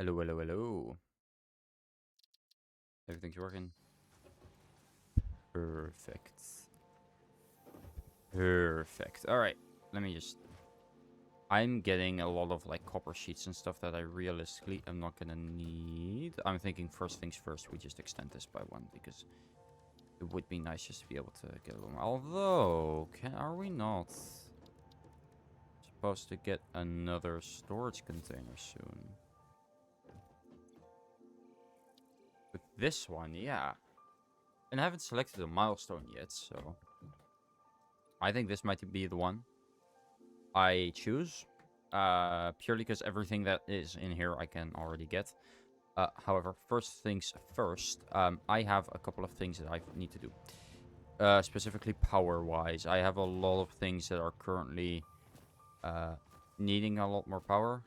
Hello, hello, hello. Everything's working. Perfect. Perfect. Alright. Let me just... I'm getting a lot of like copper sheets and stuff that I realistically am not gonna need. I'm thinking first things first, we just extend this by one because it would be nice just to be able to get a little more. Although, are we not supposed to get another storage container soon? With this one, yeah. And I haven't selected a milestone yet, so I think this might be the one I choose. Purely because everything that is in here I can already get. However, first things first, I have a couple of things that I need to do. Specifically power-wise, I have a lot of things that are currently needing a lot more power.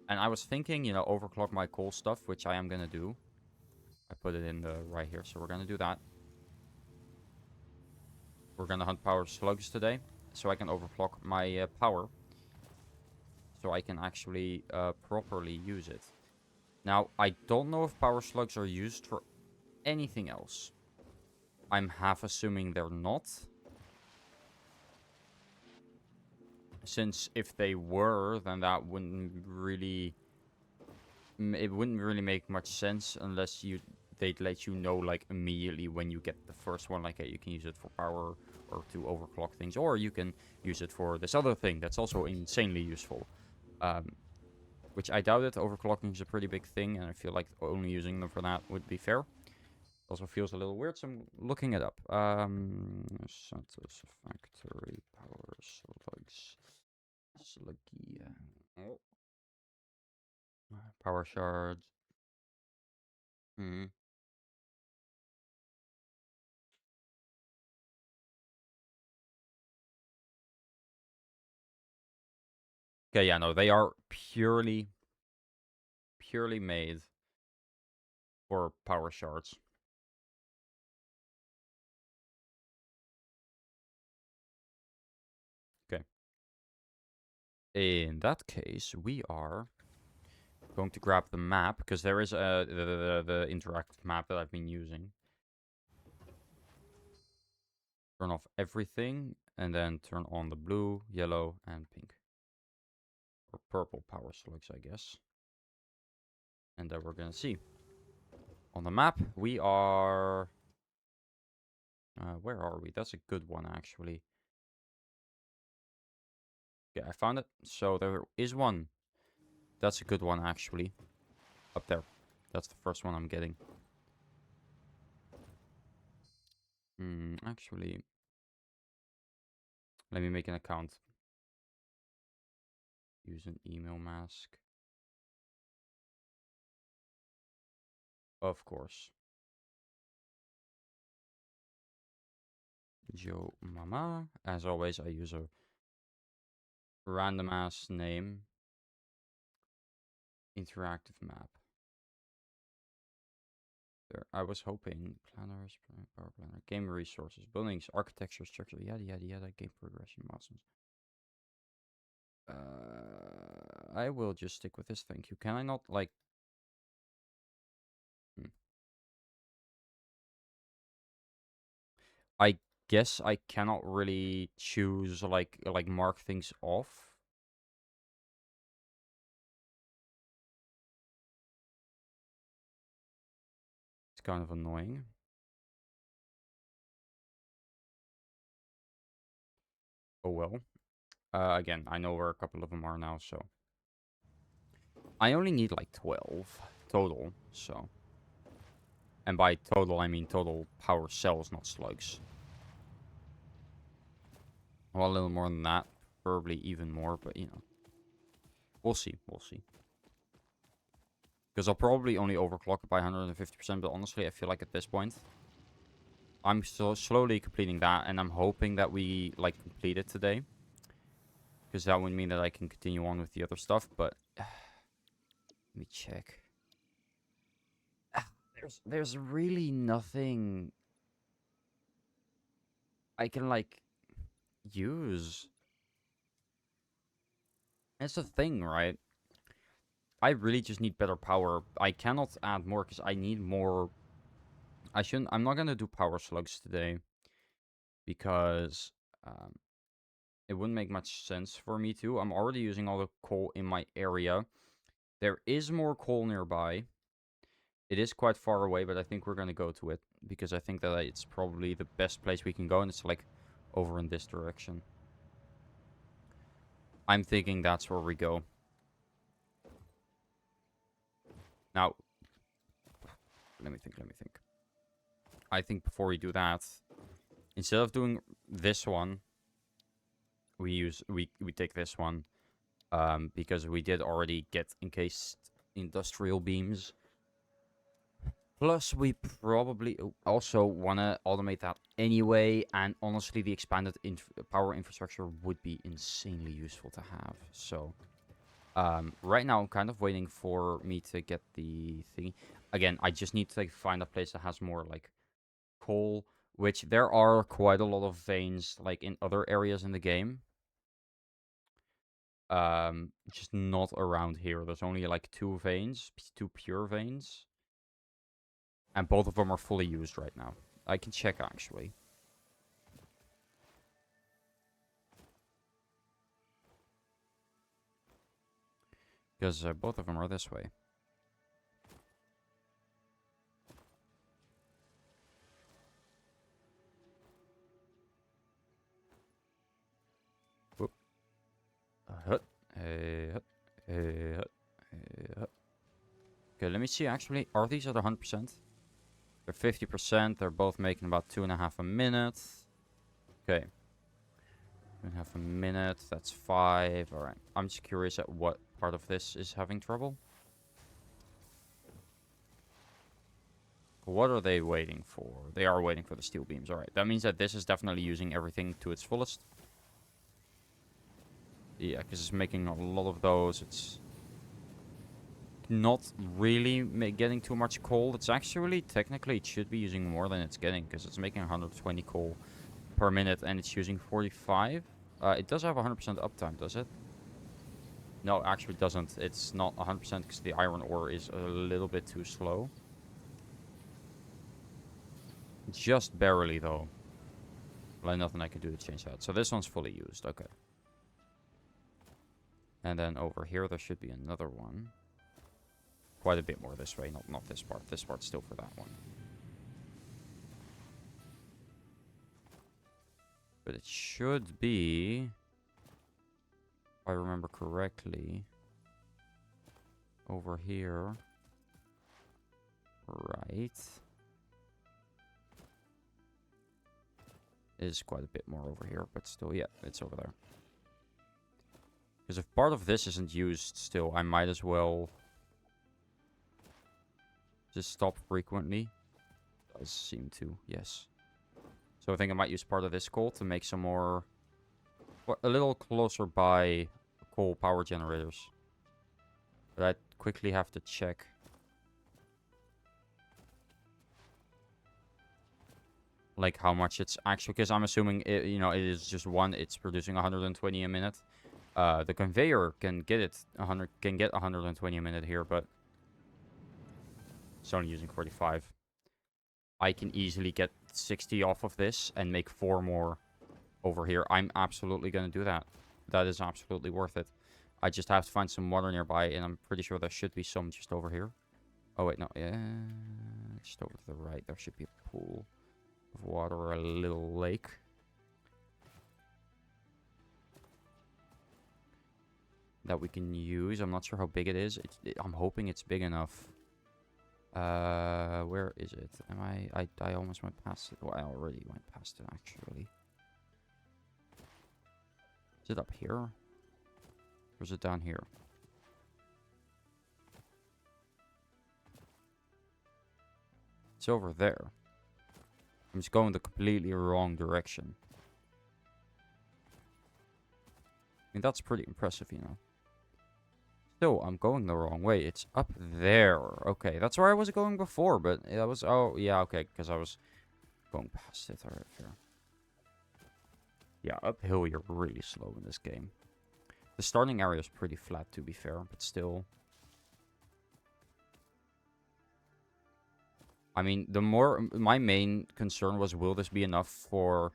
And I was thinking, you know, overclock my coal stuff, which I am going to do. I put it in the right here, so we're going to do that. We're going to hunt power slugs today, so I can overclock my power. So I can actually properly use it. Now, I don't know if power slugs are used for anything else. I'm half assuming they're not. Since if they were, then that wouldn't really... It wouldn't really make much sense unless they'd let you know like immediately when you get the first one. Like, hey, you can use it for power or to overclock things. Or you can use it for this other thing that's also insanely useful. Which I doubt it. Overclocking is a pretty big thing, and I feel like only using them for that would be fair. Also feels a little weird, so I'm looking it up. Satisfactory power slugs. Sluggy. Oh. Power shards. Hmm. Okay, yeah, no, they are purely made for power shards. Okay. In that case, we are going to grab the map, because there is the interactive map that I've been using. Turn off everything, and then turn on the blue, yellow, and pink. Or purple power slugs, I guess. And then we're gonna see. On the map, we are... where are we? That's a good one, actually. Yeah, I found it. So there is one. That's a good one, actually. Up there. That's the first one I'm getting. Actually, let me make an account. Use an email mask. Of course. Joe Mama. As always, I use a random ass name. Interactive map. There, I was hoping planners, power planner, game resources, buildings, architecture, structure, yada yada yada, game progression, milestones. I will just stick with this. Thank you. Can I not like? I guess I cannot really choose like mark things off. It's kind of annoying. Oh well. Again, I know where a couple of them are now, so I only need like 12 total. So, and by total I mean total power cells, not slugs. Well, a little more than that, probably even more, but you know, we'll see. We'll see. Because I'll probably only overclock it by 150%, but honestly, I feel like at this point, I'm still slowly completing that, and I'm hoping that we, like, complete it today. Because that would mean that I can continue on with the other stuff, but... let me check. There's really nothing... I can, like, use. That's the thing, right? I really just need better power. I cannot add more because I need more. I'm not gonna do power slugs today because um, it wouldn't make much sense for me to. I'm already using all the coal in my area. There is more coal nearby. It is quite far away, but I think we're gonna go to it because I think that it's probably the best place we can go, and it's like over in this direction. I'm thinking that's where we go. Now, let me think. I think before we do that, instead of doing this one, we take this one, because we did already get encased industrial beams. Plus, we probably also want to automate that anyway, and honestly, the expanded power infrastructure would be insanely useful to have. So, right now, I'm kind of waiting for me to get the thing. Again, I just need to like, find a place that has more, like, coal, which there are quite a lot of veins, like, in other areas in the game. Just not around here. There's only, like, two pure veins. And both of them are fully used right now. I can check, actually. Because both of them are this way. Whoop. Hut. Hut. Hut. Hut. Okay, let me see, actually. Are these at 100%? They're 50%. They're both making about 2.5 a minute. Okay. 2.5 a minute. That's 5. Alright. I'm just curious at what part of this is having trouble. What are they waiting for? They are waiting for the steel beams. Alright. That means that this is definitely using everything to its fullest. Yeah, because it's making a lot of those. It's not really getting too much coal. It's actually, technically, it should be using more than it's getting, because it's making 120 coal per minute, and it's using 45. It does have 100% uptime, does it? No, actually doesn't. It's not 100% because the iron ore is a little bit too slow. Just barely, though. Like, nothing I can do to change that. So this one's fully used. Okay. And then over here, there should be another one. Quite a bit more this way, not this part. This part's still for that one. But it should be, if I remember correctly, over here. Right. It is quite a bit more over here, but still, yeah, it's over there. Because if part of this isn't used still, I might as well just stop frequently. Does seem to, yes. So I think I might use part of this coal to make some more, a little closer by coal power generators. But I quickly have to check. Like how much it's actually, because I'm assuming it, it is just one. It's producing 120 a minute. The conveyor can get 120 a minute here, but it's only using 45. I can easily get 60 off of this and make 4 more over here. I'm absolutely going to do that. That is absolutely worth it. I just have to find some water nearby, and I'm pretty sure there should be some just over here. Oh, wait, no. Yeah, just over to the right. There should be a pool of water or a little lake. That we can use. I'm not sure how big it is. I'm hoping it's big enough. Where is it? I almost went past it. Well, I already went past it, actually. Is it up here? Or is it down here? It's over there. I'm just going the completely wrong direction. I mean, that's pretty impressive, Still, I'm going the wrong way. It's up there. Okay, that's where I was going before, but that was... Oh, yeah, okay, because I was going past it. Alright, fair. Yeah, uphill, you're really slow in this game. The starting area is pretty flat, to be fair, but still... I mean, my main concern was, will this be enough for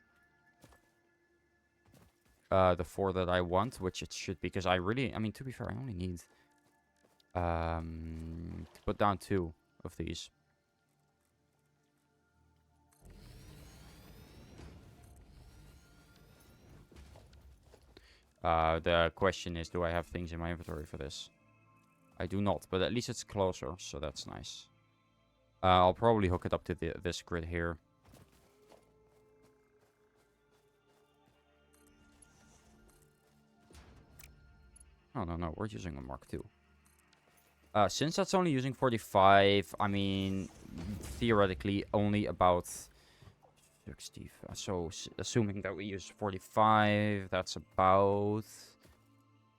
the 4 that I want, which it should, because I mean, to be fair, I only need to put down 2 of these. The question is, do I have things in my inventory for this? I do not, but at least it's closer, so that's nice. I'll probably hook it up to this grid here. Oh, no, we're using a Mark II. Since that's only using 45, I mean, theoretically, only about 60. So, assuming that we use 45, that's about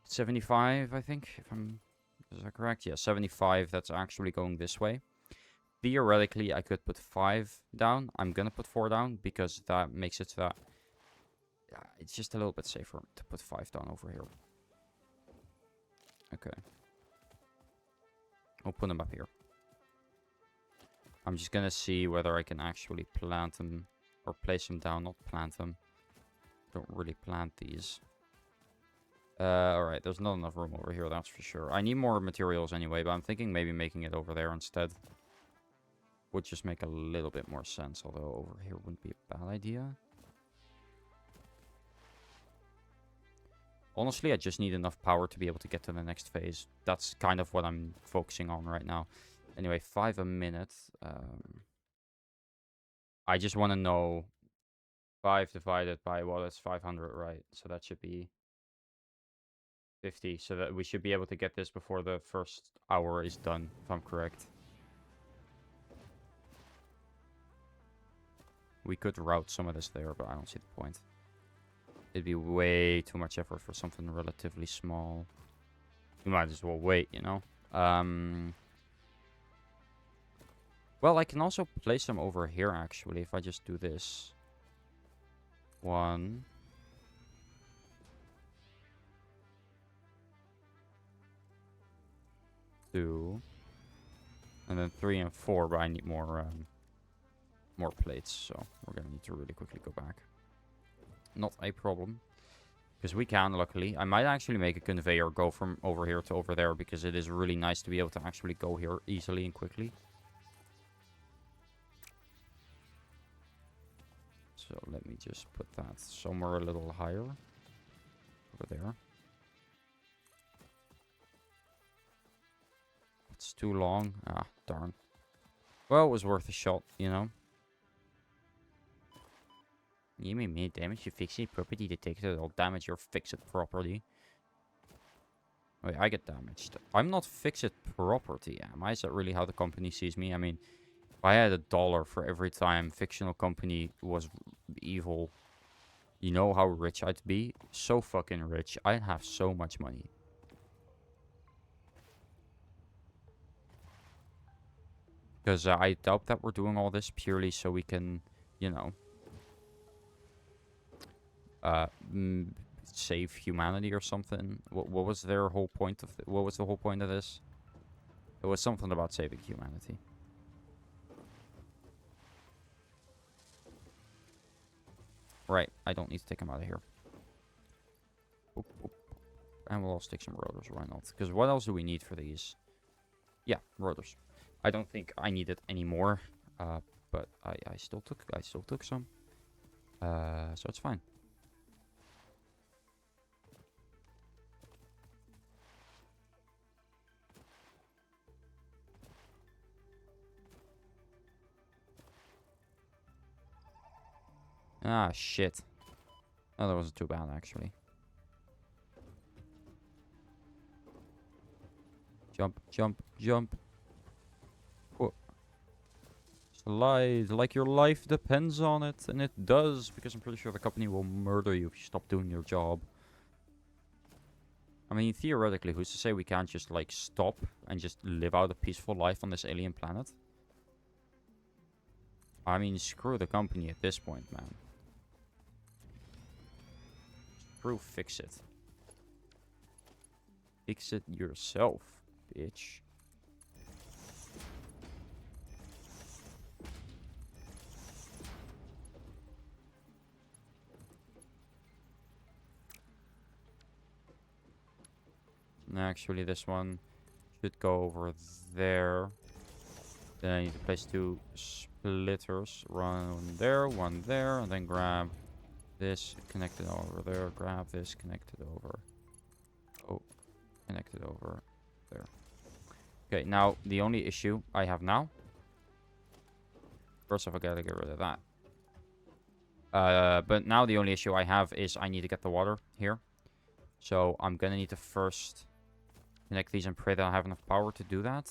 75, I think, if I'm... Is that correct? Yeah, 75, that's actually going this way. Theoretically, I could put 5 down. I'm gonna put 4 down, because that makes it so that... it's just a little bit safer to put 5 down over here. Okay. I'll put them up here. I'm just gonna see whether I can actually plant them, or place them down, not plant them. Don't really plant these. Alright, there's not enough room over here, that's for sure. I need more materials anyway, but I'm thinking maybe making it over there instead would just make a little bit more sense, although over here wouldn't be a bad idea. Honestly, I just need enough power to be able to get to the next phase. That's kind of what I'm focusing on right now. Anyway, 5 a minute. I just want to know 5 divided by, well, that's 500, right? So that should be 50. So that we should be able to get this before the first hour is done, if I'm correct. We could route some of this there, but I don't see the point. It'd be way too much effort for something relatively small. You might as well wait, you know? Well, I can also place them over here, actually, if I just do this. 1. 2. And then 3 and 4, but I need more plates, so we're gonna need to really quickly go back. Not a problem. Because we can, luckily. I might actually make a conveyor go from over here to over there, because it is really nice to be able to actually go here easily and quickly. So let me just put that somewhere a little higher. Over there. It's too long. Ah, darn. Well, it was worth a shot, you know. You may me damage your fix-it property detector. It'll damage your fix-it property. Wait, I get damaged. I'm not fix-it property, am I? Is that really how the company sees me? I mean, if I had $1 for every time fictional company was evil, you know how rich I'd be? So fucking rich. I'd have so much money. Because I doubt that we're doing all this purely so we can, you know, save humanity or something. What was their whole point of what was the whole point of this? It was something about saving humanity. Right, I don't need to take them out of here. Boop, boop. And we'll all stick some rotors, why not? Because what else do we need for these? Yeah, rotors. I don't think I need it anymore, but I still took some. So it's fine. Ah, shit. Oh, that wasn't too bad, actually. Jump, jump, jump. Whoa. Slide like your life depends on it. And it does, because I'm pretty sure the company will murder you if you stop doing your job. I mean, theoretically, who's to say we can't just, like, stop and just live out a peaceful life on this alien planet? I mean, screw the company at this point, man. Screw fix it. Fix it yourself, bitch. Actually, this one should go over there. Then I need to place 2 splitters. One there, and then grab this, connect it over there. Grab this, connect it over. Oh, connect it over there. Okay, now the only issue I have now. First off, I gotta get rid of that. But now the only issue I have is I need to get the water here. So I'm gonna need to first connect these and pray that I have enough power to do that.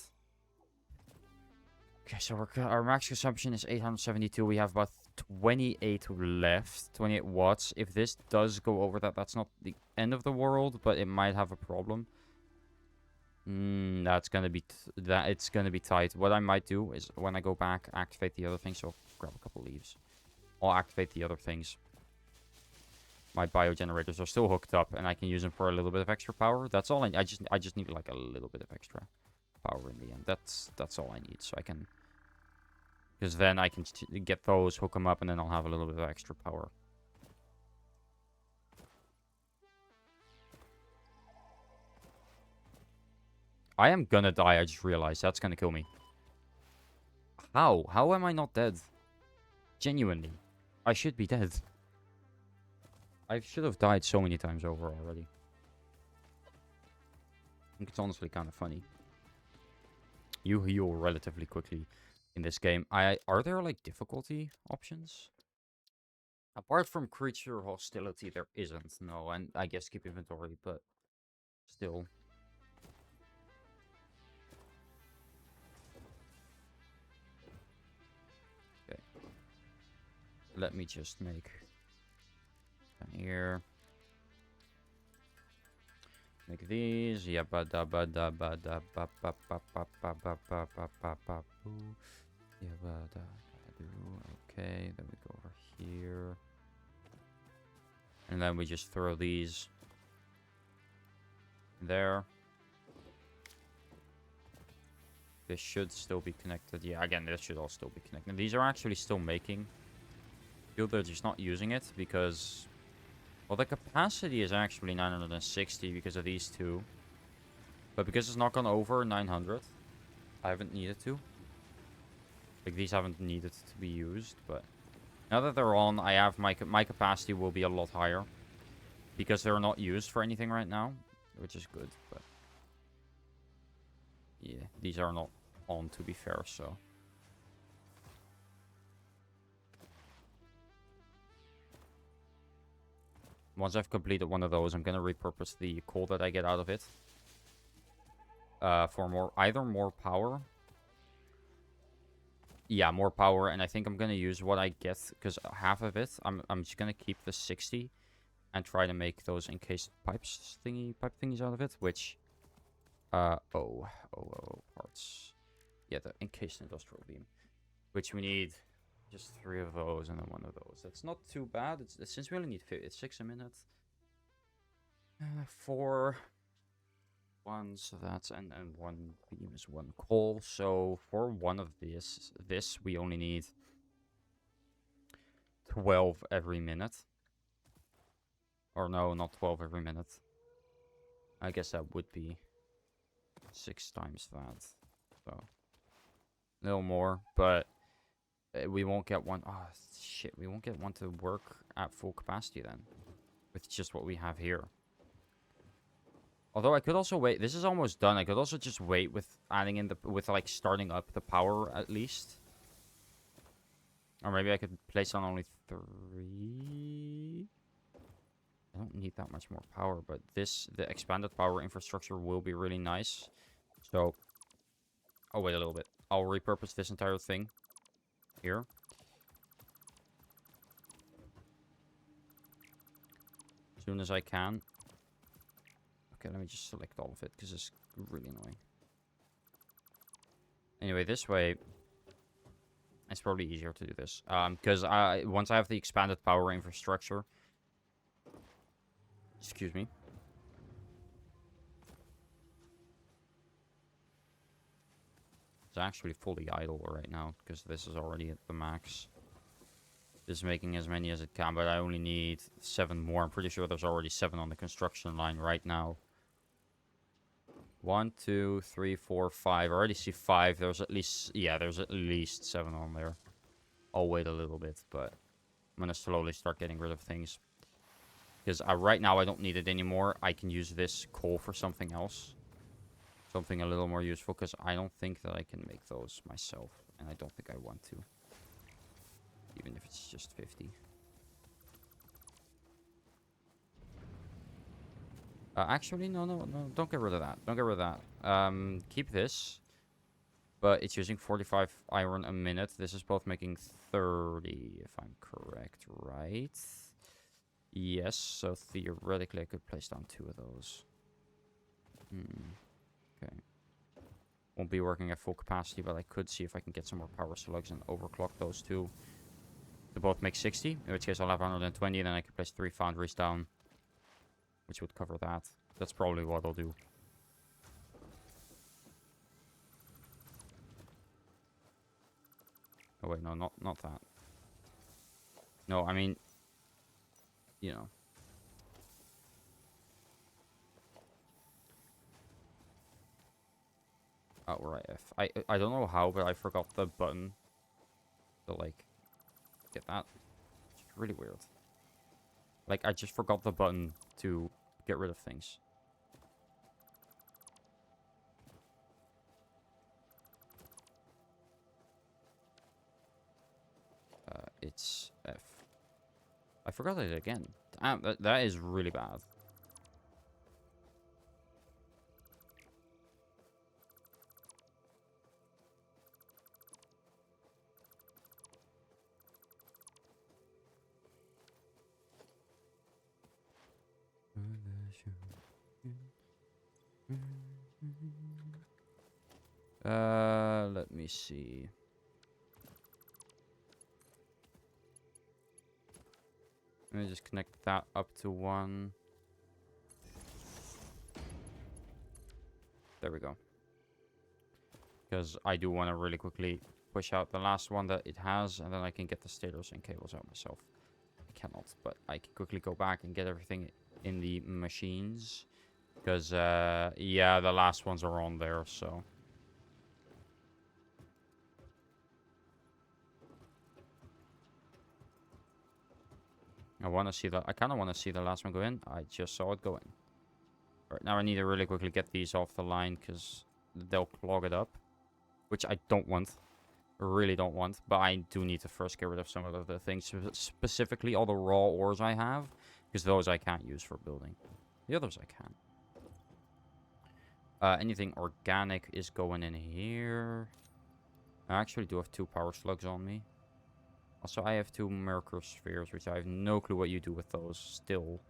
Okay, so our max consumption is 872. We have about 28 left. 28 watts. If this does go over that, that's not the end of the world, but it might have a problem. That's gonna be it's gonna be tight. What I might do is when I go back, activate the other things. So grab a couple leaves. I'll activate the other things. My biogenerators are still hooked up, and I can use them for a little bit of extra power. That's all I just need like a little bit of extra power in the end. That's all I need, so I can, because then I can get those, hook them up, and then I'll have a little bit of extra power. I am gonna die. I just realized that's gonna kill me. How? How am I not dead? Genuinely, I should be dead. I should have died so many times over already. I think it's honestly kind of funny. You heal relatively quickly in this game. Are there like difficulty options? Apart from creature hostility, there isn't. No, and I guess keep inventory, but still. Okay. Let me just make down here. Make these. Yabba dabba dabba dabba ba ba ba ba ba ba ba ba ba boo. Yabba dabba doo. Okay, then we go over here. And then we just throw these there. This should still be connected. Yeah, again, this should all still be connected. These are actually still making fuel. They're just not using it because, well, the capacity is actually 960 because of these two. But because it's not gone over 900, I haven't needed to. Like, these haven't needed to be used, but now that they're on, I have my capacity will be a lot higher because they're not used for anything right now, which is good, but yeah, these are not on, to be fair, so. Once I've completed one of those, I'm going to repurpose the coal that I get out of it for either more power. Yeah, more power, and I think I'm going to use what I get, because half of it, I'm just going to keep the 60 and try to make those encased pipe thingies out of it, which, parts. Yeah, the encased industrial beam, which we need just 3 of those and then 1 of those. That's not too bad. It's since we only need 6 a minute. 4 1, so that's and 1 beam is 1 coal. So for one of this we only need 12 every minute. Or no, not 12 every minute. I guess that would be 6 times that. So a little more, but we won't get one. Oh, shit. We won't get one to work at full capacity then. With just what we have here. Although I could also wait. This is almost done. I could also just wait with adding in with like starting up the power at least. Or maybe I could place on only 3. I don't need that much more power, but the expanded power infrastructure will be really nice. So I'll wait a little bit. I'll repurpose this entire thing here. As soon as I can. Okay, let me just select all of it because it's really annoying. Anyway, this way, it's probably easier to do this. Because once I have the expanded power infrastructure, excuse me. It's actually fully idle right now because this is already at the max. This is making as many as it can, but I only need 7 more. I'm pretty sure there's already 7 on the construction line right now. 1, 2, 3, 4, 5. I already see 5. There's at least... Yeah, there's at least 7 on there. I'll wait a little bit, but I'm going to slowly start getting rid of things. Because right now I don't need it anymore. I can use this coal for something else. Something a little more useful, because I don't think that I can make those myself. And I don't think I want to. Even if it's just 50. Actually, no. Don't get rid of that. Don't get rid of that. Keep this. But it's using 45 iron a minute. This is both making 30, if I'm correct, right? Yes, so theoretically I could place down 2 of those. Okay. Won't be working at full capacity, but I could see if I can get some more power slugs and overclock those 2. To both make 60, in which case I'll have 120, and then I can place 3 foundries down. Which would cover that. That's probably what I'll do. Oh wait, no, not that. No, I mean... You know. Oh, right, F. I don't know how, but I forgot the button to, like, get that. It's really weird. Like, I just forgot the button to get rid of things. It's F. I forgot it again. Damn, that is really bad. Let me see. Let me just connect that up to 1. There we go. Because I do want to really quickly push out the last one that it has, and then I can get the stators and cables out myself. I cannot, but I can quickly go back and get everything in the machines. Because, yeah, the last ones are on there, so... I kind of want to see the last one go in. I just saw it go in. Alright, now I need to really quickly get these off the line, because they'll clog it up. Which I don't want. Really don't want. But I do need to first get rid of some of the things. Specifically all the raw ores I have. Because those I can't use for building. The others I can. Anything organic is going in here. I actually do have 2 power slugs on me. Also, I have 2 Merkur spheres, which I have no clue what you do with those still.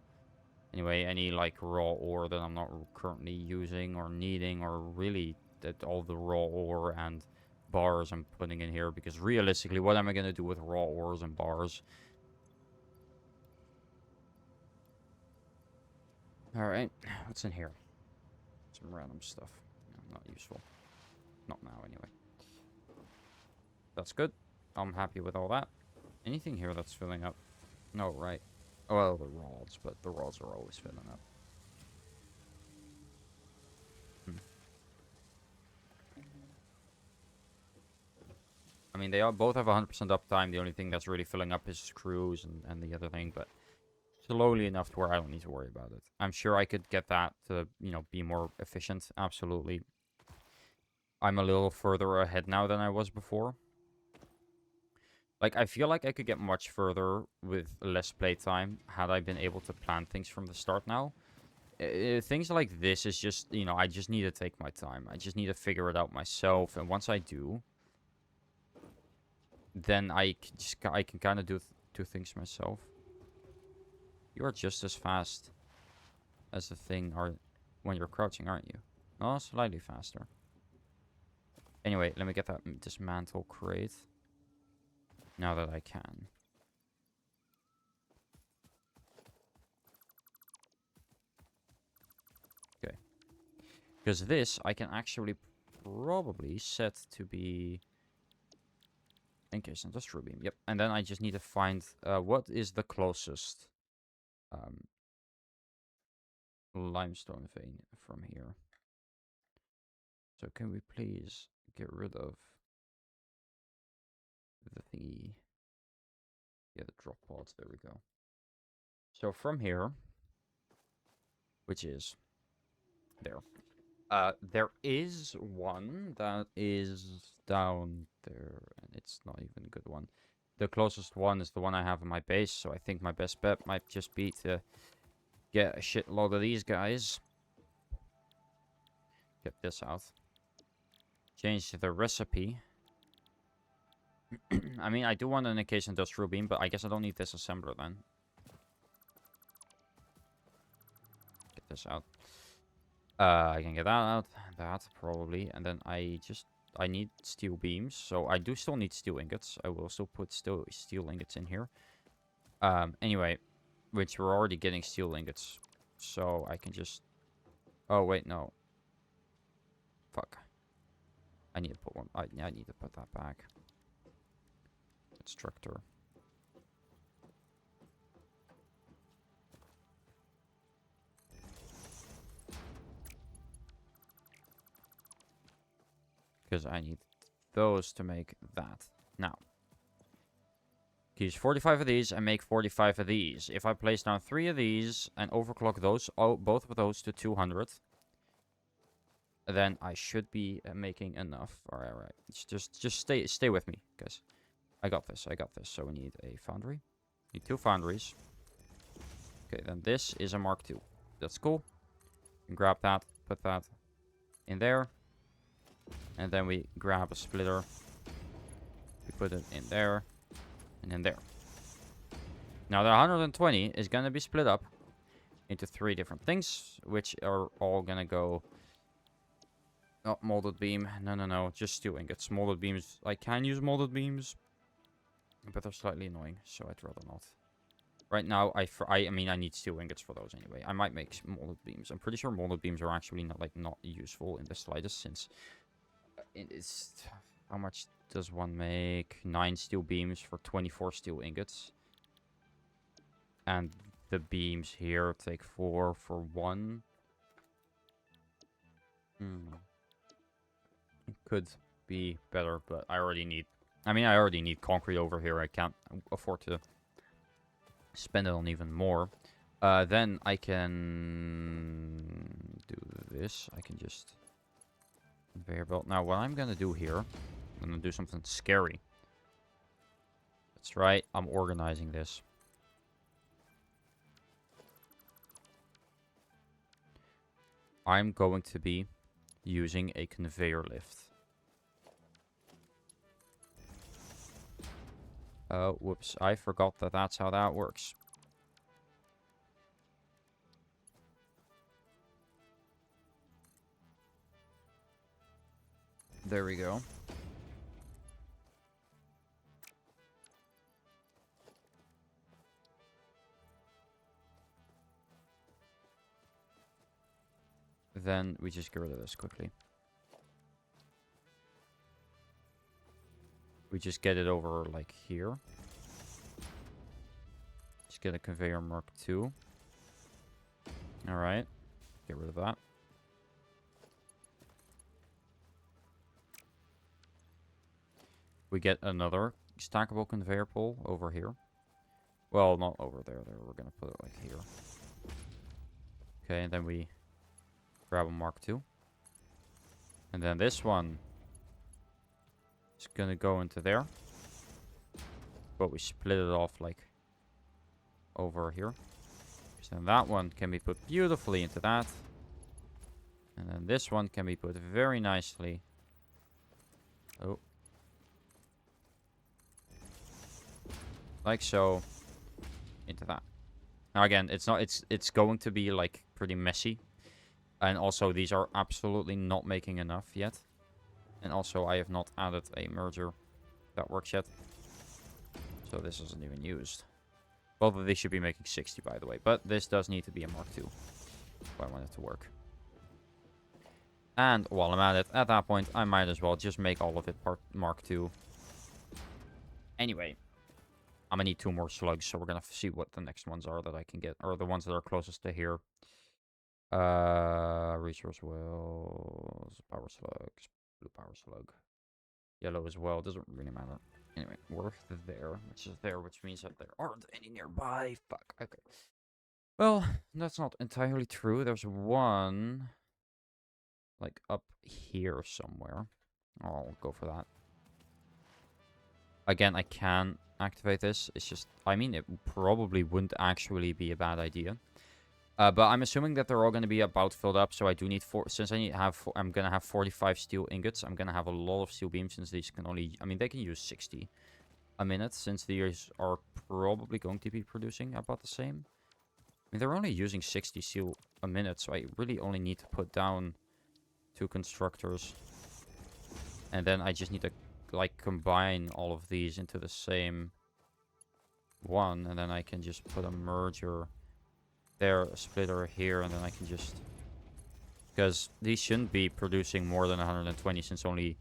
Anyway, any like raw ore that I'm not currently using or needing, or really that all the raw ore and bars I'm putting in here, because realistically, what am I going to do with raw ores and bars? Alright, what's in here? Some random stuff. No, not useful. Not now, anyway. That's good. I'm happy with all that. Anything here that's filling up? No, right. Well, the rods, but the rods are always filling up. I mean, they all both have 100% uptime. The only thing that's really filling up is screws and the other thing, but slowly enough to where I don't need to worry about it. I'm sure I could get that to, you know, be more efficient. Absolutely. I'm a little further ahead now than I was before. Like, I feel like I could get much further with less playtime had I been able to plan things from the start now. Things like this is just, you know, I just need to take my time. I just need to figure it out myself. And once I do, then I can kind of do things myself. You are just as fast as the thing are when you're crouching, aren't you? Oh, slightly faster. Anyway, let me get that dismantle crate. Now that I can. Okay. Because this, I can actually probably set to be... in case industrial beam. Yep. And then I just need to find what is the closest limestone vein from here. So can we please get rid of the thingy? Yeah, the drop pods. There we go. So from here, which is there. There is one that is down there, and it's not even a good one. The closest one is the one I have in my base, so I think my best bet might just be to get a shitload of these guys. Get this out. Change the recipe. I mean, I do want an occasional industrial beam, but I guess I don't need this assembler then. Get this out. I can get that out. That, probably. And then I need steel beams. So I do still need steel ingots. I will still put steel ingots in here. Anyway, which we're already getting steel ingots. So I can just... Oh, wait, no. Fuck. I need to put one... I need to put that back. Constructor. Because I need those to make that. Now. Use 45 of these and make 45 of these. If I place down 3 of these and overclock those, both of those to 200, then I should be making enough. All right. Just stay with me, guys. I got this. So we need a foundry. Need 2 foundries. Okay, then this is a Mark II. That's cool. You can grab that, put that in there. And then we grab a splitter. We put it in there. And in there. Now the 120 is going to be split up into 3 different things, which are all going to go... Oh, molded beam. No. Just steel ingots. Molded beams. I can use molded beams, but they're slightly annoying, so I'd rather not. Right now, I mean, I need steel ingots for those anyway. I might make molded beams. I'm pretty sure molded beams are actually not useful in the slightest, since it's... How much does one make? 9 steel beams for 24 steel ingots. And the beams here take 4 for 1. It could be better, but I already need... I mean, I already need concrete over here. I can't afford to spend it on even more. Then I can do this. I can just... Conveyor belt. Now, what I'm going to do here... I'm going to do something scary. That's right. I'm organizing this. I'm going to be using a conveyor lift. Oh, whoops. I forgot that that's how that works. There we go. Then we just get rid of this quickly. We just get it over, like, here. Just get a conveyor Mark II. Alright. Get rid of that. We get another stackable conveyor pole over here. Well, not over there. We're going to put it, like, here. Okay, and then we grab a Mark II. And then this one is going to go into there. But we split it off, like, over here. So then that one can be put beautifully into that. And then this one can be put very nicely. Oh. Like so. Into that. Now again, it's going to be, like, pretty messy. And also, these are absolutely not making enough yet. And also, I have not added a merger that works yet. So this isn't even used. Both of these should be making 60, by the way. But this does need to be a Mark II. If I want it to work. And while I'm at it, at that point, I might as well just make all of it Mark II. Anyway. I'm going to need 2 more slugs, so we're going to see what the next ones are that I can get. Or the ones that are closest to here. Resource wells, power slugs, blue power slug, yellow as well. Doesn't really matter. Anyway, we're there, which is there, which means that there aren't any nearby. Fuck. Okay. Well, that's not entirely true. There's one, like, up here somewhere. I'll go for that. Again, I can activate this. It's just, I mean, it probably wouldn't actually be a bad idea. But I'm assuming that they're all going to be about filled up, so I do need since I'm going to have 45 steel ingots. I'm going to have a lot of steel beams, since these can only, I mean, they can use 60 a minute, since these are probably going to be producing about the same. I mean, they're only using 60 steel a minute, so I really only need to put down 2 constructors. And then I just need to, like, combine all of these into the same one, and then I can just put a merger there, a splitter here, and then I can just... Because these shouldn't be producing more than 120, since only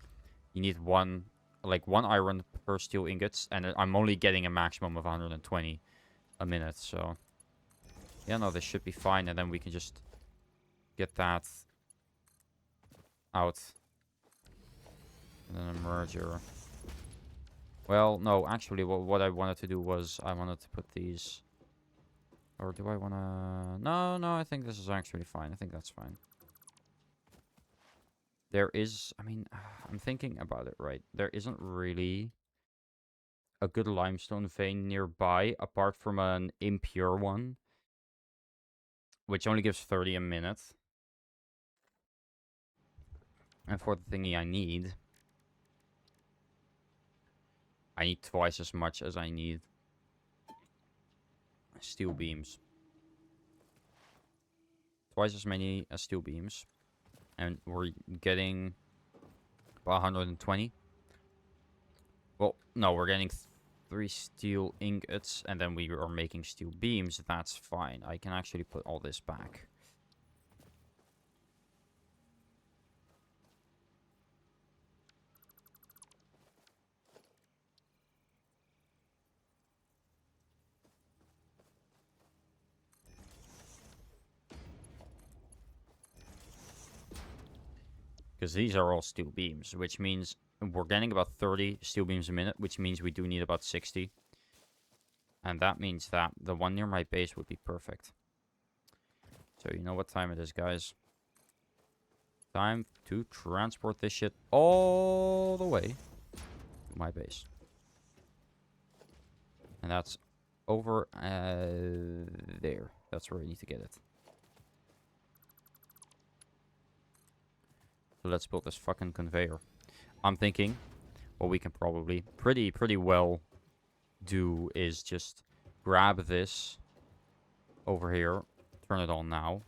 you need one iron per steel ingots, and I'm only getting a maximum of 120 a minute, so... Yeah, no, this should be fine, and then we can just get that out. And then a merger. Well, no, actually, what I wanted to do was I wanted to put these... Or do I want to... No, I think this is actually fine. I think that's fine. There is... I mean, I'm thinking about it, right? There isn't really a good limestone vein nearby, apart from an impure one, which only gives 30 a minute. And for the thingy I need twice as much as I need steel beams. Twice as many as steel beams. And we're getting about 120. Well, no, we're getting 3 steel ingots, and then we are making steel beams. That's fine. I can actually put all this back. Because these are all steel beams, which means we're getting about 30 steel beams a minute, which means we do need about 60. And that means that the one near my base would be perfect. So you know what time it is, guys. Time to transport this shit all the way to my base. And that's over there. That's where I need to get it. So let's build this fucking conveyor. I'm thinking what we can probably pretty well do is just grab this over here, turn it on now.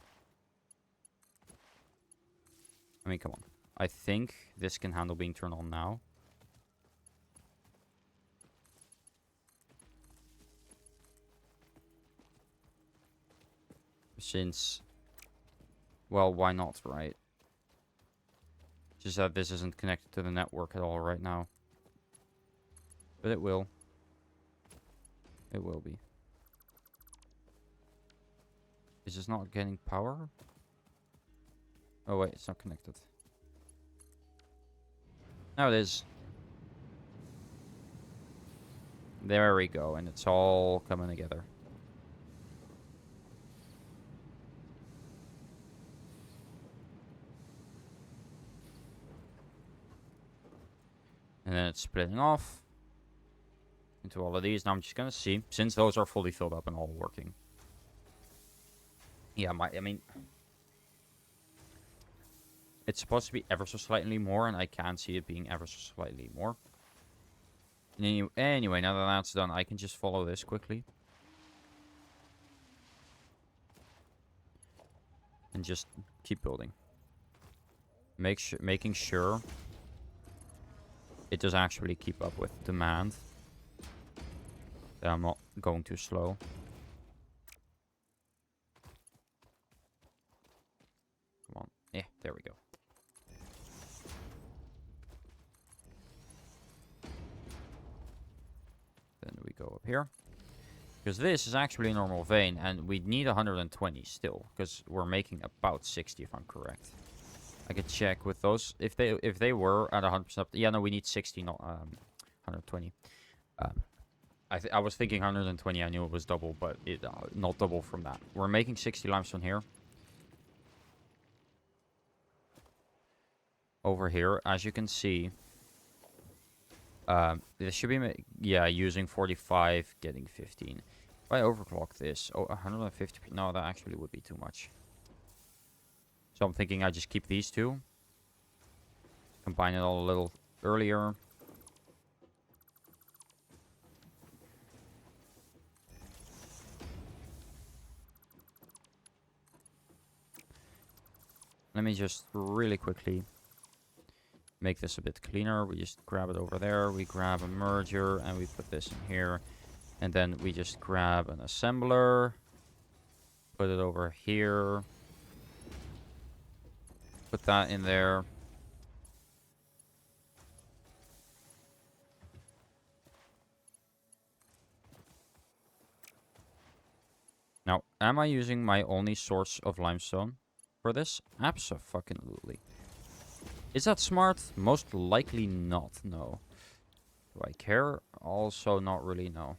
I mean, come on. I think this can handle being turned on now. Since, well, why not, right? Just that this isn't connected to the network at all right now. But it will. It will be. Is this not getting power? Oh wait, it's not connected. Now it is. There we go, and it's all coming together. And then it's splitting off into all of these. Now I'm just gonna see, since those are fully filled up and all working. Yeah, I mean, it's supposed to be ever so slightly more, and I can see it being ever so slightly more. Anyway, now that that's done, I can just follow this quickly. And just keep building. Making sure it does actually keep up with demand. That I'm not going too slow. Come on. Yeah, there we go. Then we go up here. Because this is actually a normal vein, and we need 120 still, because we're making about 60 if I'm correct. I could check with those if they were at 100%. Yeah, no, we need 60, not 120. I was thinking 120. I knew it was double, but it not double from that. We're making 60 limestone here. Over here, as you can see, this should be using 45, getting 15. If I overclock this, 150. No, that actually would be too much. So I'm thinking I just keep these two. Combine it all a little earlier. Let me just really quickly make this a bit cleaner. We just grab it over there. We grab a merger and we put this in here. And then we just grab an assembler. Put it over here. Put that in there. Now, am I using my only source of limestone for this? Abso-fucking-lutely. Is that smart? Most likely not, no. Do I care? Also not really, no.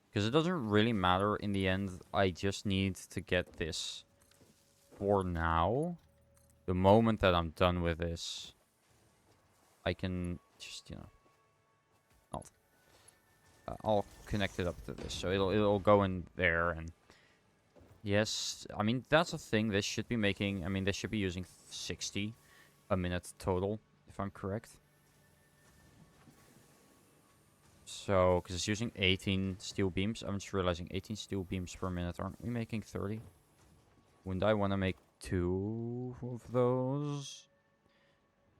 Because it doesn't really matter in the end. I just need to get this for now. The moment that I'm done with this, I can just, not. I'll connect it up to this. So it'll go in there and... Yes, I mean, that's a thing. This should be making... I mean, this should be using 60 a minute total, if I'm correct. So, because it's using 18 steel beams. I'm just realizing 18 steel beams per minute. Aren't we making 30? Wouldn't I want to make 2 of those?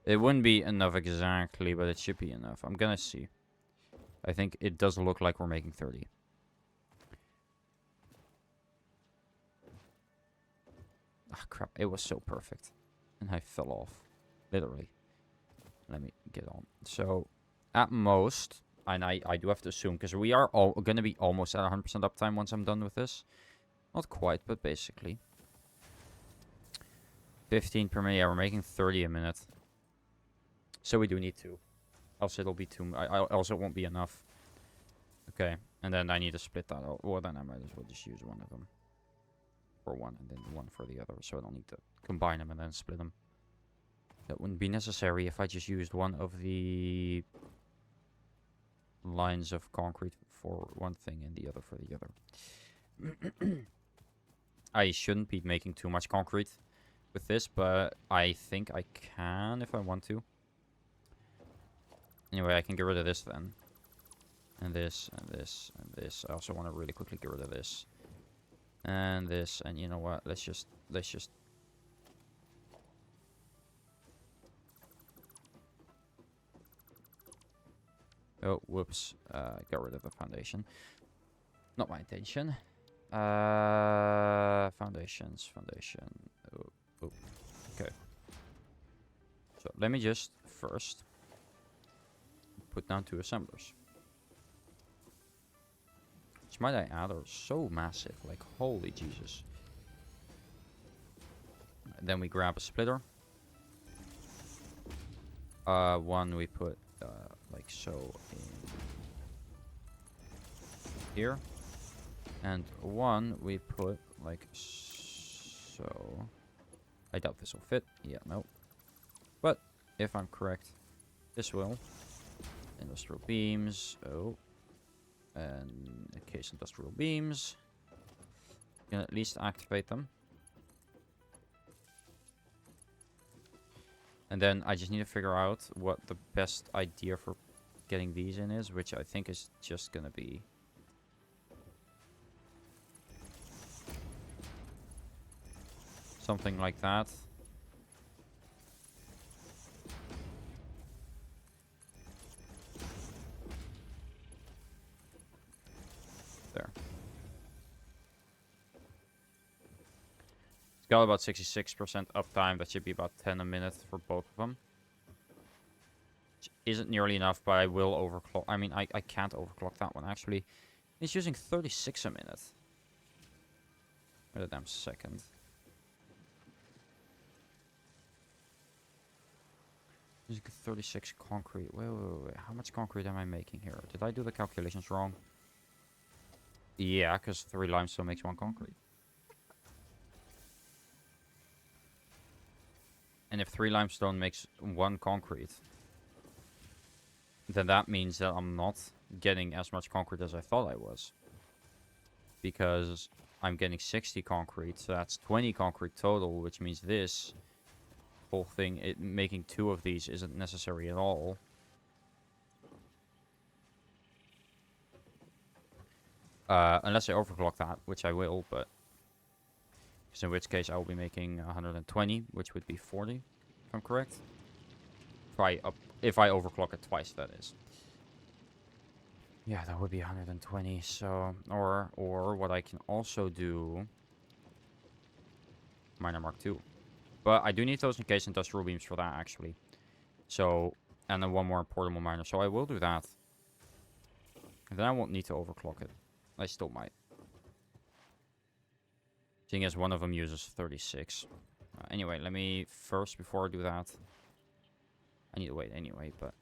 It wouldn't be enough exactly, but it should be enough. I'm gonna see. I think it does look like we're making 30. Ah, crap. It was so perfect. And I fell off. Literally. Let me get on. So, at most, and I do have to assume, because we are all going to be almost at 100% uptime once I'm done with this. Not quite, but basically. 15 per minute. Yeah, we're making 30 a minute. So we do need 2. Else it'll be too... else it won't be enough. Okay. And then I need to split that out. Well, then I might as well just use one of them. For one, and then one for the other. So I don't need to combine them and then split them. That wouldn't be necessary if I just used one of the lines of concrete for one thing and the other for the other. I shouldn't be making too much concrete with this, but I think I can if I want to. Anyway, I can get rid of this then. And this, and this, and this. I also want to really quickly get rid of this. And this, and you know what? Let's just... Oh, whoops. Got rid of the foundation. Not my intention. Foundation. Oh, okay. So, let me just first put down 2 assemblers. Which might I add are so massive. Like, holy Jesus. And then we grab a splitter. One we put... like so in here, and one we put like so. I doubt this will fit. Yeah, no. But if I'm correct, this will. Industrial beams. Oh, and in case industrial beams, you can at least activate them. And then I just need to figure out what the best idea for getting these in is, which I think is just gonna be... something like that. There. Got about 66% uptime. That should be about 10 a minute for both of them. Which isn't nearly enough, but I will overclock. I mean, I can't overclock that one, actually. He's using 36 a minute. Wait a damn second. Using 36 concrete. Wait. How much concrete am I making here? Did I do the calculations wrong? Yeah, because 3 limestone makes 1 concrete. And if 3 limestone makes 1 concrete, then that means that I'm not getting as much concrete as I thought I was. Because I'm getting 60 concrete, so that's 20 concrete total, which means this whole thing, making 2 of these isn't necessary at all. Unless I overclock that, which I will, but... Because in which case I will be making 120, which would be 40, if I'm correct. If I overclock it twice, that is. Yeah, that would be 120, so... Or what I can also do... Miner Mark II. But I do need those encased industrial beams for that, actually. So... And then 1 more portable miner, so I will do that. And then I won't need to overclock it. I still might. Seeing as one of them uses 36. Anyway, let me first, before I do that... I need to wait anyway, but...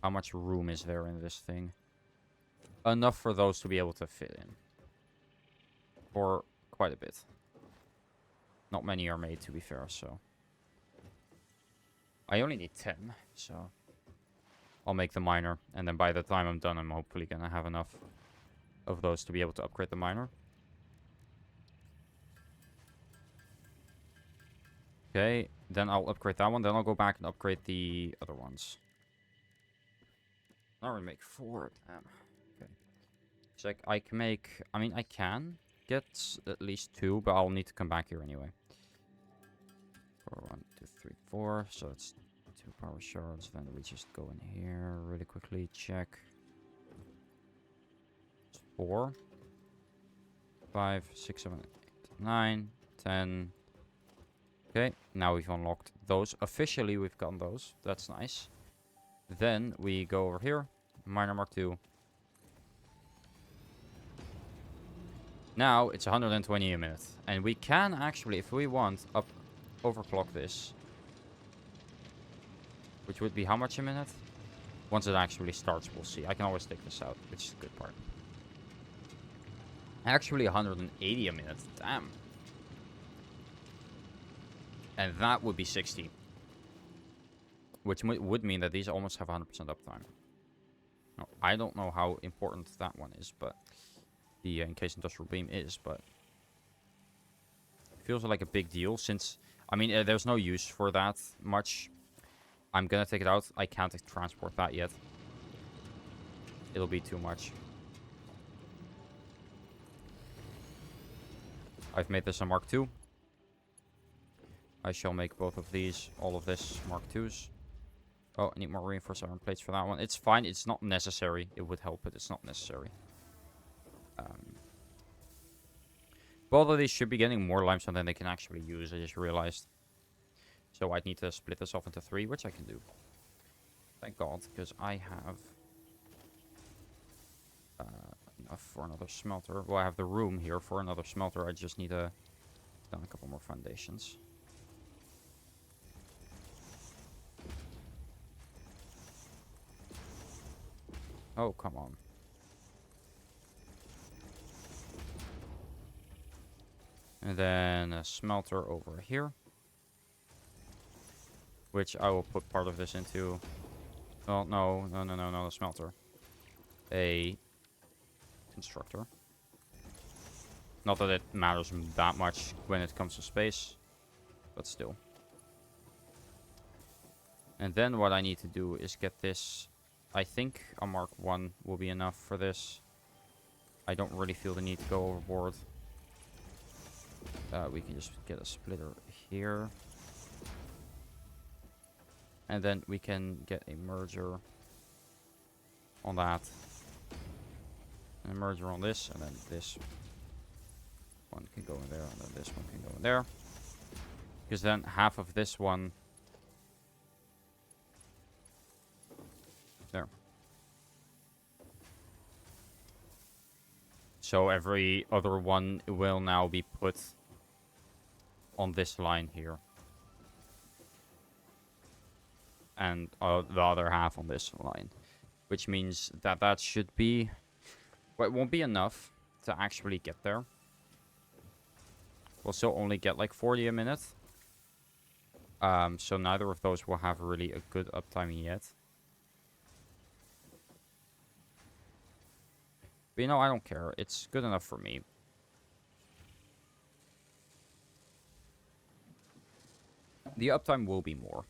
How much room is there in this thing? Enough for those to be able to fit in. For quite a bit. Not many are made, to be fair, so... I only need 10, so... I'll make the miner, and then by the time I'm done, I'm hopefully gonna have enough of those to be able to upgrade the miner. Okay, then I'll upgrade that one, then I'll go back and upgrade the other ones. I already make 4, damn. Okay. So I can make... I mean, I can get at least 2, but I'll need to come back here anyway. 4, 1, 2, 3, 4. So it's 2 power shards. Then we just go in here really quickly. Check. 4, 5, 6, 7, 8, 9, 10. Okay, now we've unlocked those. Officially, we've gotten those. That's nice. Then we go over here. Miner Mark II. Now it's 120 a minute. And we can actually, if we want, overclock this. Which would be how much a minute? Once it actually starts, we'll see. I can always take this out, which is the good part. Actually 180 a minute. Damn. And that would be 60. Which would mean that these almost have 100% uptime. Now, I don't know how important that one is, but... The encased industrial beam is, but... It feels like a big deal, since... I mean, there's no use for that much. I'm gonna take it out. I can't transport that yet. It'll be too much. I've made this a Mark II. I shall make both of these, all of this, Mark IIs. Oh, I need more reinforced iron plates for that one. It's fine. It's not necessary. It would help, but it's not necessary. Both of these should be getting more limestone than they can actually use. I just realized. So I'd need to split this off into 3, which I can do. Thank God, because I have enough for another smelter. Well, I have the room here for another smelter. I just need to done a couple more foundations. Oh, come on. And then a smelter over here. Which I will put part of this into... Oh, no, a smelter. A constructor. Not that it matters that much when it comes to space. But still. And then what I need to do is get this... I think a Mark 1 will be enough for this. I don't really feel the need to go overboard. We can just get a splitter here. And then we can get a merger on that. And a merger on this, and then this. one can go in there, and then this one can go in there. Because then half of this one... There. So every other one will now be put on this line here. And the other half on this line. Which means that that should be... Well, it won't be enough to actually get there. We'll still only get like 40 a minute. So neither of those will have really a good uptime yet. But you know, I don't care. It's good enough for me. The uptime will be more.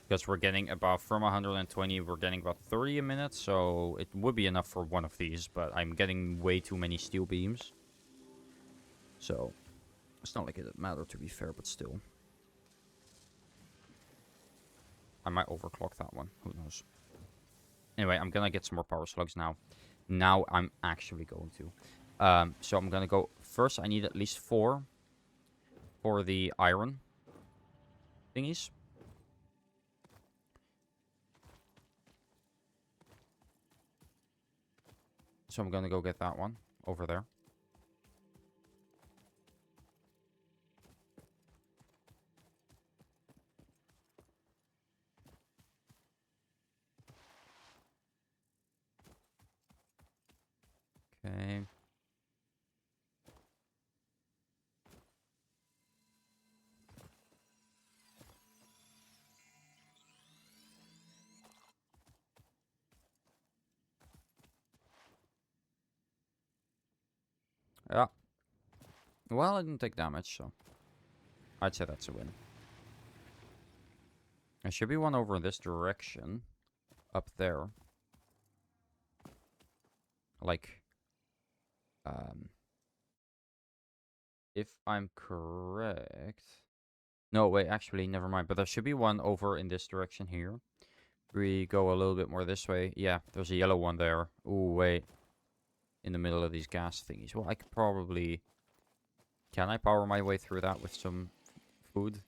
Because we're getting about, from 120, we're getting about 30 a minute. So it would be enough for one of these. But I'm getting way too many steel beams. So it's not like it mattered, to be fair, but still. I might overclock that one. Who knows? Anyway, I'm gonna get some more power slugs now. Now I'm actually going to. So I'm gonna go... First, I need at least 4 for the iron thingies. So I'm gonna go get that one over there. Okay. Yeah. Well, I didn't take damage, so I'd say that's a win. There should be one over in this direction. Up there. Like, if I'm correct... No, wait, actually, never mind. But there should be one over in this direction here. We go a little bit more this way. Yeah, there's a yellow one there. Ooh, wait. In the middle of these gas thingies. Well, I could probably... Can I power my way through that with some food?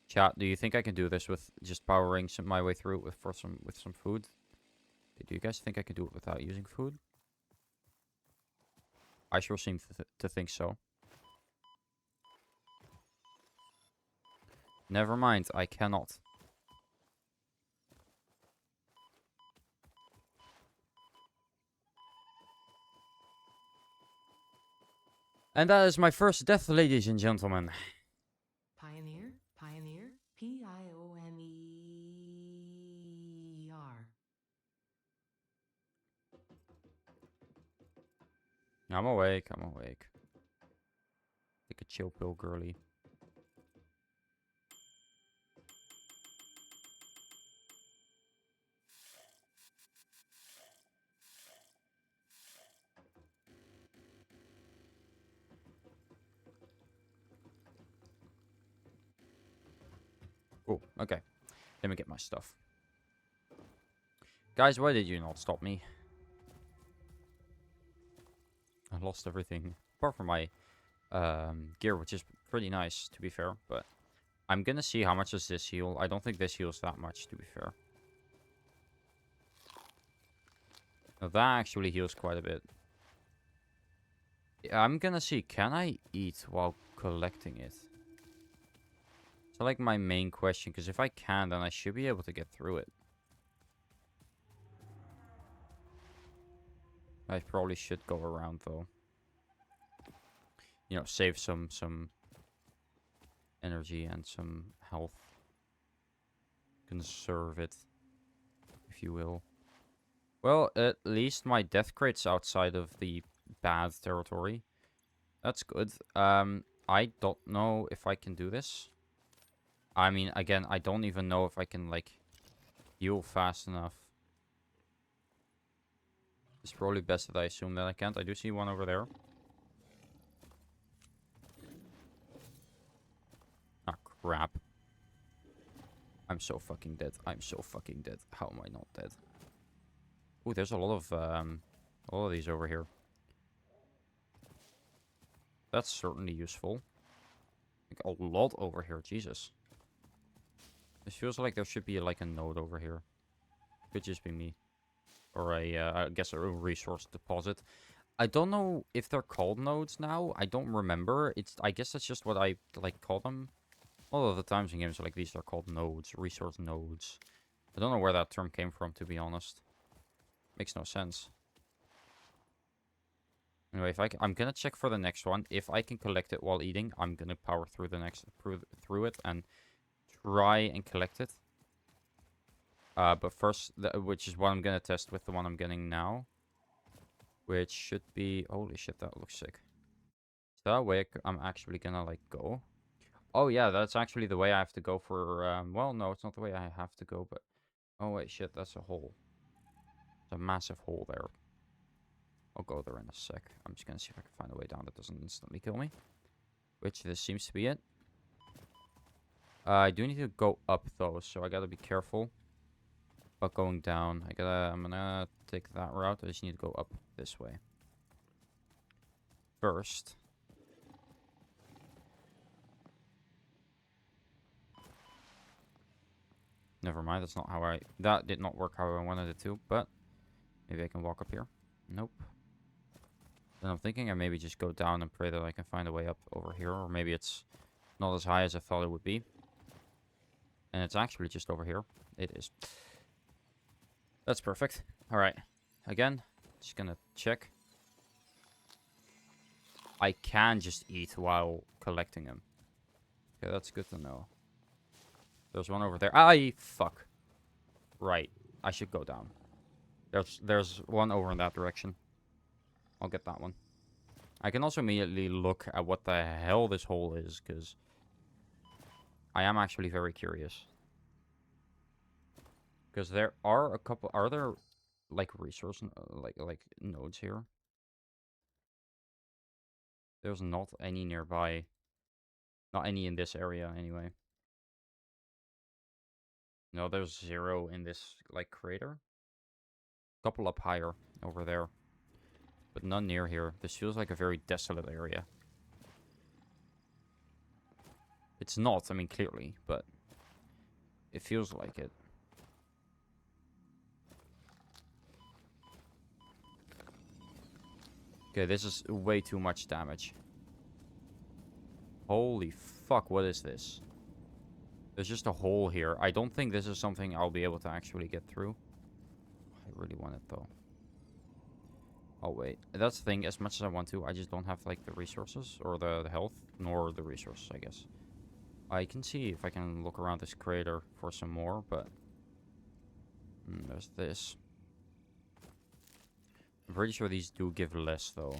Chat, do you think I can do this with just powering my way through it with some food? Do you guys think I can do it without using food? I sure seem to think so. Never mind, I cannot. And that is my first death, ladies and gentlemen. Pioneer, Pioneer, Pioneer. I'm awake, I'm awake. Take a chill pill, girly. Cool, okay. Let me get my stuff. Guys, why did you not stop me? I lost everything. Apart from my gear, which is pretty nice, to be fair. But I'm gonna see how much does this heal. I don't think this heals that much, to be fair. Now, that actually heals quite a bit. Yeah, I'm gonna see, can I eat while collecting it? So, like, my main question, because if I can, then I should be able to get through it. I probably should go around, though. You know, save some energy and some health. Conserve it, if you will. Well, at least my death crate's outside of the bad territory. That's good. I don't know if I can do this. I mean, again, I don't even know if I can, like, heal fast enough. It's probably best that I assume that I can't. I do see one over there. Ah, crap. I'm so fucking dead. I'm so fucking dead. How am I not dead? Ooh, there's a lot of these over here. That's certainly useful. Like a lot over here, Jesus. This feels like there should be like a node over here. Could just be me. Or I guess a resource deposit. I don't know if they're called nodes now. I don't remember. I guess that's just what I like call them. All of the times in games like these are called nodes, resource nodes. I don't know where that term came from, to be honest. Makes no sense. Anyway, I'm gonna check for the next one. If I can collect it while eating, I'm gonna power through the next through it and try and collect it. But first, which is what I'm gonna test with the one I'm getting now, which should be holy shit, that looks sick. So that way I'm actually gonna like go. Oh yeah, that's actually the way I have to go for. Well, no, it's not the way I have to go, but oh wait, shit, that's a hole. It's a massive hole there. I'll go there in a sec. I'm just gonna see if I can find a way down that doesn't instantly kill me. Which this seems to be it. I do need to go up though, so I gotta be careful about going down. I'm gonna take that route. I just need to go up this way. First. Never mind, that's not how that did not work how I wanted it to, but maybe I can walk up here. Nope. Then I'm thinking I maybe just go down and pray that I can find a way up over here, or maybe it's not as high as I thought it would be. And it's actually just over here. It is. That's perfect. Alright. Again, just gonna check. I can just eat while collecting them. Okay, that's good to know. There's one over there. Fuck. Right. I should go down. There's one over in that direction. I'll get that one. I can also immediately look at what the hell this hole is, because I am actually very curious. Because there are a couple... Are there, like, resource... like nodes here? There's not any nearby. Not any in this area, anyway. No, there's 0 in this, like, crater. Couple up higher over there. But none near here. This feels like a very desolate area. It's not, I mean, clearly, but it feels like it. Okay, this is way too much damage. Holy fuck, what is this? There's just a hole here. I don't think this is something I'll be able to actually get through. I really want it, though. Oh, wait. That's the thing. As much as I want to, I just don't have, like, the resources. Or the health. Nor the resources, I guess. I can see if I can look around this crater for some more, but... there's this. I'm pretty sure these do give less, though.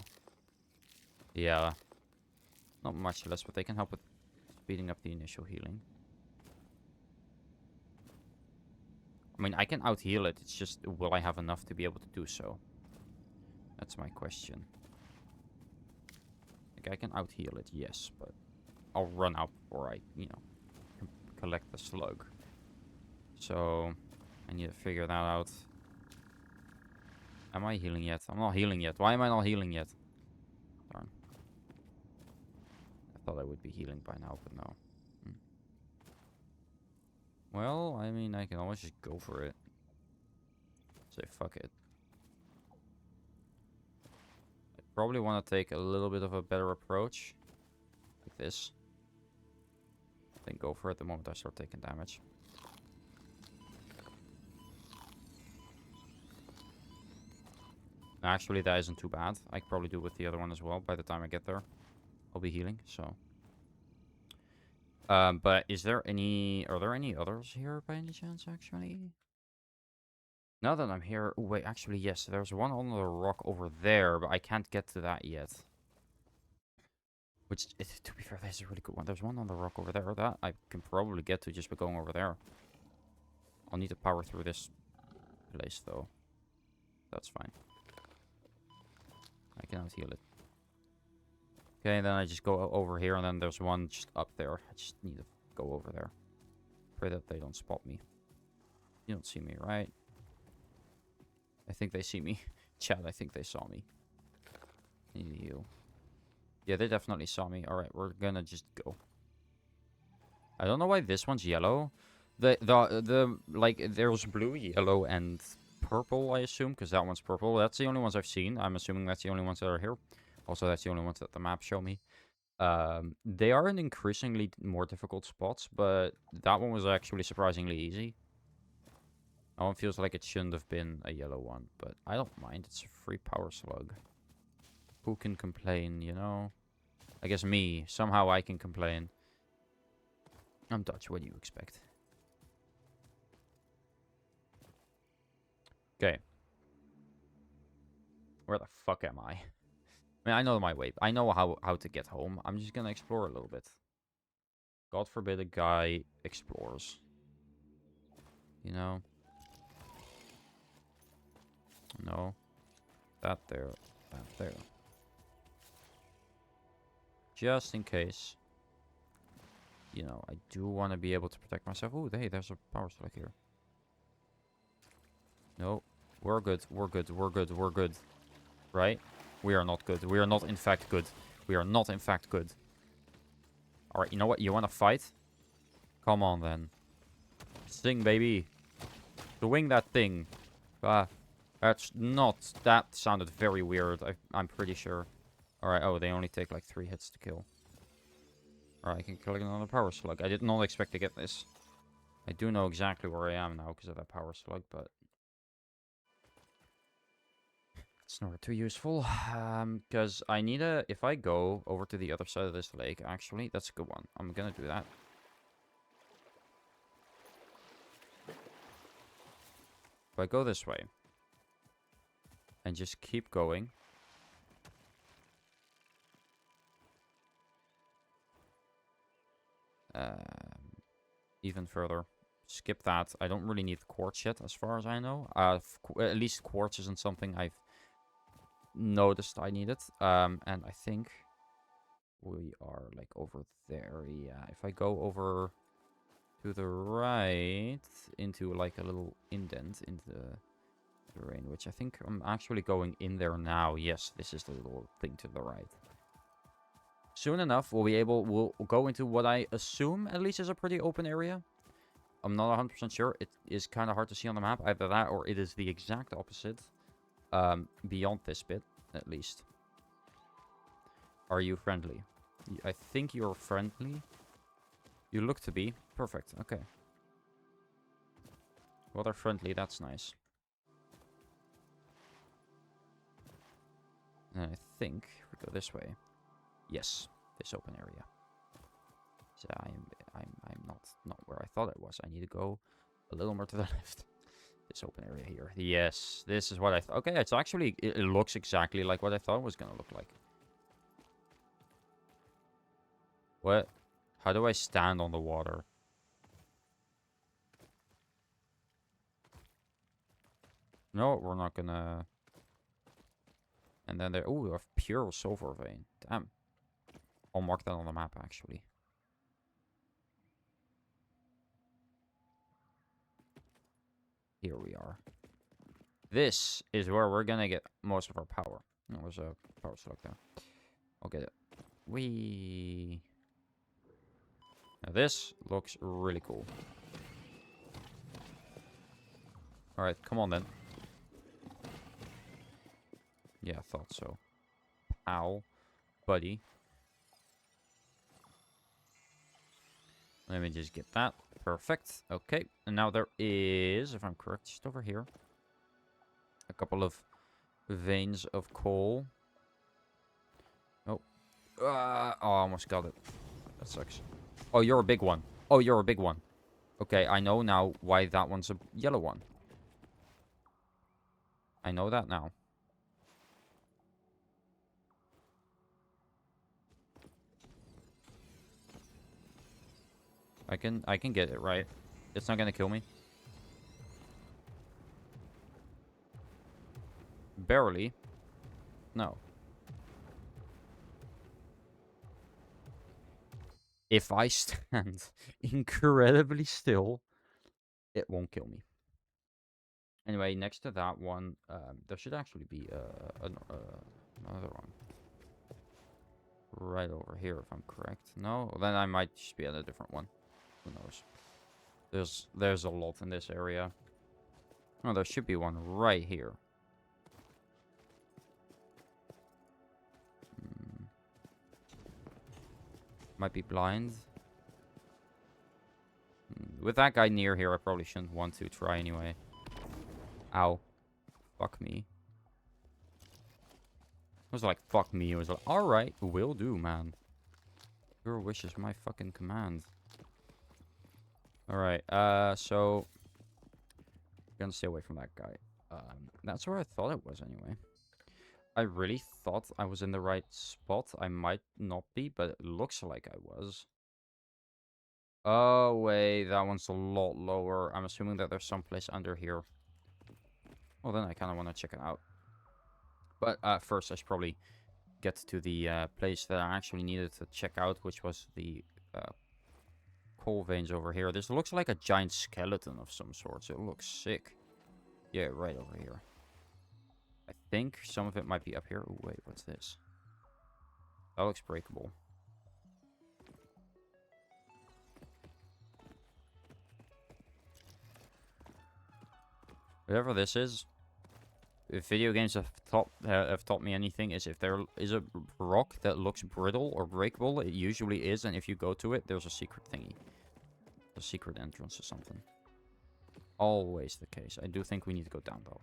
Yeah. Not much less, but they can help with speeding up the initial healing. I mean, I can out-heal it. It's just, will I have enough to be able to do so? That's my question. Like, I can out-heal it, yes, but I'll run out before I, collect the slug. So, I need to figure that out. Am I healing yet? I'm not healing yet. Why am I not healing yet? Darn. I thought I would be healing by now, but no. Well, I mean, I can always just go for it. Say, fuck it. I probably want to take a little bit of a better approach. Like this. Then go for it the moment I start taking damage. Actually, that isn't too bad. I could probably do it with the other one as well by the time I get there. I'll be healing, so... but are there any others here by any chance, actually? Now that I'm here... Oh, wait, actually, yes. There's one on the rock over there, but I can't get to that yet. Which, to be fair, that's a really good one. There's one on the rock over there that I can probably get to just by going over there. I'll need to power through this place, though. That's fine. I cannot heal it. Okay, then I just go over here, and then there's one just up there. I just need to go over there. Pray that they don't spot me. You don't see me, right? I think they see me. Chat, I think they saw me. Need to heal. Yeah, they definitely saw me. Alright, we're gonna just go. I don't know why this one's yellow. Like, there's blue, yellow, and purple, I assume, because that one's purple. That's the only ones I've seen. I'm assuming that's the only ones that are here. Also, that's the only ones that the map show me. They are in increasingly more difficult spots, but that one was actually surprisingly easy. That one feels like it shouldn't have been a yellow one, but I don't mind. It's a free power slug. Who can complain, you know? I guess me. Somehow I can complain. I'm Dutch. What do you expect? Okay. Where the fuck am I? I mean, I know my way. I know how to get home. I'm just gonna explore a little bit. God forbid a guy explores. You know? No. That there. That there. Just in case. You know, I do want to be able to protect myself. Oh, hey, there's a power strike here. No. We're good. We're good. We're good. We're good. Right? We are not good. We are not, in fact, good. We are not, in fact, good. Alright, you know what? You want to fight? Come on, then. Sing, baby. Swing that thing. Ah, that's not... That sounded very weird. I'm pretty sure. Alright, oh, they only take like 3 hits to kill. Alright, I can kill another power slug. I did not expect to get this. I do know exactly where I am now because of that power slug, but... It's nowhere too useful. Because I need a... If I go over to the other side of this lake, actually, that's a good one. I'm gonna do that. If I go this way... And just keep going... even further. Skip that. I don't really need quartz yet, as far as I know. At least quartz isn't something I've noticed I needed. And I think we are like over there. Yeah, if I go over to the right into like a little indent into the terrain, which I think I'm actually going in there now. Yes, this is the little thing to the right. Soon enough, we'll go into what I assume at least is a pretty open area. I'm not 100% sure. It is kind of hard to see on the map. Either that or it is the exact opposite. Beyond this bit, at least. Are you friendly? I think you're friendly. You look to be. Perfect. Okay. Well, they're friendly. That's nice. And I think if we go this way. Yes, this open area. So I'm not where I thought it was. I need to go a little more to the left. This open area here. Yes, this is what I thought. Okay, it's actually... It looks exactly like what I thought it was going to look like. What? How do I stand on the water? No, we're not gonna... And then there... Oh, a pure sulfur vein. Damn. I'll mark that on the map, actually. Here we are. This is where we're gonna get most of our power. No, there's a power slug there. I'll get it. Whee! Now this looks really cool. Alright, come on then. Yeah, I thought so. Ow. Buddy. Let me just get that. Perfect. Okay. And now there is, if I'm correct, just over here, a couple of veins of coal. Oh. Oh, I almost got it. That sucks. Oh, you're a big one. Oh, you're a big one. Okay, I know now why that one's a yellow one. I know that now. I can get it right. It's not gonna kill me. Barely. No. If I stand incredibly still, it won't kill me. Anyway, next to that one, there should actually be another one. right over here, if I'm correct. No? Then I might just be at a different one. Who knows? There's a lot in this area. Oh, there should be one right here. Might be blind. With that guy near here, I probably shouldn't want to try anyway. Ow. Fuck me. It was like, fuck me. It was like, alright, will do, man. Your wish is my fucking command. Alright, so... gonna stay away from that guy. That's where I thought it was anyway. I really thought I was in the right spot. I might not be, but it looks like I was. Oh, wait, that one's a lot lower. I'm assuming that there's someplace under here. Well, then I kind of want to check it out. But first, I should probably get to the place that I actually needed to check out, which was the coal veins over here. This looks like a giant skeleton of some sort, so it looks sick. Yeah, right over here. I think some of it might be up here. Oh, wait, what's this? That looks breakable. Whatever this is, if video games have taught me anything, is if there is a rock that looks brittle or breakable, it usually is, and if you go to it, there's a secret thingy. A secret entrance or something. Always the case. I do think we need to go down, though.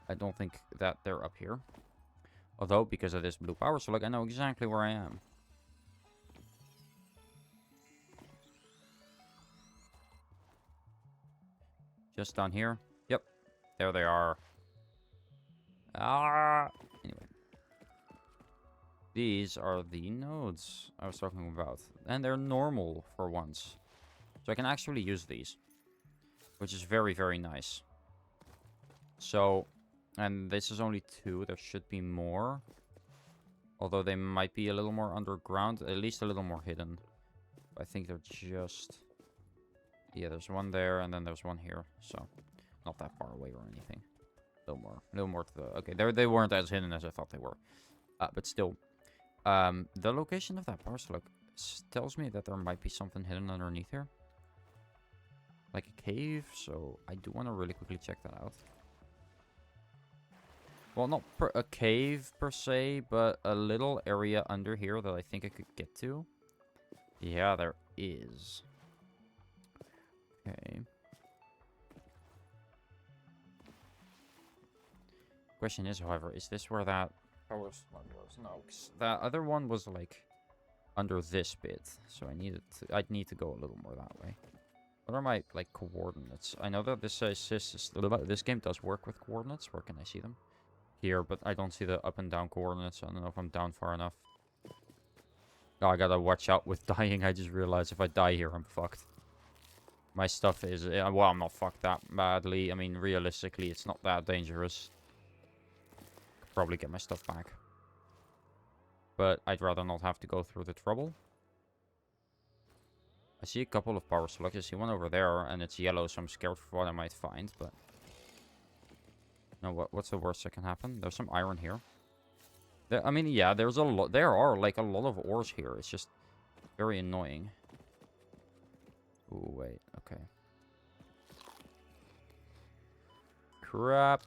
I don't think that they're up here. Although, because of this blue power slug, I know exactly where I am. Just down here. Yep. There they are. Ah! Anyway. These are the nodes I was talking about. And they're normal for once. So I can actually use these. Which is very, very nice. So, and this is only 2. There should be more. Although they might be a little more underground. At least a little more hidden. I think they're just... yeah, there's one there, and then there's one here. So, not that far away or anything. A little more to the... okay, they weren't as hidden as I thought they were. But still. The location of that parcel tells me that there might be something hidden underneath here. Like a cave, so I do want to really quickly check that out. Well, not a cave per se, but a little area under here that I think I could get to. Yeah, there is. Okay. Question is, however, is this where that power slug was? No, 'cause that other one was like under this bit, so I'd need to go a little more that way. What are my like coordinates? I know that this game does work with coordinates. Where can I see them? Here, but I don't see the up and down coordinates. I don't know if I'm down far enough. Oh, I gotta watch out with dying. I just realized if I die here, I'm fucked. My stuff is... well, I'm not fucked that badly. I mean, realistically, it's not that dangerous. Could probably get my stuff back. But I'd rather not have to go through the trouble. I see a couple of power slugs. I see one over there, and it's yellow, so I'm scared for what I might find, but... no, what's the worst that can happen? There's some iron here. I mean, yeah, there's a lot... there are, like, a lot of ores here. It's just very annoying. Ooh, wait. Okay. Crap.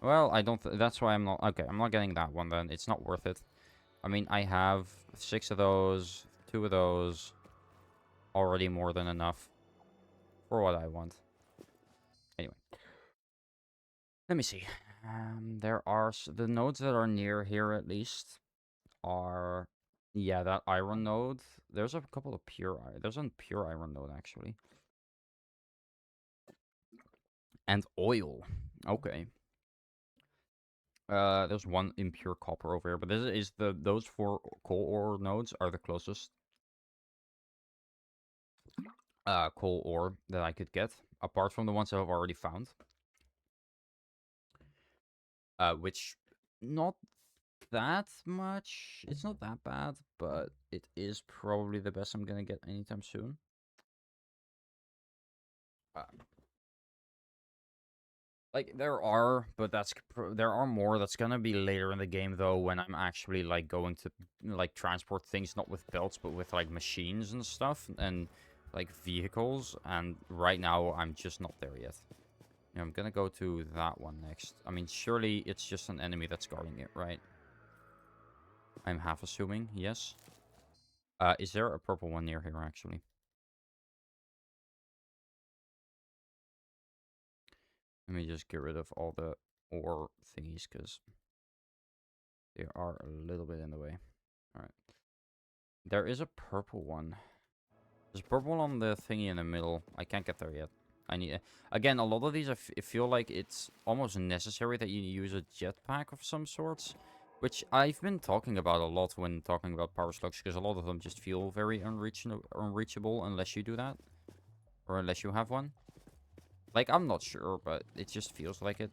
Well, I don't... that's why I'm not... okay, I'm not getting that one, then. It's not worth it. I mean, I have 6 of those, 2 of those. Already more than enough for what I want. Anyway. Let me see. There are... the nodes that are near here, at least, are... yeah, that iron node. There's a couple of pure iron. There's a pure iron node, actually. And oil. Okay. There's one impure copper over here, but this is those 4 coal ore nodes are the closest coal ore that I could get, apart from the ones I've already found. Which not that much. It's not that bad, but it is probably the best I'm gonna get anytime soon. Like, there are, but there are more. That's gonna be later in the game, though, when I'm actually, like, going to, like, transport things, not with belts, but with, like, machines and stuff, and, like, vehicles, and right now, I'm just not there yet. Yeah, I'm gonna go to that one next. I mean, surely it's just an enemy that's guarding it, right? I'm half assuming, yes. Is there a purple one near here, actually? Let me just get rid of all the ore thingies, because they are a little bit in the way. Alright. There is a purple one. There's purple on the thingy in the middle. I can't get there yet. I need... Again, a lot of these, I feel like it's almost necessary that you use a jetpack of some sorts. Which I've been talking about a lot when talking about power slugs, because a lot of them just feel very unreachable unless you do that. Or unless you have one. Like, I'm not sure, but it just feels like it.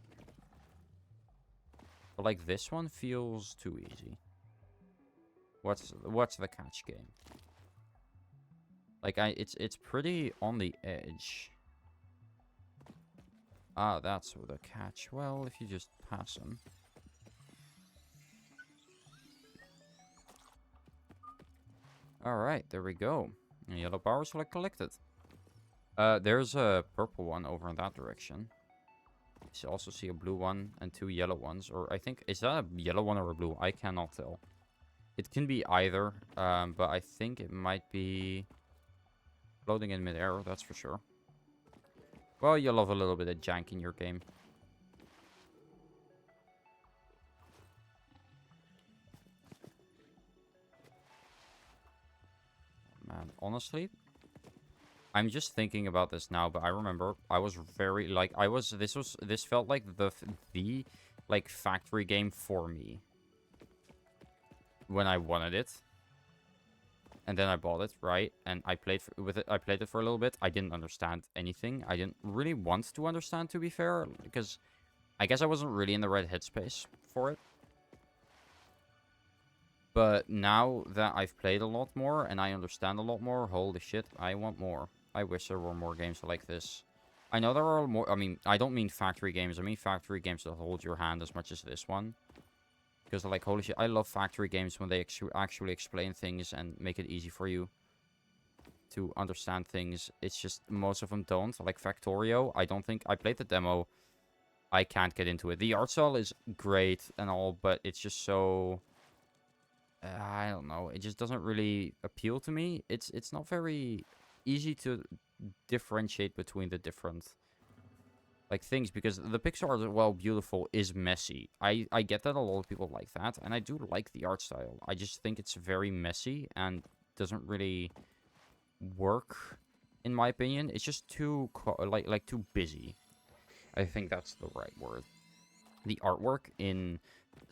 But, like, this one feels too easy. What's the catch, game? Like, it's pretty on the edge. Ah, that's the catch. Well, if you just pass them. Alright, there we go. A yellow power select collected. There's a purple one over in that direction. You also see a blue one and 2 yellow ones. Or I think, is that a yellow one or a blue? I cannot tell. It can be either, but I think it might be floating in midair, that's for sure. Well, you love a little bit of jank in your game. Man, honestly, I'm just thinking about this now, but I remember I was very, like, this felt like the like, factory game for me. When I wanted it. And then I bought it, right? And I played with it. I played it for a little bit. I didn't understand anything. I didn't really want to understand, to be fair, because I guess I wasn't really in the right headspace for it. But now that I've played a lot more and I understand a lot more, holy shit, I want more. I wish there were more games like this. I know there are more. I mean, I don't mean factory games. I mean factory games that hold your hand as much as this one. Because, like, holy shit, I love factory games when they actually explain things and make it easy for you to understand things. It's just most of them don't. Like Factorio, I don't think... I played the demo. I can't get into it. The art style is great and all, but it's just so... I don't know. It just doesn't really appeal to me. It's not very easy to differentiate between the different... like, things, because the pixel art, while beautiful, is messy. I get that a lot of people like that, and I do like the art style. I just think it's very messy and doesn't really work, in my opinion. It's just too like too busy. I think that's the right word. The artwork in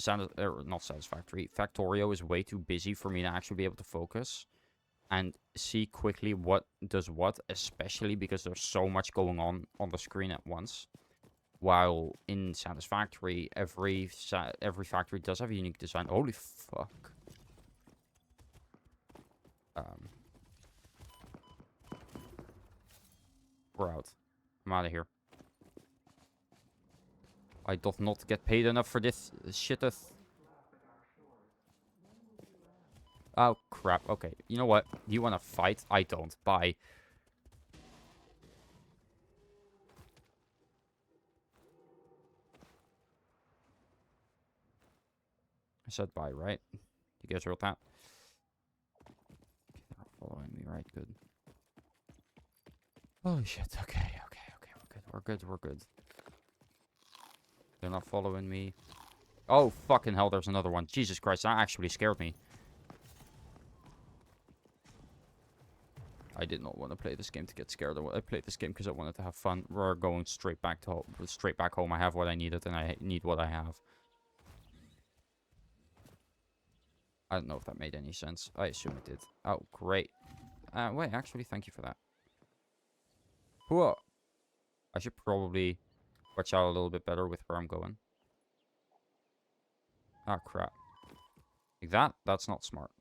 not Satisfactory, Factorio is way too busy for me to actually be able to focus and see quickly what does what, especially because there's so much going on the screen at once. While in Satisfactory, every factory does have a unique design. Holy fuck. We're out. I'm out of here. I doth not get paid enough for this shitteth. Oh, crap. Okay. You know what? You want to fight? I don't. Bye. I said bye, right? You guys heard that? Okay, they're not following me, right? Good. Holy shit. Okay, okay, okay. We're good. We're good. We're good. They're not following me. Oh, fucking hell. There's another one. Jesus Christ. That actually scared me. I did not want to play this game to get scared. I played this game because I wanted to have fun. We're going straight back to straight back home. I have what I needed, and I need what I have. I don't know if that made any sense. I assume it did. Oh, great. Wait, actually, thank you for that. Whoa. I should probably watch out a little bit better with where I'm going. Ah, crap. Like that? That's not smart.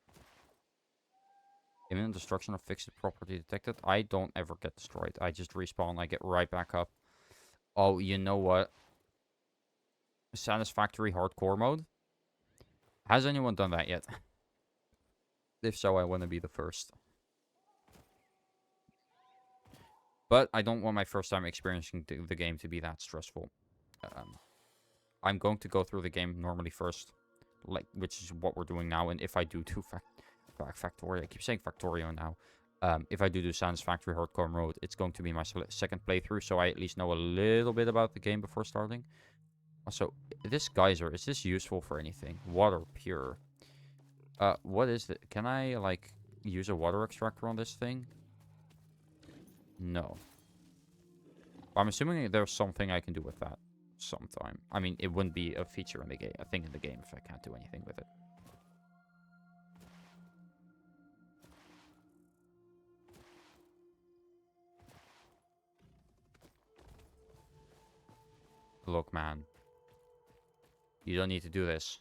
Imminent destruction of fixed property detected. I don't ever get destroyed. I just respawn. I get right back up. Oh, you know what? satisfactory hardcore mode. Has anyone done that yet? If so, I want to be the first. But I don't want my first time experiencing the game to be that stressful. I'm going to go through the game normally first, which is what we're doing now. And if I do Factorio, I keep saying Factorio now. If I do Satisfactory Hardcore mode, it's going to be my second playthrough, so I at least know a little bit about the game before starting. Also, this geyser, is this useful for anything? Water pure. What is it? Can I, like, use a water extractor on this thing? No. I'm assuming there's something I can do with that sometime. I mean, it wouldn't be a feature in the game, a thing in the game, if I can't do anything with it. Look, man. You don't need to do this.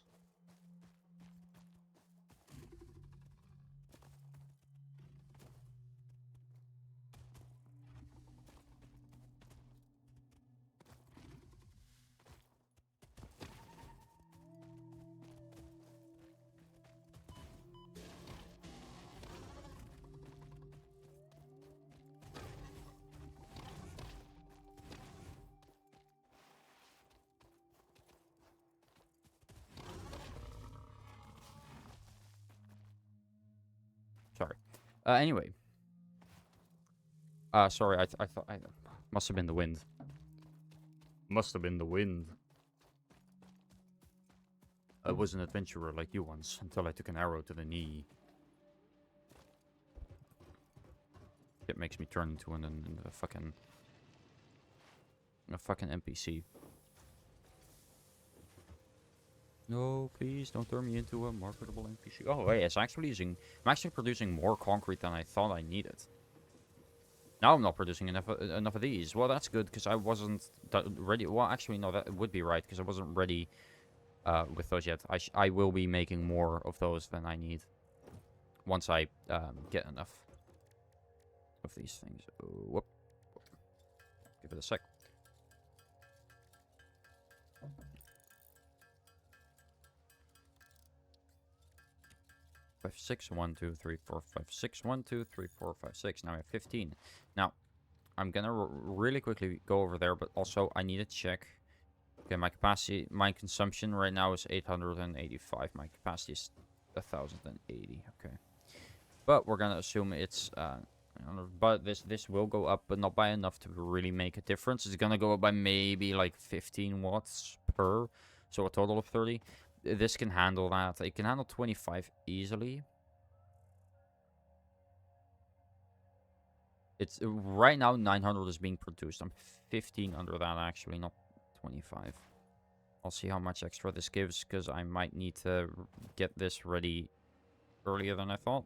Sorry. Anyway. Sorry, I thought I must have been the wind. Must have been the wind. I was an adventurer like you once, until I took an arrow to the knee. It makes me turn into a fucking NPC. No, please don't turn me into a marketable NPC. Oh, wait, I'm actually producing more concrete than I thought I needed. Now I'm not producing enough of these. Well, that's good, because I wasn't ready. Well, actually, no, that would be right, because I wasn't ready with those yet. I will be making more of those than I need once I get enough of these things. Oh, whoop. Give it a sec. Five, 6, 1, 2, 3, 4, 5, 6, 1, 2, 3, 4, 5, 6. Now I have 15. Now, I'm gonna really quickly go over there, but also I need to check. Okay, my capacity, my consumption right now is 885. My capacity is 1080. Okay, but we're gonna assume it's but this will go up, but not by enough to really make a difference. It's gonna go up by maybe like 15 watts per, so a total of 30. This can handle that. It can handle 25 easily. It's right now 900 is being produced. I'm 15 under that actually, not 25. I'll see how much extra this gives, because I might need to get this ready earlier than I thought.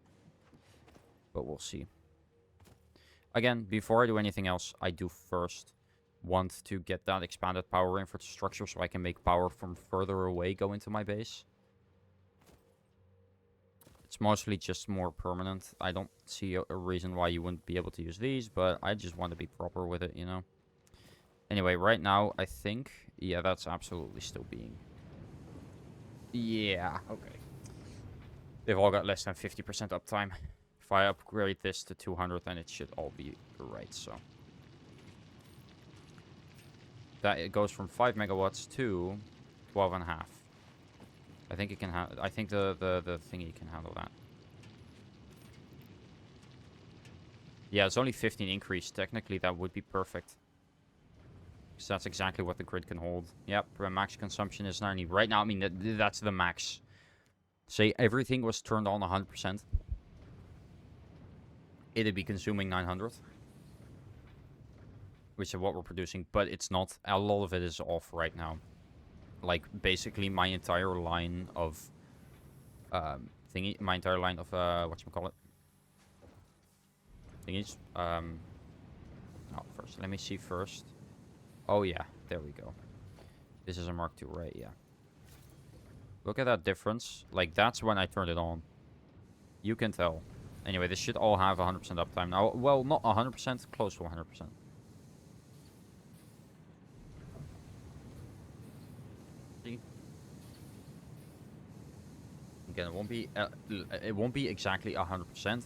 But we'll see. Again, before I do anything else, I do first want to get that expanded power infrastructure so I can make power from further away go into my base. It's mostly just more permanent. I don't see a reason why you wouldn't be able to use these, but I just want to be proper with it, you know? Anyway, right now, I think... Yeah, that's absolutely still being... Yeah, okay. They've all got less than 50% uptime. If I upgrade this to 200, then it should all be right, so... That it goes from 5 megawatts to 12.5. I think it can I think the thingy can handle that. Yeah, it's only 15 increase. Technically, that would be perfect. Because that's exactly what the grid can hold. Yep, max consumption is 90. Right now, I mean, that's the max. Say everything was turned on 100%. It'd be consuming 900. Which is what we're producing, but it's not. A lot of it is off right now. Like, basically, my entire line of... my entire line of, whatchamacallit? Thingies. Oh, first, let me see first. Oh, yeah, there we go. This is a Mark II, right? Yeah. Look at that difference. Like, that's when I turned it on. You can tell. Anyway, this should all have 100% uptime now. Well, not 100%, close to 100%. again, it won't be exactly 100%.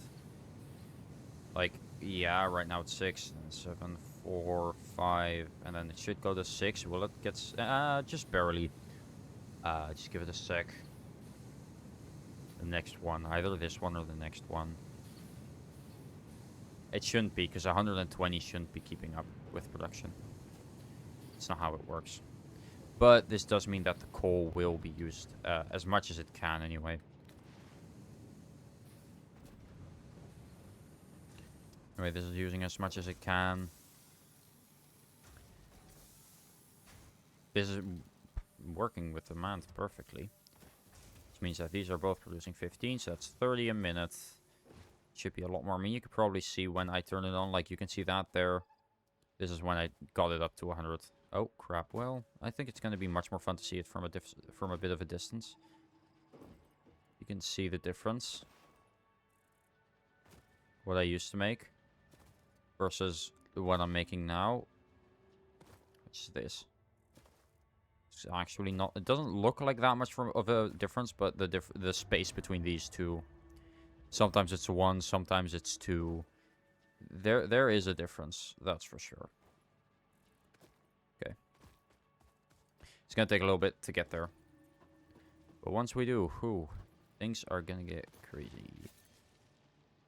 Like, yeah, right now it's 6, and 7, 4, 5, and then it should go to 6. Will it get just barely? Just give it a sec. The next one, either this one or the next one. It shouldn't be, because 120 shouldn't be keeping up with production. It's not how it works. But this does mean that the coal will be used as much as it can anyway. Anyway, this is using as much as it can. This is working with demand perfectly. Which means that these are both producing 15, so that's 30 a minute. Should be a lot more. I mean, you could probably see when I turn it on, like you can see that there. This is when I got it up to 100. Oh, crap. Well, I think it's going to be much more fun to see it from a bit of a distance. You can see the difference. What I used to make versus what I'm making now. Which is this. It's actually not... It doesn't look like that much of a difference, but the space between these two... Sometimes it's 1, sometimes it's 2. There is a difference, that's for sure. Okay. It's gonna take a little bit to get there. But once we do, things are gonna get crazy.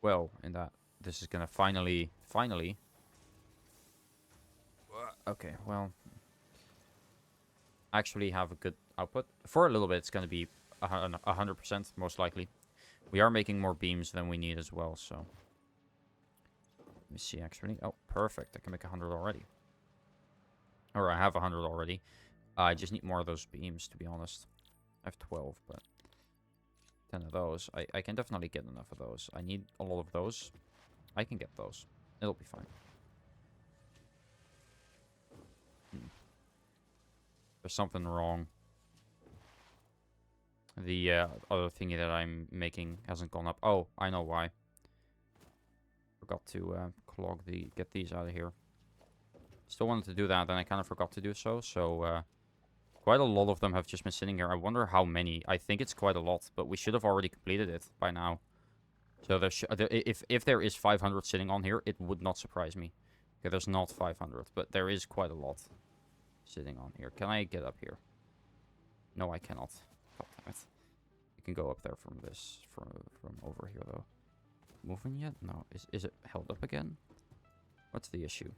Well, in that, this is gonna finally... Okay, well... Actually have a good output. For a little bit, it's gonna be 100%, most likely. We are making more beams than we need as well, so... Let me see, actually. Oh, perfect. I can make 100 already. Or I have 100 already. I just need more of those beams, to be honest. I have 12, but... 10 of those. I can definitely get enough of those. I need a lot of those. I can get those. It'll be fine. There's something wrong. The other thingy that I'm making hasn't gone up. Oh, I know why. Forgot to get these out of here. Still wanted to do that, then I kind of forgot to do so. So, quite a lot of them have just been sitting here. I wonder how many. I think it's quite a lot, but we should have already completed it by now. So, if there is 500 sitting on here, it would not surprise me. Okay, there's not 500, but there is quite a lot sitting on here. Can I get up here? No, I cannot. God damn it. You can go up there from this, from over here, though. Moving yet? No. Is it held up again? What's the issue?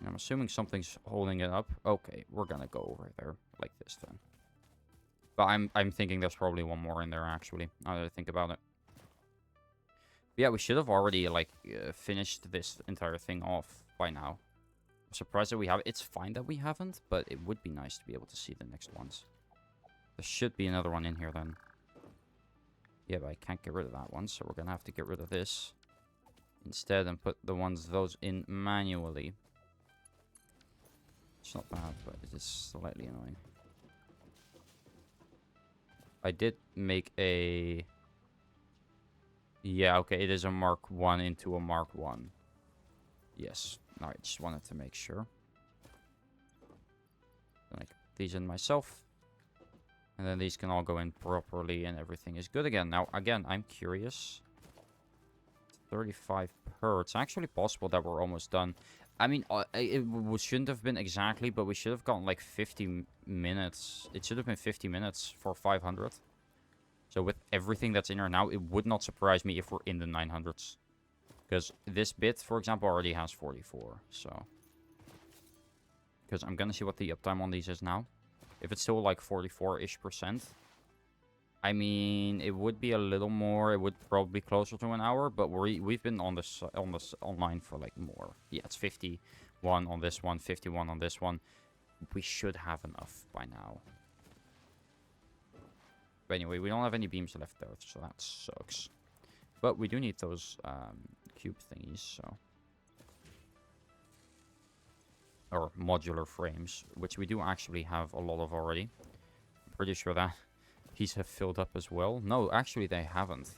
I'm assuming something's holding it up. Okay, we're gonna go over there like this then. But I'm thinking there's probably one more in there, actually, now that I think about it. But yeah, we should have already, like, finished this entire thing off by now. I'm surprised that we have. It's fine that we haven't, but it would be nice to be able to see the next ones. There should be another one in here then. Yeah, but I can't get rid of that one, so we're gonna have to get rid of this instead and put those in manually. It's not bad, but it is slightly annoying. I did make a... Yeah, okay, it is a Mark 1 into a Mark 1. Yes, no, I just wanted to make sure. Then I can put these in myself. And then these can all go in properly and everything is good again. Now, again, I'm curious. 35 per. It's actually possible that we're almost done. I mean, it shouldn't have been exactly, but we should have gotten like 50 minutes. It should have been 50 minutes for 500. So with everything that's in here now, it would not surprise me if we're in the 900s. Because this bit, for example, already has 44. So. Because I'm going to see what the uptime on these is now. If it's still like 44-ish%. I mean, it would be a little more. It would probably be closer to an hour, but we've been on this online for like more. Yeah, it's 51 on this one, 51 on this one. We should have enough by now. But anyway, we don't have any beams left there, so that sucks. But we do need those cube thingies, so. Or modular frames, which we do actually have a lot of already. I'm pretty sure that these have filled up as well. No, actually they haven't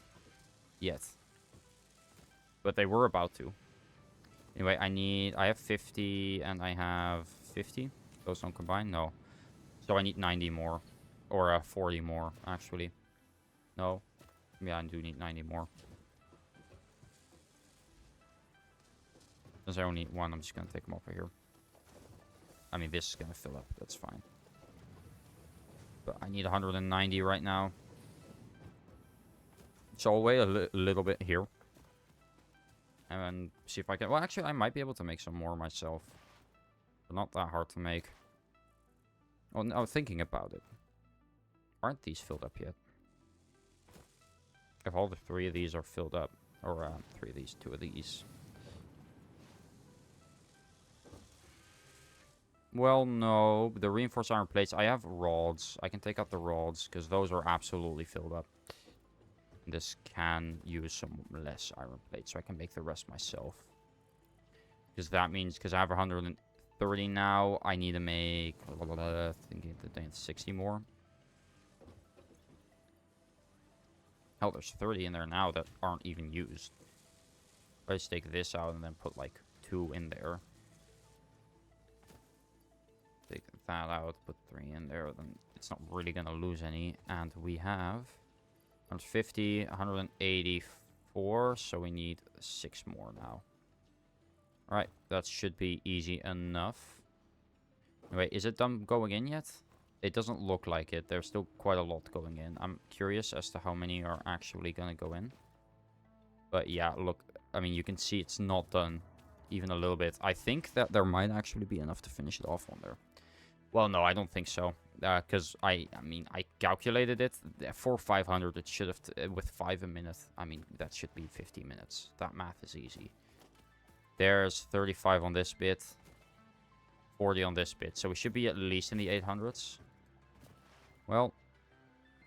yet. But they were about to. Anyway, I have 50 and I have 50. Those don't combine? No. So I need 90 more. Or 40 more, actually. No. Yeah, I do need 90 more. Since I only need one, I'm just going to take them over here. I mean, this is going to fill up. That's fine. But I need 190 right now. So I'll wait a little bit here. And see if I can... Well, actually, I might be able to make some more myself. But not that hard to make. Oh, no, thinking about it. Aren't these filled up yet? If all the 3 of these are filled up. Or 3 of these, 2 of these. Well, no. The reinforced iron plates. I have rods. I can take out the rods. Because those are absolutely filled up. This can use some less iron plates. So I can make the rest myself. Because that means... Because I have 130 now. I need to make... thinking that 60 more. Hell, there's 30 in there now that aren't even used. If I just take this out and then put like 2 in there. Take that out, put 3 in there, then it's not really gonna lose any. And we have 150, 184, so we need 6 more now. Alright, that should be easy enough. Wait, is it done going in yet? It doesn't look like it. There's still quite a lot going in. I'm curious as to how many are actually gonna go in. But yeah, look, I mean, you can see it's not done even a little bit. I think that there might actually be enough to finish it off on there. Well, no, I don't think so. Because I mean, I calculated it. For 500, it should have, with 5 a minute. I mean, that should be 50 minutes. That math is easy. There's 35 on this bit. 40 on this bit. So we should be at least in the 800s. Well,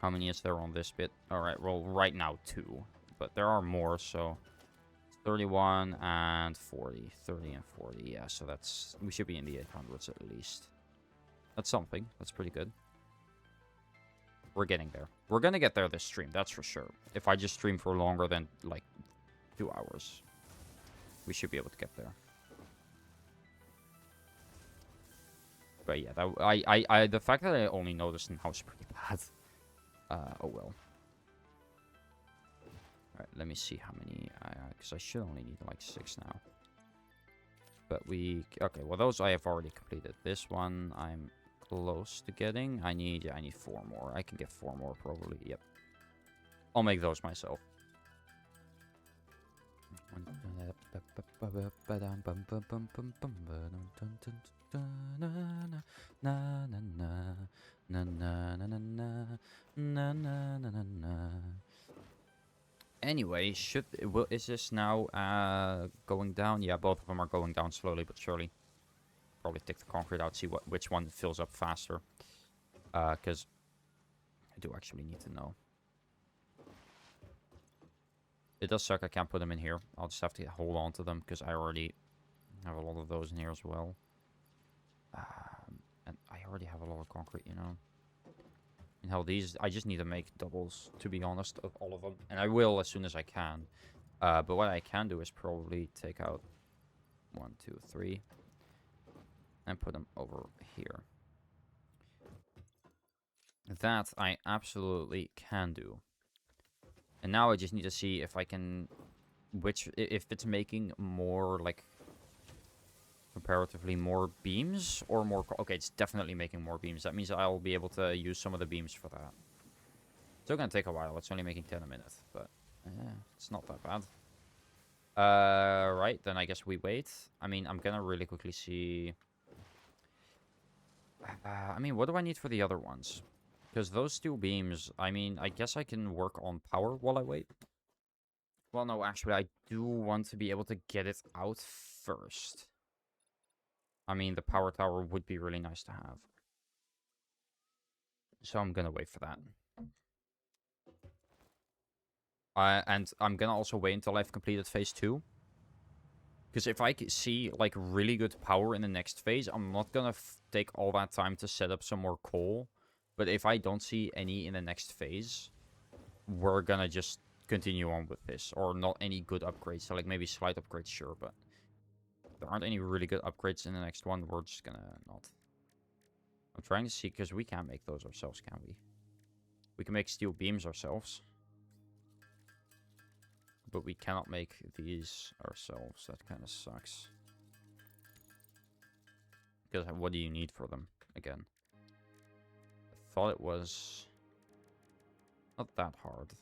how many is there on this bit? Alright, well, right now 2. But there are more, so... 31 and 40. 30 and 40, yeah. So that's... We should be in the 800s at least. That's something. That's pretty good. We're getting there. We're gonna get there this stream, that's for sure. If I just stream for longer than, like, 2 hours. We should be able to get there. But yeah, that, the fact that I only noticed now is pretty bad. Oh well. Alright, let me see how many, because I should only need like 6 now. But we, okay, well those I have already completed. This one I'm close to getting. I need 4 more. I can get 4 more probably, yep. I'll make those myself. Anyway, is this now going down? Yeah, both of them are going down slowly but surely. Probably take the concrete out, see which one fills up faster. Because I do actually need to know. It does suck I can't put them in here. I'll just have to hold on to them because I already have a lot of those in here as well. And I already have a lot of concrete, you know. And hell, these, I just need to make doubles, to be honest, of all of them. And I will as soon as I can. But what I can do is probably take out 1, 2, 3. And put them over here. That I absolutely can do. And now I just need to see if I can... if it's making more, like... comparatively more beams or more... Okay, it's definitely making more beams. That means I'll be able to use some of the beams for that. Still gonna take a while. It's only making 10 a minute, but yeah, it's not that bad. Right, then I guess we wait. I mean, I'm gonna really quickly see... I mean, what do I need for the other ones? Because those 2 beams, I mean, I guess I can work on power while I wait. Well, no, actually, I do want to be able to get it out first. I mean, the power tower would be really nice to have. So I'm gonna wait for that. And I'm gonna also wait until I've completed phase 2. Because if I see, like, really good power in the next phase, I'm not gonna take all that time to set up some more coal. But if I don't see any in the next phase, we're gonna just continue on with this. Or not any good upgrades. So, like, maybe slight upgrades, sure, but... if there aren't any really good upgrades in the next one, we're just gonna not. I'm trying to see, because we can't make those ourselves, can we? We can make steel beams ourselves. But we cannot make these ourselves. That kind of sucks. Because what do you need for them? Again. I thought it was not that hard.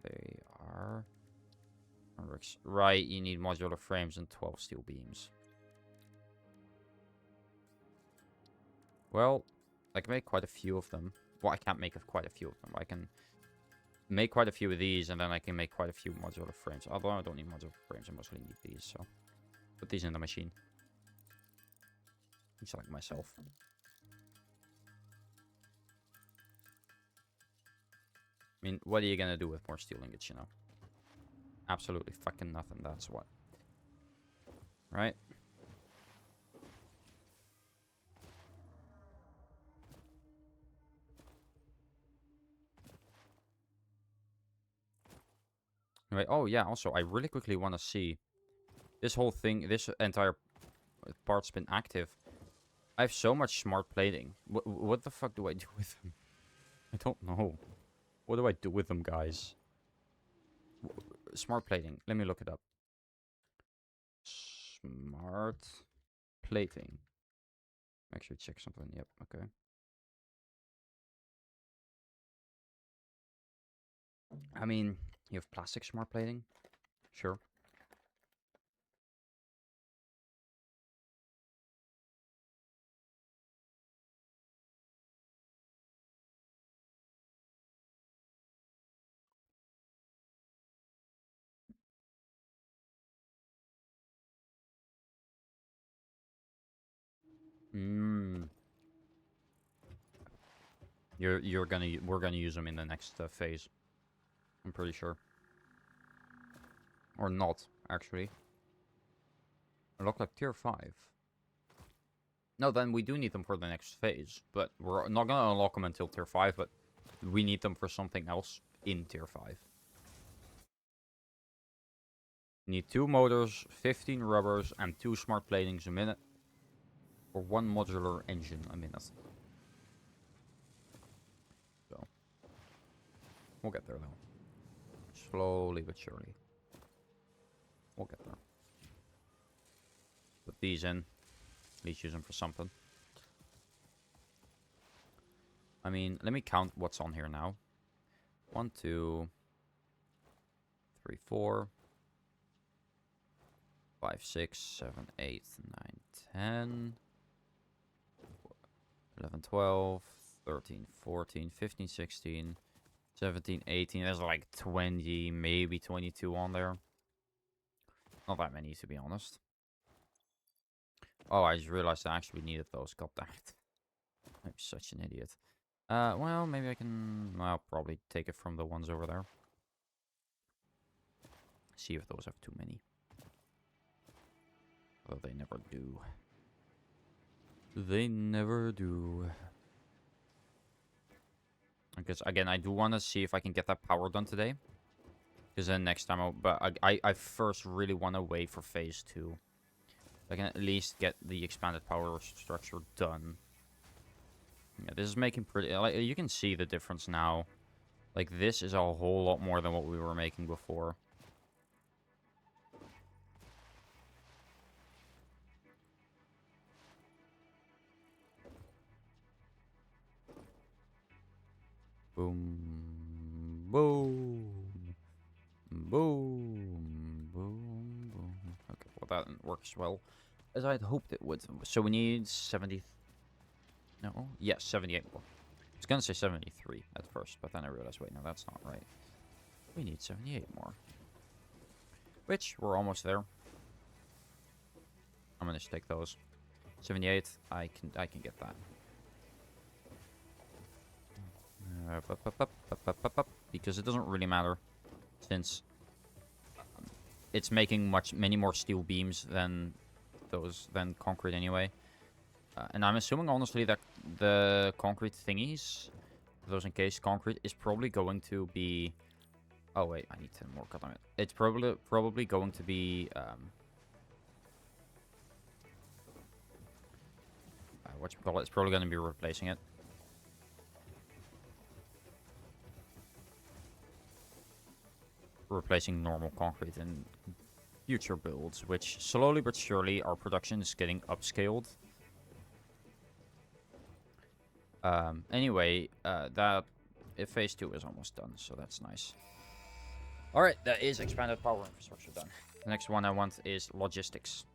They are... Right, you need modular frames and 12 steel beams. Well, I can make quite a few of them. Well, I can't make quite a few of them. I can make quite a few of these, and then I can make quite a few modular frames. Although I don't need modular frames, I mostly need these, so... Put these in the machine. Just like myself. I mean, what are you gonna do with more steel ingots, you know? Absolutely fucking nothing, that's what. Right? Anyway, oh yeah, also, I really quickly want to see... This whole thing, this entire part's been active. I have so much smart plating. What the fuck do I do with them? I don't know. What do I do with them, guys? Smart plating. Let me look it up. Smart plating. Make sure to check something. Yep, okay. I mean, you have plastic smart plating. Sure. Hmm. We're gonna use them in the next phase. I'm pretty sure. Or not, actually. Look like tier 5. No, then we do need them for the next phase. But we're not gonna unlock them until tier 5, but we need them for something else in tier 5. Need 2 motors, 15 rubbers, and 2 smart platings a minute. For 1 modular engine a minute. So. We'll get there, though. Slowly but surely. We'll get there. Put these in. At least use them for something. I mean, let me count what's on here now. 1, 2, 3, 4, 5, 6, 7, 8, 9, 10, 11, 12, 13, 14, 15, 16, 17, 18. There's like 20, maybe 22 on there. Not that many, to be honest. Oh, I just realized I actually needed those. God damn it. I'm such an idiot. Well, maybe I can... I'll probably take it from the ones over there. See if those have too many. Although they never do. They never do. Because, again, I do want to see if I can get that power done today. Because then next time But I first really want to wait for phase 2. I can at least get the expanded power structure done. Yeah, this is making pretty... Like, you can see the difference now. Like, this is a whole lot more than what we were making before. Boom. Boom. Boom. Boom. Boom. Okay, well, that works well as I'd hoped it would. So we need 70... No? Yes, 78 more. I was going to say 73 at first, but then I realized, wait, no, that's not right. We need 78 more. Which, we're almost there. I'm going to take those. 78, I can get that. Because it doesn't really matter, since it's making many more steel beams than concrete anyway. And I'm assuming honestly that the concrete thingies, those encased concrete, is probably going to be... Oh wait, I need 10 more. God damn it. It's probably going to be whatchamacallit, it's probably going to be replacing it. replacing normal concrete in future builds, which slowly but surely our production is getting upscaled. Anyway, phase 2 is almost done, so that's nice. Alright, that is expanded power infrastructure done. The next one I want is logistics.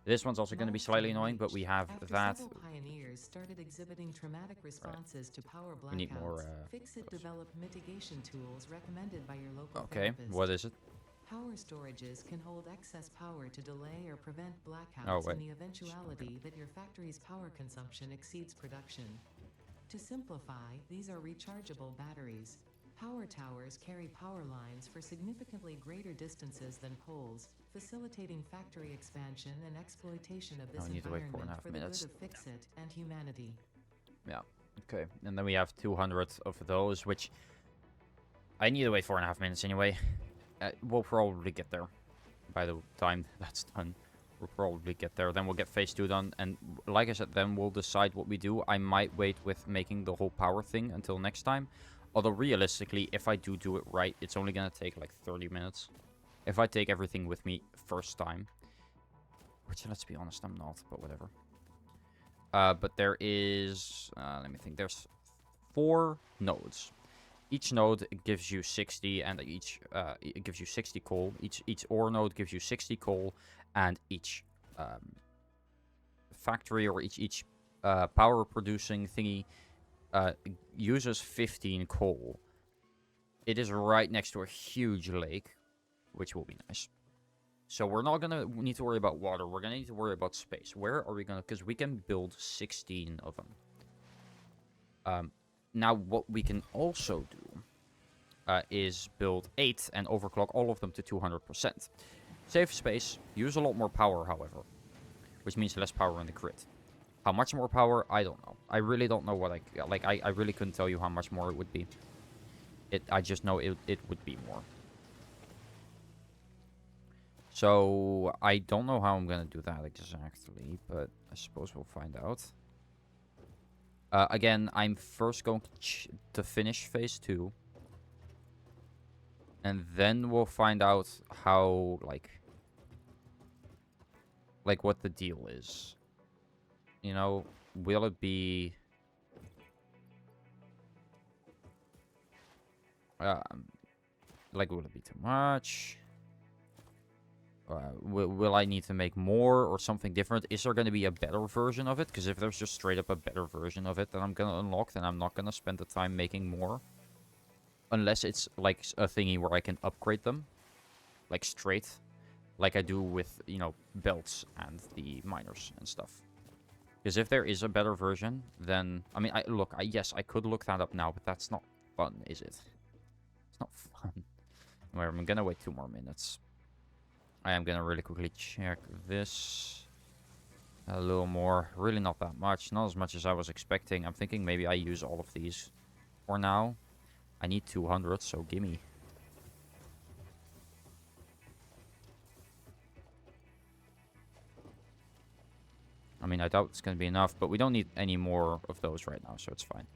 This one's also going to be slightly annoying, but we have After that. several pioneers started exhibiting traumatic responses to power blackouts, We need more, Fixit developed mitigation tools recommended by your local Okay, therapist. what is it? Power storages can hold excess power to delay or prevent blackouts Oh, wait. in the eventuality that your factory's power consumption exceeds production. To simplify, these are rechargeable batteries. Power towers carry power lines for significantly greater distances than poles, facilitating factory expansion and exploitation of this I need to wait environment 4.5 for minutes. the good of Fixit and humanity. Yeah, okay. And then we have 200 of those, which I need to wait 4.5 minutes anyway. We'll probably get there by the time that's done. We'll probably get there. Then we'll get phase 2 done. And like I said, then we'll decide what we do. I might wait with making the whole power thing until next time. Although realistically, if I do it right, it's only going to take like 30 minutes. If I take everything with me first time. Which, let's be honest, I'm not, but whatever. But there is, let me think, there's 4 nodes. Each node gives you 60, and it gives you 60 coal. Each ore node gives you 60 coal, and each factory or each power producing thingy uses 15 coal. It is right next to a huge lake, which will be nice. So we're not going to need to worry about water. We're going to need to worry about space. Where are we going to... Because we can build 16 of them. Now, what we can also do is build 8 and overclock all of them to 200%. Save space. Use a lot more power, however. Which means less power in the grid. How much more power? I don't know. I really don't know what I really couldn't tell you how much more it would be. I just know it would be more. So, I don't know how I'm going to do that exactly, but I suppose we'll find out. Again, I'm first going to finish phase 2. And then we'll find out how, like what the deal is. You know, will it be... will it be too much? Will I need to make more or something different? Is there going to be a better version of it? Because if there's just straight up a better version of it that I'm going to unlock, then I'm not going to spend the time making more. Unless it's like a thingy where I can upgrade them. Like straight. Like I do with, you know, belts and the miners and stuff. Because if there is a better version, then... I mean, yes, I could look that up now, but that's not fun, is it? It's not fun. Anyway, I'm going to wait 2 more minutes. I am going to really quickly check this. A little more. Really not that much. Not as much as I was expecting. I'm thinking maybe I use all of these for now. I need 200, so gimme. I mean, I doubt it's going to be enough, but we don't need any more of those right now, so it's fine.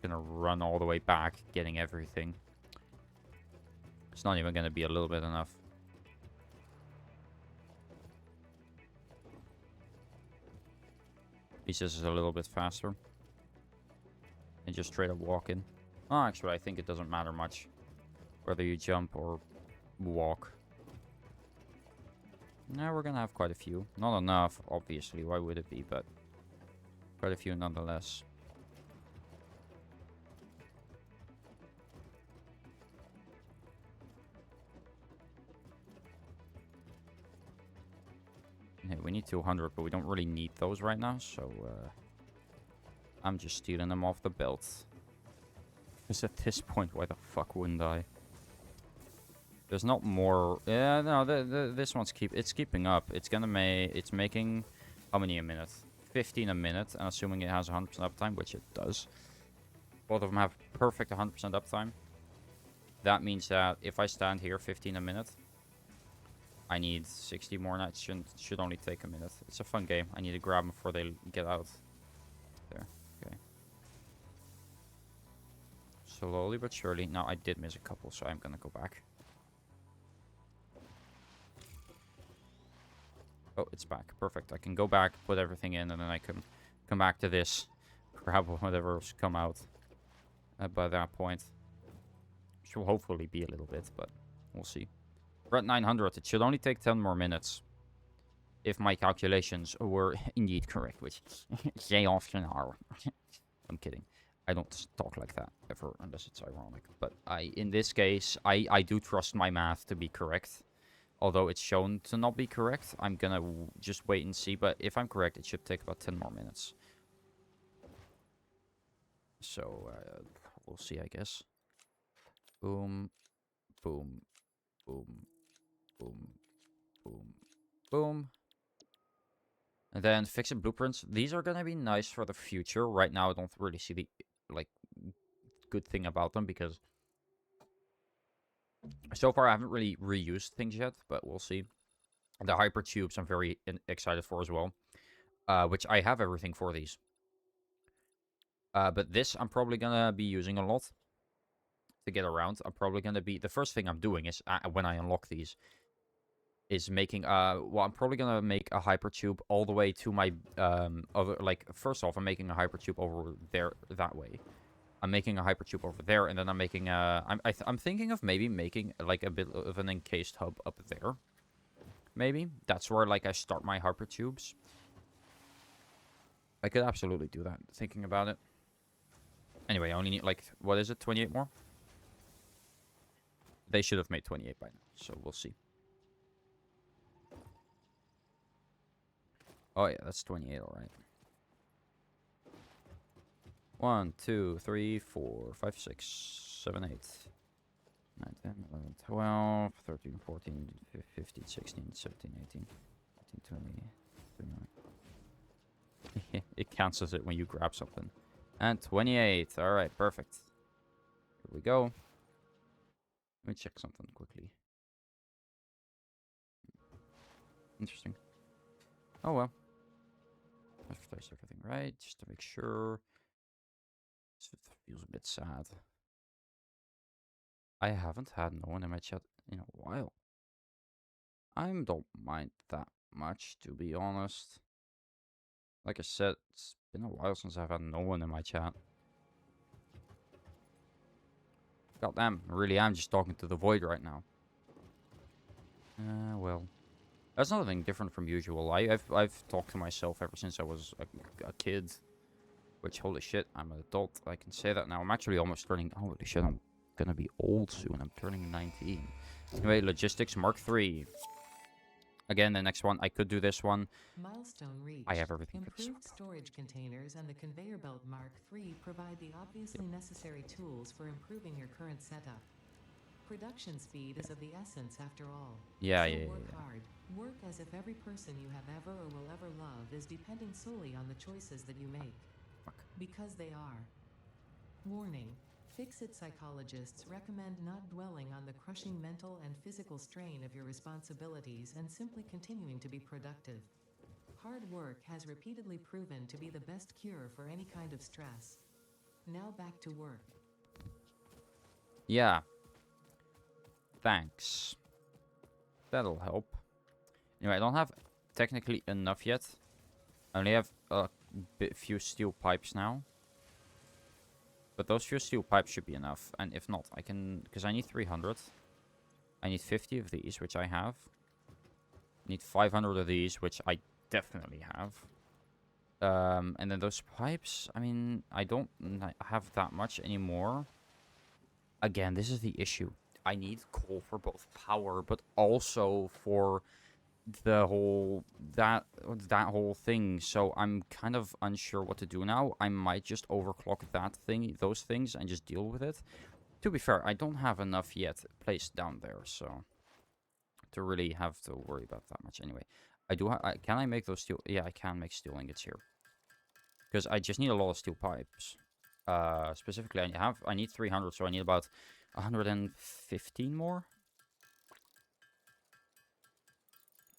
Gonna run all the way back, getting everything. It's not even gonna be a little bit enough. Pieces is a little bit faster. And just straight up walk in. Oh, actually, I think it doesn't matter much whether you jump or walk. Now we're gonna have quite a few. Not enough, obviously. Why would it be? But quite a few nonetheless. Yeah, we need 200, but we don't really need those right now, so I'm just stealing them off the belt. Because at this point, why the fuck wouldn't I? There's not more. Yeah, no, this one's keeping up. It's making how many a minute? 15 a minute, and assuming it has 100% uptime, which it does. Both of them have perfect 100% uptime. That means that if I stand here 15 a minute, I need 60 more nights. Should only take a minute. It's a fun game. I need to grab them before they get out. There. Okay. Slowly but surely. Now, I did miss a couple, so I'm gonna go back. Oh, it's back. Perfect. I can go back, put everything in, and then I can come back to this. Grab whatever's come out by that point. Which will hopefully be a little bit, but we'll see. We're at 900. It should only take 10 more minutes. If my calculations were indeed correct, which they often are. I'm kidding. I don't talk like that ever, unless it's ironic. But in this case, I do trust my math to be correct. Although it's shown to not be correct, I'm gonna just wait and see. But if I'm correct, it should take about 10 more minutes. So, we'll see, I guess. Boom, boom, boom, boom, boom, boom. And then fixed blueprints. These are gonna be nice for the future. Right now, I don't really see the, like, good thing about them because so far I haven't really reused things yet, but we'll see. The hypertubes I'm very excited for as well, which I have everything for these. But this I'm probably gonna be using a lot to get around. I'm probably gonna be, the first thing I'm doing is when I unlock these is making well, I'm probably gonna make a hypertube all the way to my other, like, first off I'm making a hypertube over there that way. I'm making a hypertube over there, and then I'm making a I'm thinking of maybe making like a bit of an encased hub up there. Maybe that's where, like, I start my hypertubes. I could absolutely do that, thinking about it. Anyway, I only need, like, what is it, 28 more? They should have made 28 by now, so we'll see. Oh yeah, that's 28, alright. 1, 2, 3, 4, 5, 6, 7, 8, 9, 10, 11, 12, 13, 14, 15, 16, 17, 18, 19, 20, 29. It cancels it when you grab something. And 28. Alright, perfect. Here we go. Let me check something quickly. Interesting. Oh well. I've placed everything right, just to make sure. It feels a bit sad. I haven't had no one in my chat in a while. I don't mind that much, to be honest. Like I said, it's been a while since I've had no one in my chat. Goddamn, I really am just talking to the void right now. Well. That's nothing different from usual. I've talked to myself ever since I was a kid. Which, holy shit, I'm an adult. I can say that now. I'm actually almost turning... Holy shit, I'm gonna be old soon. I'm turning 19. Anyway, logistics Mark 3. Again, the next one. I could do this one. Milestone reached. I have everything for this one. Improved storage containers and the conveyor belt Mark III provide the obviously necessary tools for improving your current setup. Production speed is of the essence after all. Yeah, so yeah, work yeah. hard. Work as if every person you have ever or will ever love is depending solely on the choices that you make. Fuck. Because they are. Warning. Fix-it psychologists recommend not dwelling on the crushing mental and physical strain of your responsibilities and simply continuing to be productive. Hard work has repeatedly proven to be the best cure for any kind of stress. Now back to work. Yeah. Thanks. That'll help. Anyway, I don't have technically enough yet. I only have a few steel pipes now. But those few steel pipes should be enough. And if not, I can... Because I need 300. I need 50 of these, which I have. I need 500 of these, which I definitely have. And then those pipes, I mean, I don't have that much anymore. Again, this is the issue. I need coal for both power, but also for the whole that whole thing. So I'm kind of unsure what to do now. I might just overclock those things and just deal with it. To be fair, I don't have enough yet placed down there, so to really have to worry about that much. Anyway, can I make those steel? Yeah, I can make steel ingots here because I just need a lot of steel pipes. Specifically, I need 300, so I need about 115 more?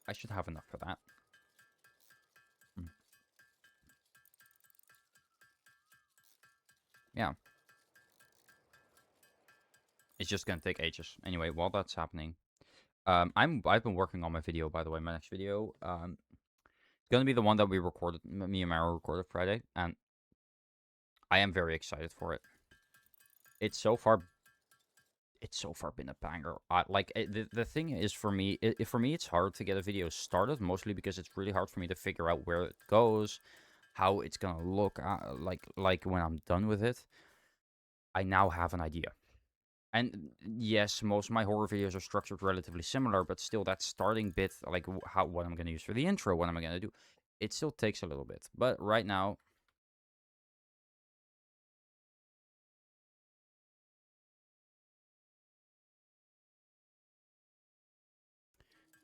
I should have enough for that. Yeah. It's just gonna take ages. Anyway, while that's happening, I've been working on my video, by the way. My next video, it's gonna be the one that we recorded. Me and Mara recorded Friday, and I am very excited for it. It's so far been a banger. The thing is for me, it's hard to get a video started, mostly because it's really hard for me to figure out where it goes, how it's gonna look, like when I'm done with it. I now have an idea. And yes, most of my horror videos are structured relatively similar, but still that starting bit, like what I'm gonna use for the intro, what am I gonna do, it still takes a little bit. But right now,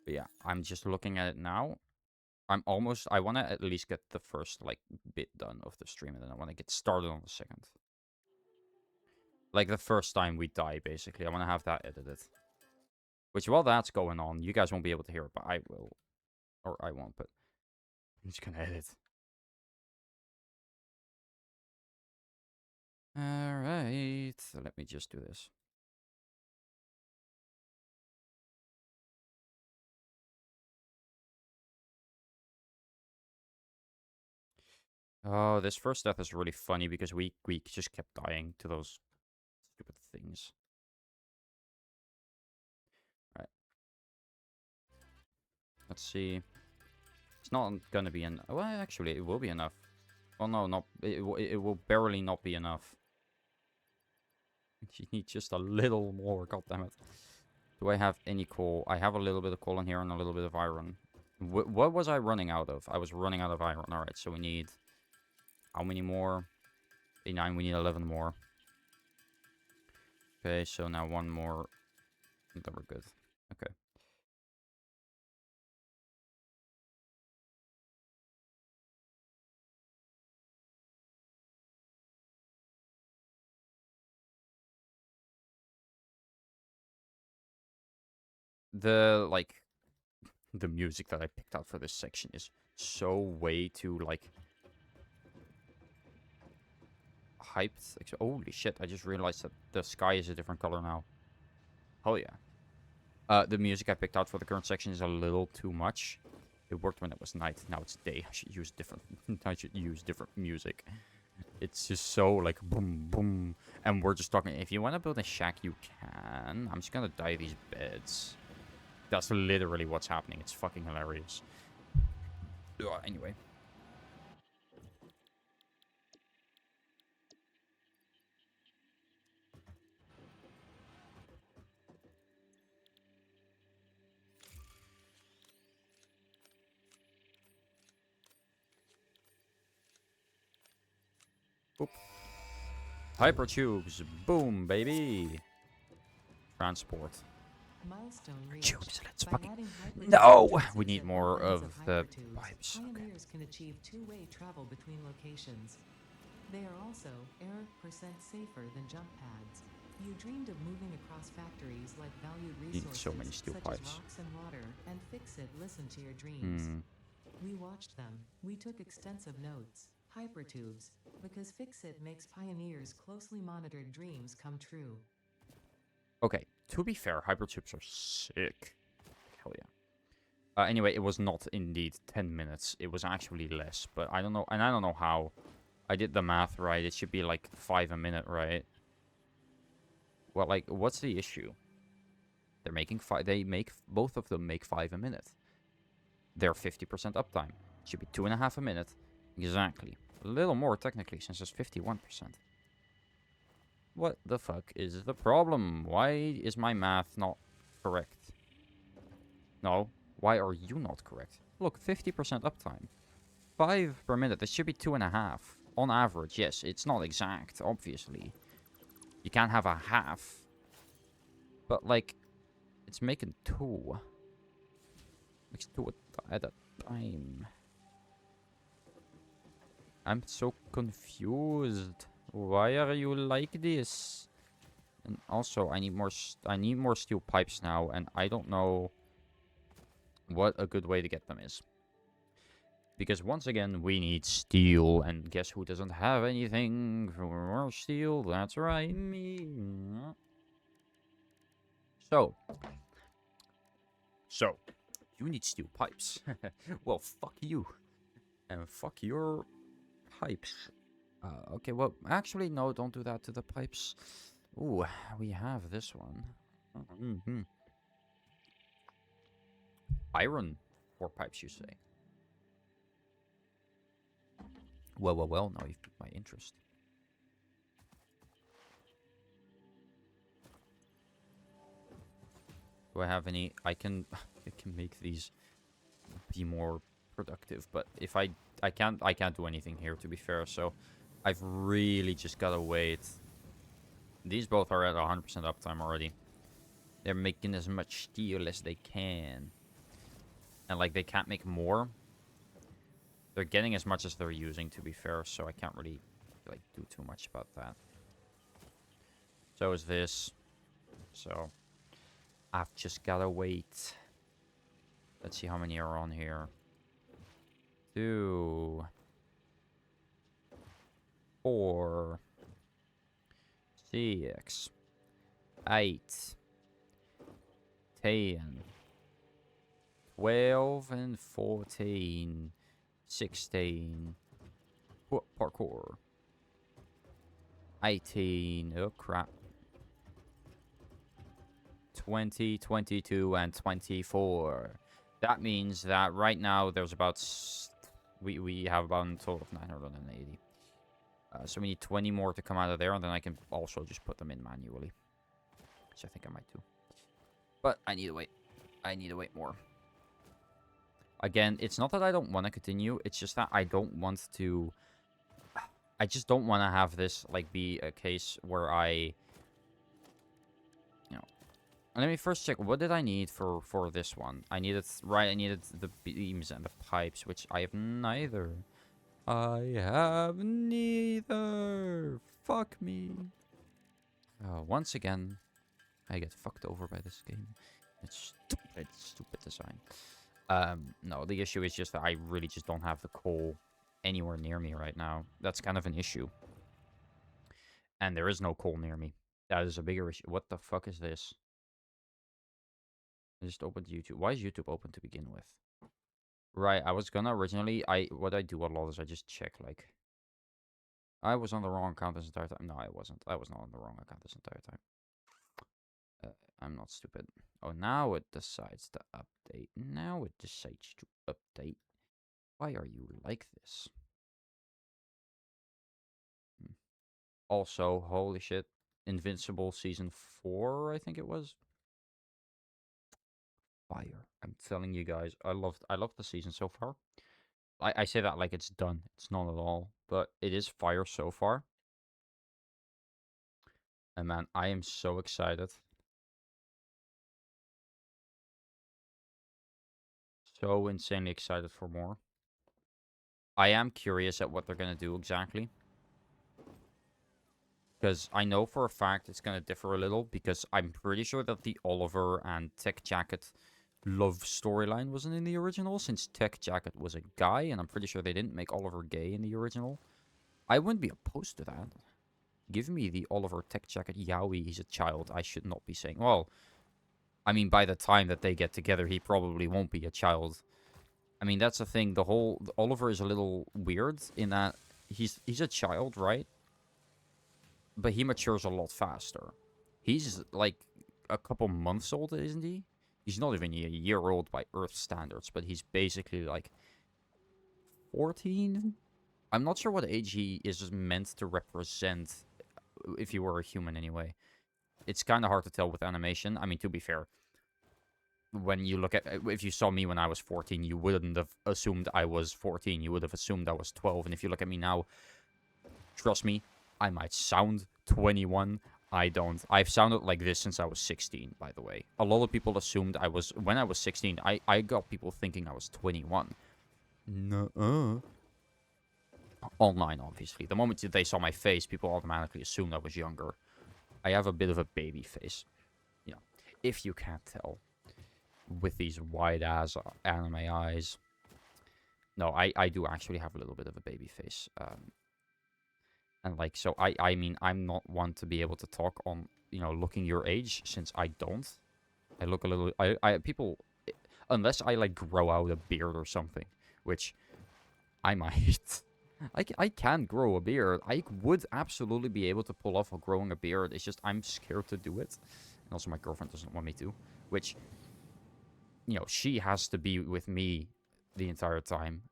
but yeah, I'm just looking at it now. I want to at least get the first, like, bit done of the stream, and then I want to get started on the second. Like, the first time we die, basically. I want to have that edited. Which, while that's going on, you guys won't be able to hear it, but I will. Or I won't, but I'm just gonna edit. Alright, let me just do this. Oh, this first death is really funny because we just kept dying to those stupid things. Alright. Let's see. It's not gonna be enough. Well, actually, it will be enough. Well, no, not it will barely not be enough. You need just a little more, goddammit. Do I have any coal? I have a little bit of coal in here and a little bit of iron. What was I running out of? I was running out of iron. Alright, so we need... How many more? 89, we need 11 more. Okay, so now one more. Then we're good. Okay. The music that I picked out for this section is so way too, like, hyped. Like, holy shit, I just realized that the sky is a different color now. Oh yeah. The music I picked out for the current section is a little too much. It worked when it was night. Now it's day. I should use different. I should use different music. It's just so, like, boom, boom. And we're just talking. If you want to build a shack, you can. I'm just gonna dye these beds. That's literally what's happening. It's fucking hilarious. Anyway. Oop. Hypertubes. Boom, baby. Transport. Milestone reached. Tubes, let's By fucking... adding hypertube No! transit We need to more lines of the hypertubes, pipes. Okay. Pioneers can achieve two-way travel between locations. They are also error% safer than jump pads. You dreamed of moving across factories like valued Need resources so many steel such pipes. as rocks and water, and Fixit listened to your dreams. Hmm. We watched them. We took extensive notes. Hypertubes, because Fixit makes Pioneers' closely monitored dreams come true. Okay, to be fair, hypertubes are sick. Hell yeah. Anyway, it was not indeed 10 minutes. It was actually less, but I don't know, and I don't know how. I did the math right. It should be like 5 a minute, right? Well, like, what's the issue? They're making 5. Both of them make 5 a minute. They're 50% uptime. Should be 2.5 a minute. Exactly. A little more technically, since it's 51%. What the fuck is the problem? Why is my math not correct? No. Why are you not correct? Look, 50% uptime. 5 per minute. That should be 2.5. On average, yes. It's not exact, obviously. You can't have a half. But, like, it's making 2. Makes 2 at a time. I'm so confused. Why are you like this? And also, I need more steel pipes now, and I don't know what a good way to get them is. Because once again, we need steel, and guess who doesn't have anything for steel? That's right, me. So, you need steel pipes. Well, fuck you. And fuck your pipes. Okay, well, actually, no, don't do that to the pipes. Ooh, we have this one. Iron for pipes, you say? Well, now you've piqued my interest. Do I have any? I can make these be more productive, but if I can't do anything here, to be fair. So I've really just gotta wait. These both are at 100% uptime already. They're making as much steel as they can, and like they can't make more. They're getting as much as they're using, to be fair. So I can't really like do too much about that. So is this. So I've just gotta wait. Let's see how many are on here. 2, 4, 6, 8, 10, 12, and 14, 16. Parkour. 18. Oh, crap. 20, 22, and 24. That means that right now there's about... We have about a total of 980. So we need 20 more to come out of there, and then I can also just put them in manually. Which I think I might do. But I need to wait. I need to wait more. Again, it's not that I don't want to continue. It's just that I don't want to... I just don't want to have this, like, be a case where I... You know... Let me first check. What did I need for this one? I needed... Right, I needed the beams and the pipes, which I have neither. I have neither. Fuck me. Once again, I get fucked over by this game. It's stupid design. No, the issue is just that I really just don't have the coal anywhere near me right now. That's kind of an issue. And there is no coal near me. That is a bigger issue. What the fuck is this? I just opened YouTube. Why is YouTube open to begin with? Right, I was gonna originally... What I do a lot is I just check, like... I was on the wrong account this entire time. No, I wasn't. I was not on the wrong account this entire time. I'm not stupid. Oh, now it decides to update. Now it decides to update. Why are you like this? Also, holy shit. Invincible Season 4, I think it was. Fire. I'm telling you guys, I love the season so far. I say that like it's done. It's not at all. But it is fire so far. And man, I am so excited. So insanely excited for more. I am curious at what they're going to do exactly. Because I know for a fact it's going to differ a little. Because I'm pretty sure that the Oliver and Tech Jacket love storyline wasn't in the original. Since Tech Jacket was a guy. And I'm pretty sure they didn't make Oliver gay in the original. I wouldn't be opposed to that. Give me the Oliver Tech Jacket Yowie. He's a child. I should not be saying... Well, I mean, by the time that they get together, he probably won't be a child. I mean, that's the thing. Oliver is a little weird in that he's a child, right? But he matures a lot faster. He's like a couple months old, isn't he? He's not even a year old by Earth standards, but he's basically like 14? I'm not sure what age he is meant to represent if he were a human anyway. It's kind of hard to tell with animation. I mean, to be fair, when you look at... If you saw me when I was 14, you wouldn't have assumed I was 14. You would have assumed I was 12. And if you look at me now, trust me, I might sound 21. I don't. I've sounded like this since I was 16, by the way. A lot of people assumed I was... When I was 16, I got people thinking I was 21. Nuh-uh. Online, obviously. The moment they saw my face, people automatically assumed I was younger. I have a bit of a baby face, you know, if you can't tell, with these wide ass anime eyes. No, I do actually have a little bit of a baby face. And like, so I mean, I'm not one to be able to talk on, you know, looking your age, since I don't. I look a little, people, unless I like grow out a beard or something, which I might. I can grow a beard. I would absolutely be able to pull off growing a beard. It's just I'm scared to do it. And also my girlfriend doesn't want me to. Which, you know, she has to be with me the entire time.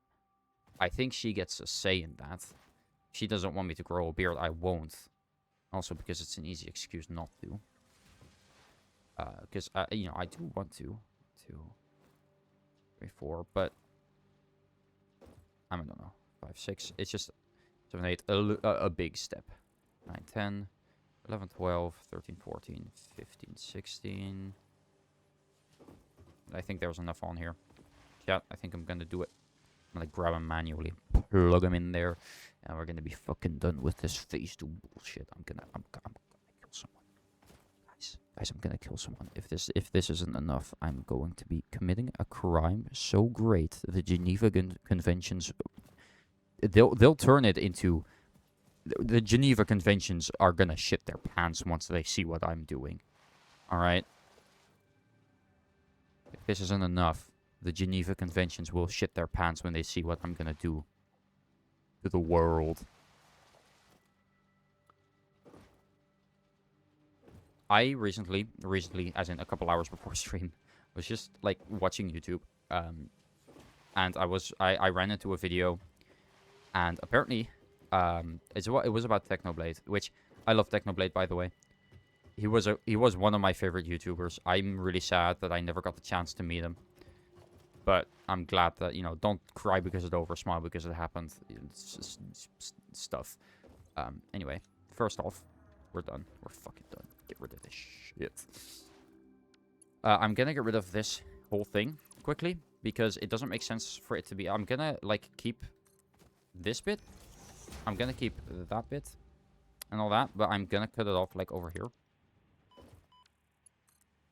I think she gets a say in that. She doesn't want me to grow a beard. I won't. Also because it's an easy excuse not to. Because, you know, I do want to. 2, 3, 4, but I don't know. 5, 6. It's just 7, 8. A big step. 9, 10, 11, 12, 13, 14, 15, 16. I think there's enough on here. Yeah, I think I'm gonna do it. I'm gonna grab them manually, plug them in there, and we're gonna be fucking done with this phase 2 bullshit. I'm gonna kill someone. Guys, I'm gonna kill someone. If this isn't enough, I'm going to be committing a crime so great the Geneva Conventions. They'll turn it into. The Geneva Conventions are gonna shit their pants once they see what I'm doing. Alright? If this isn't enough, the Geneva Conventions will shit their pants when they see what I'm gonna do to the world. I recently, as in a couple hours before stream, was just, like, watching YouTube. And I ran into a video, and apparently, it was about Technoblade, which I love Technoblade, by the way. He was one of my favorite YouTubers. I'm really sad that I never got the chance to meet him. But I'm glad that, you know, don't cry because it over, smile because it happened. Stuff. Anyway, first off, we're done. We're fucking done. Get rid of this shit. I'm gonna get rid of this whole thing quickly, because it doesn't make sense for it to be. I'm gonna, like, keep this bit. I'm gonna keep that bit and all that, but I'm gonna cut it off, like, over here.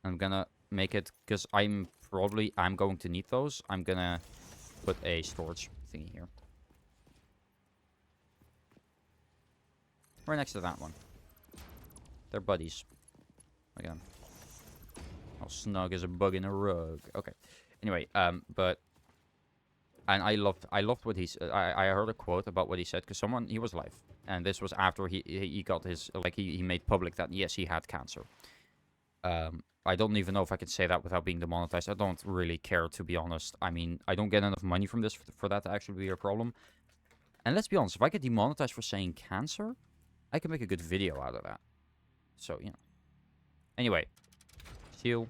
I'm gonna make it, because I'm going to need those. I'm gonna put a storage thingy here. Right next to that one. They're buddies. Look at them. How snug as a bug in a rug. Okay. Anyway, but... And I loved what he said. I heard a quote about what he said, because he was live. And this was after he got his, like, he made public that, yes, he had cancer. I don't even know if I can say that without being demonetized. I don't really care, to be honest. I mean, I don't get enough money from this for that to actually be a problem. And let's be honest, if I get demonetized for saying cancer, I can make a good video out of that. So, you know. Anyway. Heal.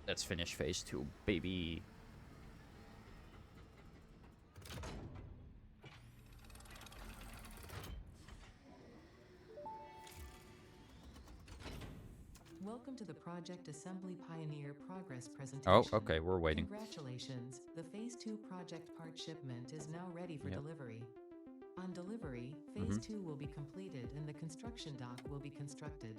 Let's finish phase 2, baby. Welcome to the Project Assembly Pioneer Progress presentation. Oh, okay, we're waiting. Congratulations, the Phase 2 project part shipment is now ready for delivery. On delivery, Phase 2 will be completed and the construction dock will be constructed.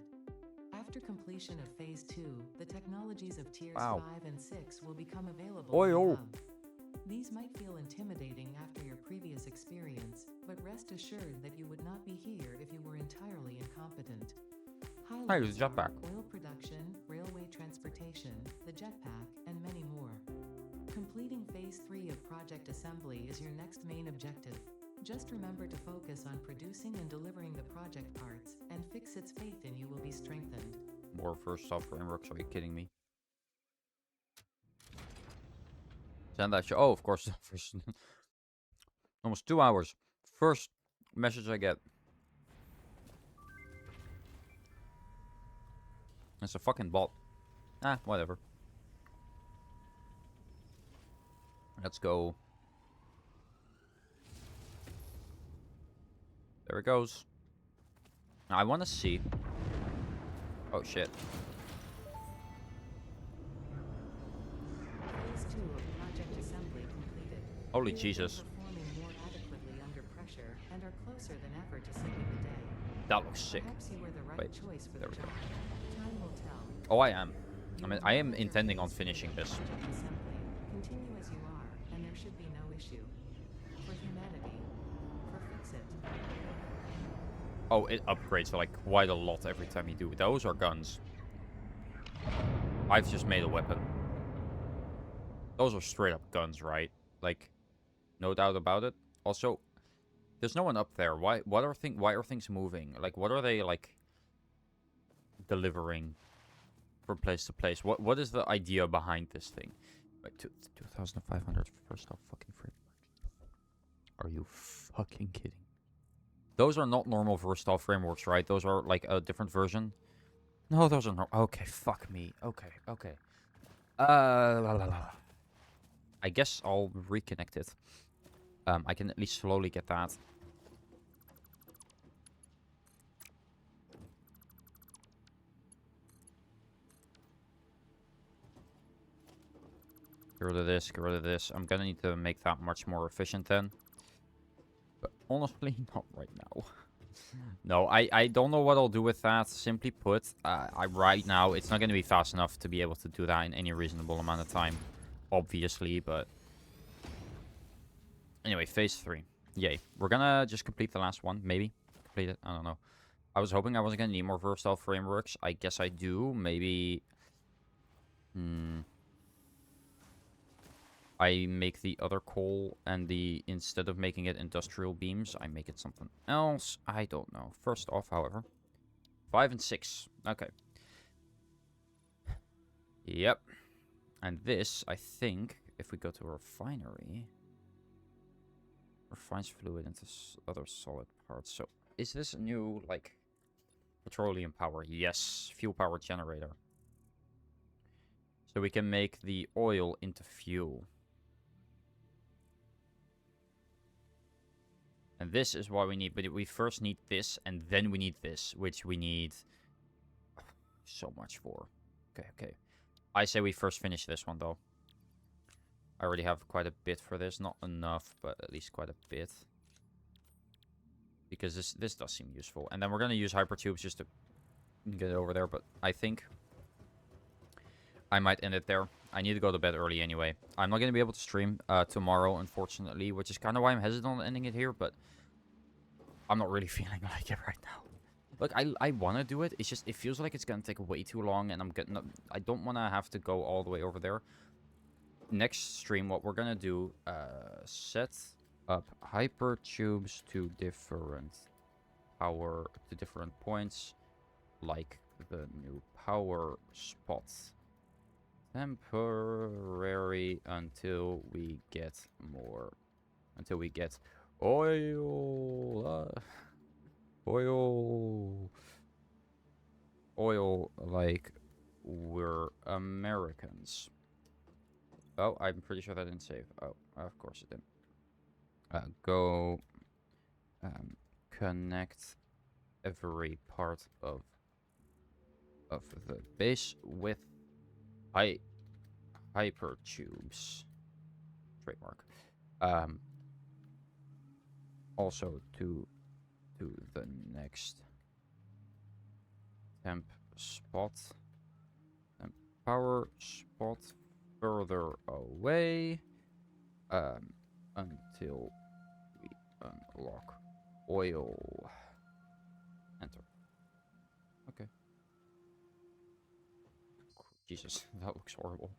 After completion of Phase 2, the technologies of Tiers 5 and 6 will become available in the hub. These might feel intimidating after your previous experience, but rest assured that you would not be here if you were entirely incompetent. Highlights are jetpack. Oil production, railway transportation, the jetpack, and many more. Completing Phase 3 of Project Assembly is your next main objective. Just remember to focus on producing and delivering the project parts, and Fix its faith in you will be strengthened. More first off frameworks, are you kidding me? Send that show. Oh, of course. Almost 2 hours. First message I get. It's a fucking bot. Ah, whatever. Let's go. There it goes. Now, I want to see. Oh, shit. Phase 2 of Project Assembly completed. Holy You Jesus. are performing more adequately under pressure and are closer than ever to saving the day. That looks sick. Perhaps you were the right Wait, choice for there the we go. job. Time will tell. Oh, I am. You I mean, will I no am longer intending on face finishing this. project assembly. Continue as you are, and there should be no issue. For humanity. For Fix-It. Oh, it upgrades like quite a lot every time you do. Those are guns. I've just made a weapon. Those are straight up guns, right? Like, no doubt about it. Also, there's no one up there. Why are things moving? Like, what are they like delivering from place to place? What is the idea behind this thing? Like 2,500 first off fucking frame. Are you fucking kidding? Those are not normal versatile frameworks, right? Those are like a different version. No, those are not. Okay, fuck me. Okay. La, la, la. I guess I'll reconnect it. I can at least slowly get that. Get rid of this, get rid of this. I'm gonna need to make that much more efficient then. But honestly, not right now. No, I don't know what I'll do with that. Simply put, right now, it's not gonna be fast enough to be able to do that in any reasonable amount of time. Obviously, but... Anyway, phase 3. Yay. We're gonna just complete the last one, maybe. Complete it, I don't know. I was hoping I wasn't gonna need more versatile frameworks. I guess I do. Maybe... I make the other coal and instead of making it industrial beams, I make it something else. I don't know. First off, however, 5 and 6. Okay. Yep. And this, I think, if we go to a refinery, refines fluid into other solid parts. So, is this a new, like, petroleum power? Yes. Fuel power generator. So we can make the oil into fuel. And this is what we need, but we first need this, and then we need this, which we need so much for. Okay. I say we first finish this one, though. I already have quite a bit for this. Not enough, but at least quite a bit. Because this does seem useful. And then we're going to use hypertubes just to get it over there, but I think I might end it there. I need to go to bed early anyway. I'm not going to be able to stream tomorrow, unfortunately, which is kind of why I'm hesitant on ending it here, but I'm not really feeling like it right now. Look, I want to do it. It's just, it feels like it's going to take way too long, and I don't want to have to go all the way over there. Next stream, what we're going to do, set up hypertubes to different points, like the new power spots. Temporary until we get more. Until we get oil. Oil like we're Americans. Oh, I'm pretty sure that didn't save. Oh, of course it didn't. Go connect every part of the base with hypertubes. Trademark. Also to the next temp spot. Temp power spot further away. Until we unlock oil. Enter. Okay. Jesus, that looks horrible.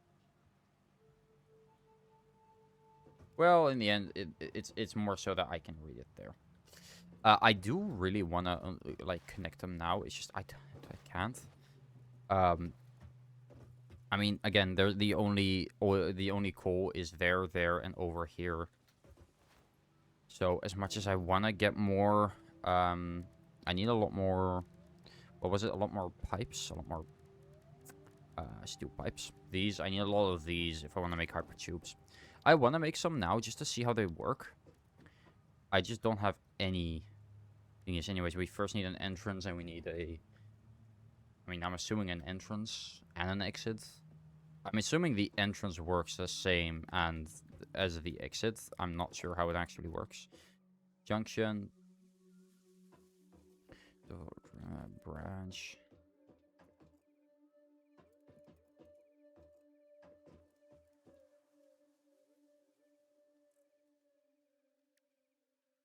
Well, in the end, it's more so that I can read it there. I do really want to like connect them now. It's just I can't. I mean, again, they're the only coal is there, and over here. So as much as I want to get more, I need a lot more. What was it? A lot more pipes. A lot more steel pipes. I need a lot of these if I want to make hypertubes. I want to make some now just to see how they work. I just don't have any thingies. Anyways, we first need an entrance and we need a... I mean, I'm assuming an entrance and an exit. I'm assuming the entrance works the same and as the exit. I'm not sure how it actually works. Junction. Branch.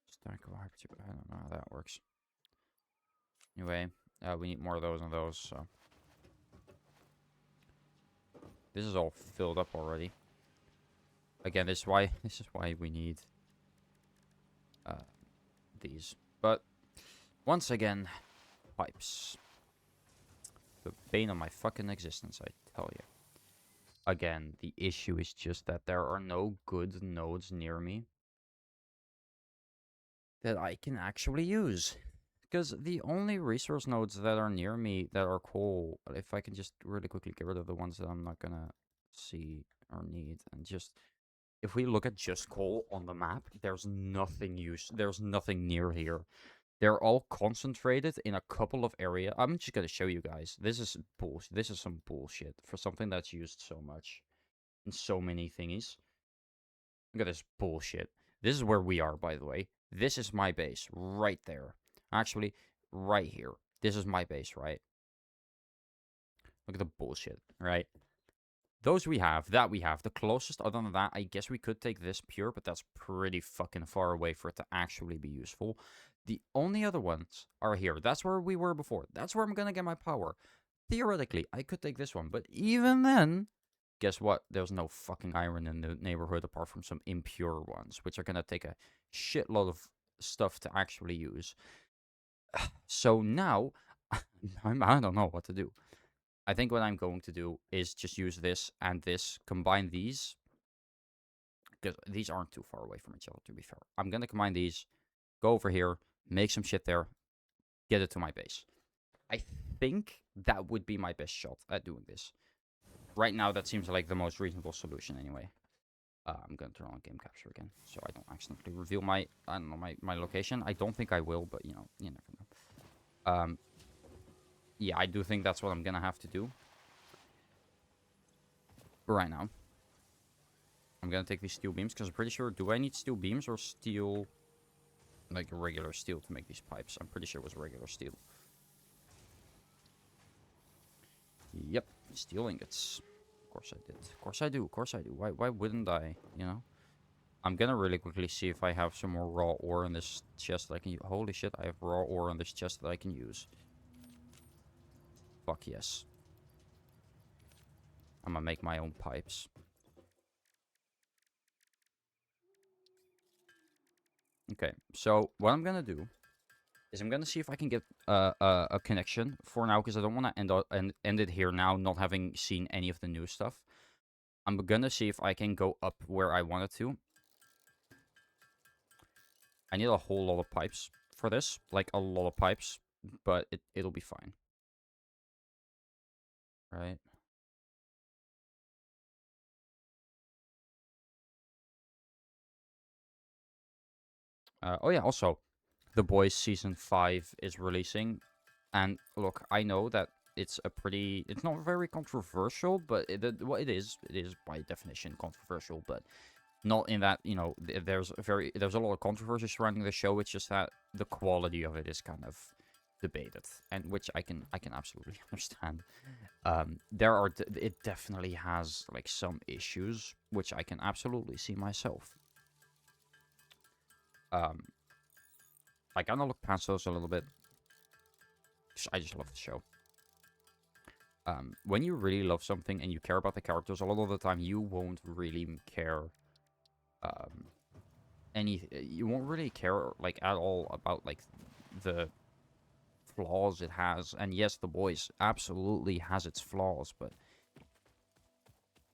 Stack of hypertube. I don't know how that works. Anyway, we need more of those and those, so. This is all filled up already. Again, this is why we need these. But once again, pipes. The bane of my fucking existence, I tell you. Again, the issue is just that there are no good nodes near me that I can actually use. Because the only resource nodes that are near me that are cool, if I can just really quickly get rid of the ones that I'm not gonna see or need, and just, if we look at just coal on the map, there's nothing near here. They're all concentrated in a couple of areas. I'm just gonna show you guys. This is bullshit. This is some bullshit for something that's used so much in so many thingies. Look at this bullshit. This is where we are, by the way. This is my base right there. Actually, right here. This is my base, right? Look at the bullshit, right? Those we have, that we have. The closest, other than that, I guess we could take this pure, but that's pretty fucking far away for it to actually be useful. The only other ones are here. That's where we were before. That's where I'm gonna get my power. Theoretically, I could take this one, but even then, guess what? There's no fucking iron in the neighborhood apart from some impure ones, which are gonna take a shitload of stuff to actually use. So now, I don't know what to do. I think what I'm going to do is just use this and this, combine these, because these aren't too far away from each other, to be fair. I'm going to combine these, go over here, make some shit there, get it to my base. I think that would be my best shot at doing this. Right now, that seems like the most reasonable solution anyway. I'm going to turn on game capture again, so I don't accidentally reveal my, I don't know, my location. I don't think I will, but, you know, you never know. Yeah, I do think that's what I'm going to have to do. But right now, I'm going to take these steel beams, because I'm pretty sure, do I need steel beams or steel, like regular steel to make these pipes? I'm pretty sure it was regular steel. Yep, steel ingots. Of course I did. Of course I do. Of course I do. Why wouldn't I, you know? I'm going to really quickly see if I have some more raw ore in this chest that I can use. Holy shit, I have raw ore in this chest that I can use. Fuck yes. I'm going to make my own pipes. Okay, so what I'm going to do is I'm going to see if I can get a connection for now, because I don't want to end it here now, not having seen any of the new stuff. I'm going to see if I can go up where I wanted to. I need a whole lot of pipes for this, like a lot of pipes, but it'll be fine. Right? Oh yeah, also, The Boys Season 5 is releasing. And look, I know that it's it's not very controversial, but well, it is by definition controversial, but not in that, you know, there's a lot of controversy surrounding the show. It's just that the quality of it is kind of debated, and which I can absolutely understand. It definitely has like some issues, which I can absolutely see myself. I kind of look past those a little bit. I just love the show. When you really love something and you care about the characters, a lot of the time you won't really care. You won't really care like at all about like the flaws it has. And yes, The Boys absolutely has its flaws, but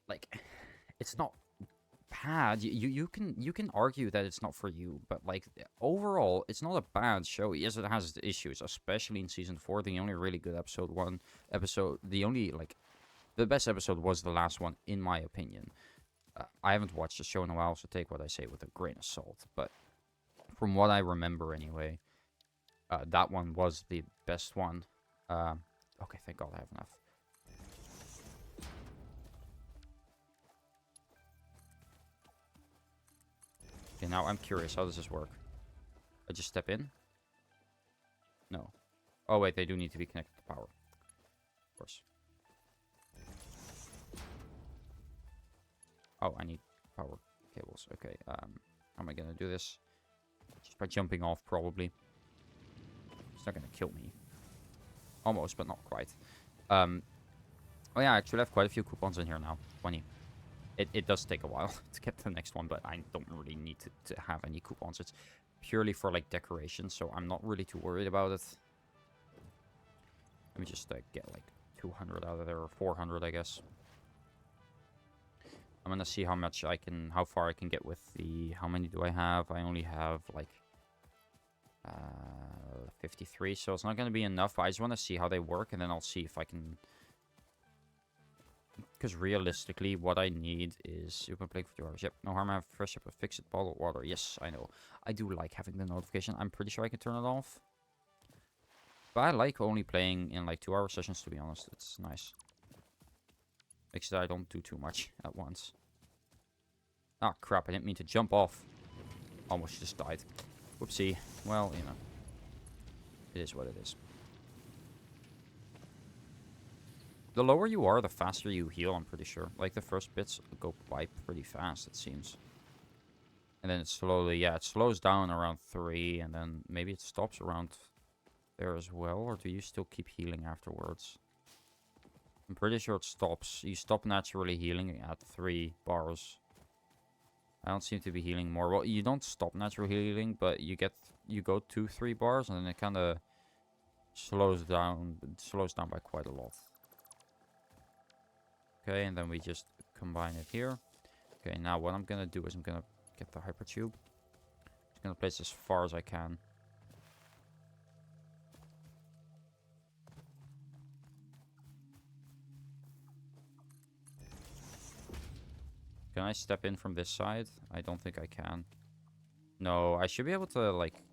like it's not bad. You can argue that it's not for you, but like overall, it's not a bad show. Yes, it has its issues, especially in season 4. The only really good the best episode was the last one, in my opinion. I haven't watched the show in a while, so take what I say with a grain of salt. But from what I remember, anyway, that one was the best one. Okay, thank God I have enough. Okay, now I'm curious. How does this work? I just step in? No. Oh, wait, they do need to be connected to power. Of course. Oh, I need power cables. Okay, how am I gonna do this? Just by jumping off, probably. It's not gonna kill me. Almost, but not quite. Oh yeah, actually I have quite a few coupons in here now. 20. It does take a while to get to the next one, but I don't really need to have any coupons. It's purely for, like, decoration, so I'm not really too worried about it. Let me just get, like, 200 out of there, or 400, I guess. I'm gonna see how much I can, how far I can get with the, how many do I have? I only have, like, 53, so it's not gonna be enough, but I just want to see how they work, and then I'll see if I can... Because realistically, what I need is... You've been playing for 2 hours. Yep, no harm, I have a fresh up a fixed bottle of water. Yes, I know. I do like having the notification. I'm pretty sure I can turn it off. But I like only playing in, like, 2-hour sessions, to be honest. It's nice. Makes it I don't do too much at once. Ah, crap, I didn't mean to jump off. Almost just died. Whoopsie. Well, you know. It is what it is. The lower you are, the faster you heal, I'm pretty sure. Like, the first bits go by pretty fast, it seems. And then it slowly, yeah, it slows down around 3, and then maybe it stops around there as well. Or do you still keep healing afterwards? I'm pretty sure it stops. You stop naturally healing at 3 bars. I don't seem to be healing more. Well, you don't stop natural healing, but you go to 3 bars, and then it kind of slows down by quite a lot. Okay, and then we just combine it here. Okay, now what I'm gonna do is I'm gonna get the hypertube. Just gonna place as far as I can. Can I step in from this side? I don't think I can. No, I should be able to, like...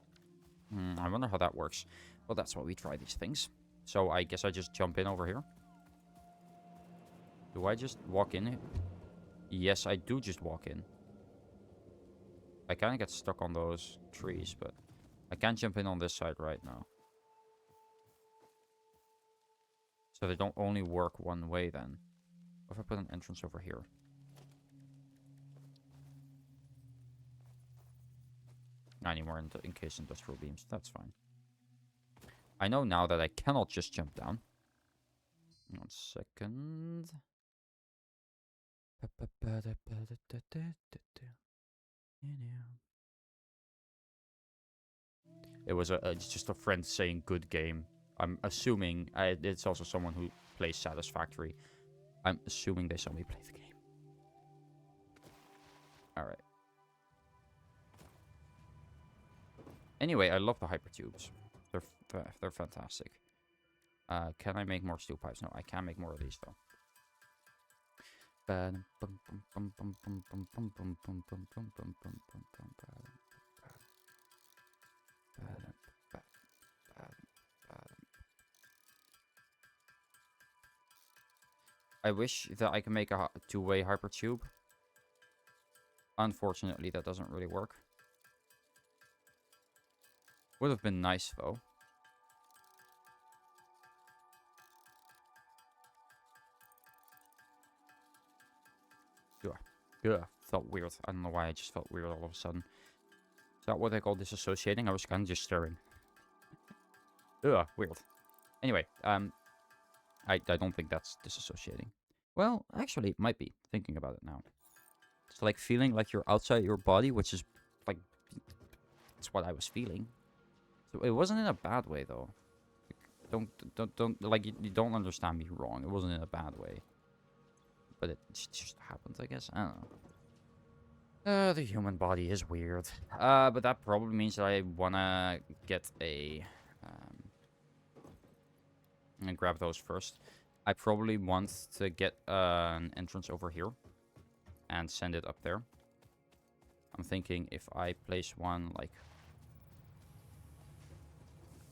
I wonder how that works. Well, that's why we try these things. So I guess I just jump in over here. Do I just walk in? Yes, I do just walk in. I kind of get stuck on those trees, but I can't jump in on this side right now. So they don't only work one way then. What if I put an entrance over here? Not anymore in case industrial beams. That's fine. I know now that I cannot just jump down. 1 second. It was just a friend saying good game. I'm assuming it's also someone who plays Satisfactory. I'm assuming they saw me play the game. Alright. Anyway, I love the hypertubes. They're fantastic. Can I make more steel pipes? No, I can make more of these though. I wish that I can make a 2-way hypertube. Unfortunately, that doesn't really work. Would have been nice though. Yeah, felt weird. I don't know why I just felt weird all of a sudden. Is that what they call disassociating? I was kind of just staring. Ugh, weird. Anyway, I don't think that's disassociating. Well, actually, it might be, thinking about it now. It's like feeling like you're outside your body, which is, like, it's what I was feeling. So it wasn't in a bad way, though. Don't, like, you don't understand me wrong. It wasn't in a bad way. But it just happened, I guess. I don't know. The human body is weird. But that probably means that I wanna get a... and grab those first. I probably want to get an entrance over here. And send it up there. I'm thinking if I place one, like...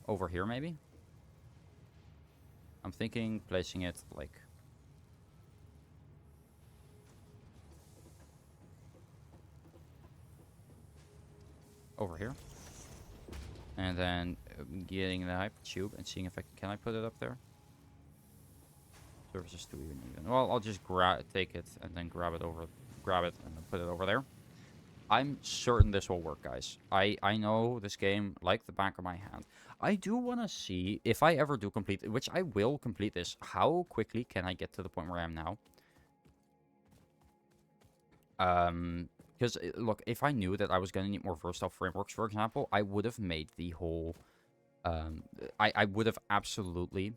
over here, maybe? I'm thinking placing it, like... over here. And then getting the hypertube and seeing if can I put it up there? Services to even. Well, I'll just take it and then grab it and then put it over there. I'm certain this will work, guys. I know this game like the back of my hand. I do want to see if I ever do complete it, which I will complete this. How quickly can I get to the point where I am now? Because look, if I knew that I was gonna need more versatile frameworks, for example, I would have made the whole. I would have absolutely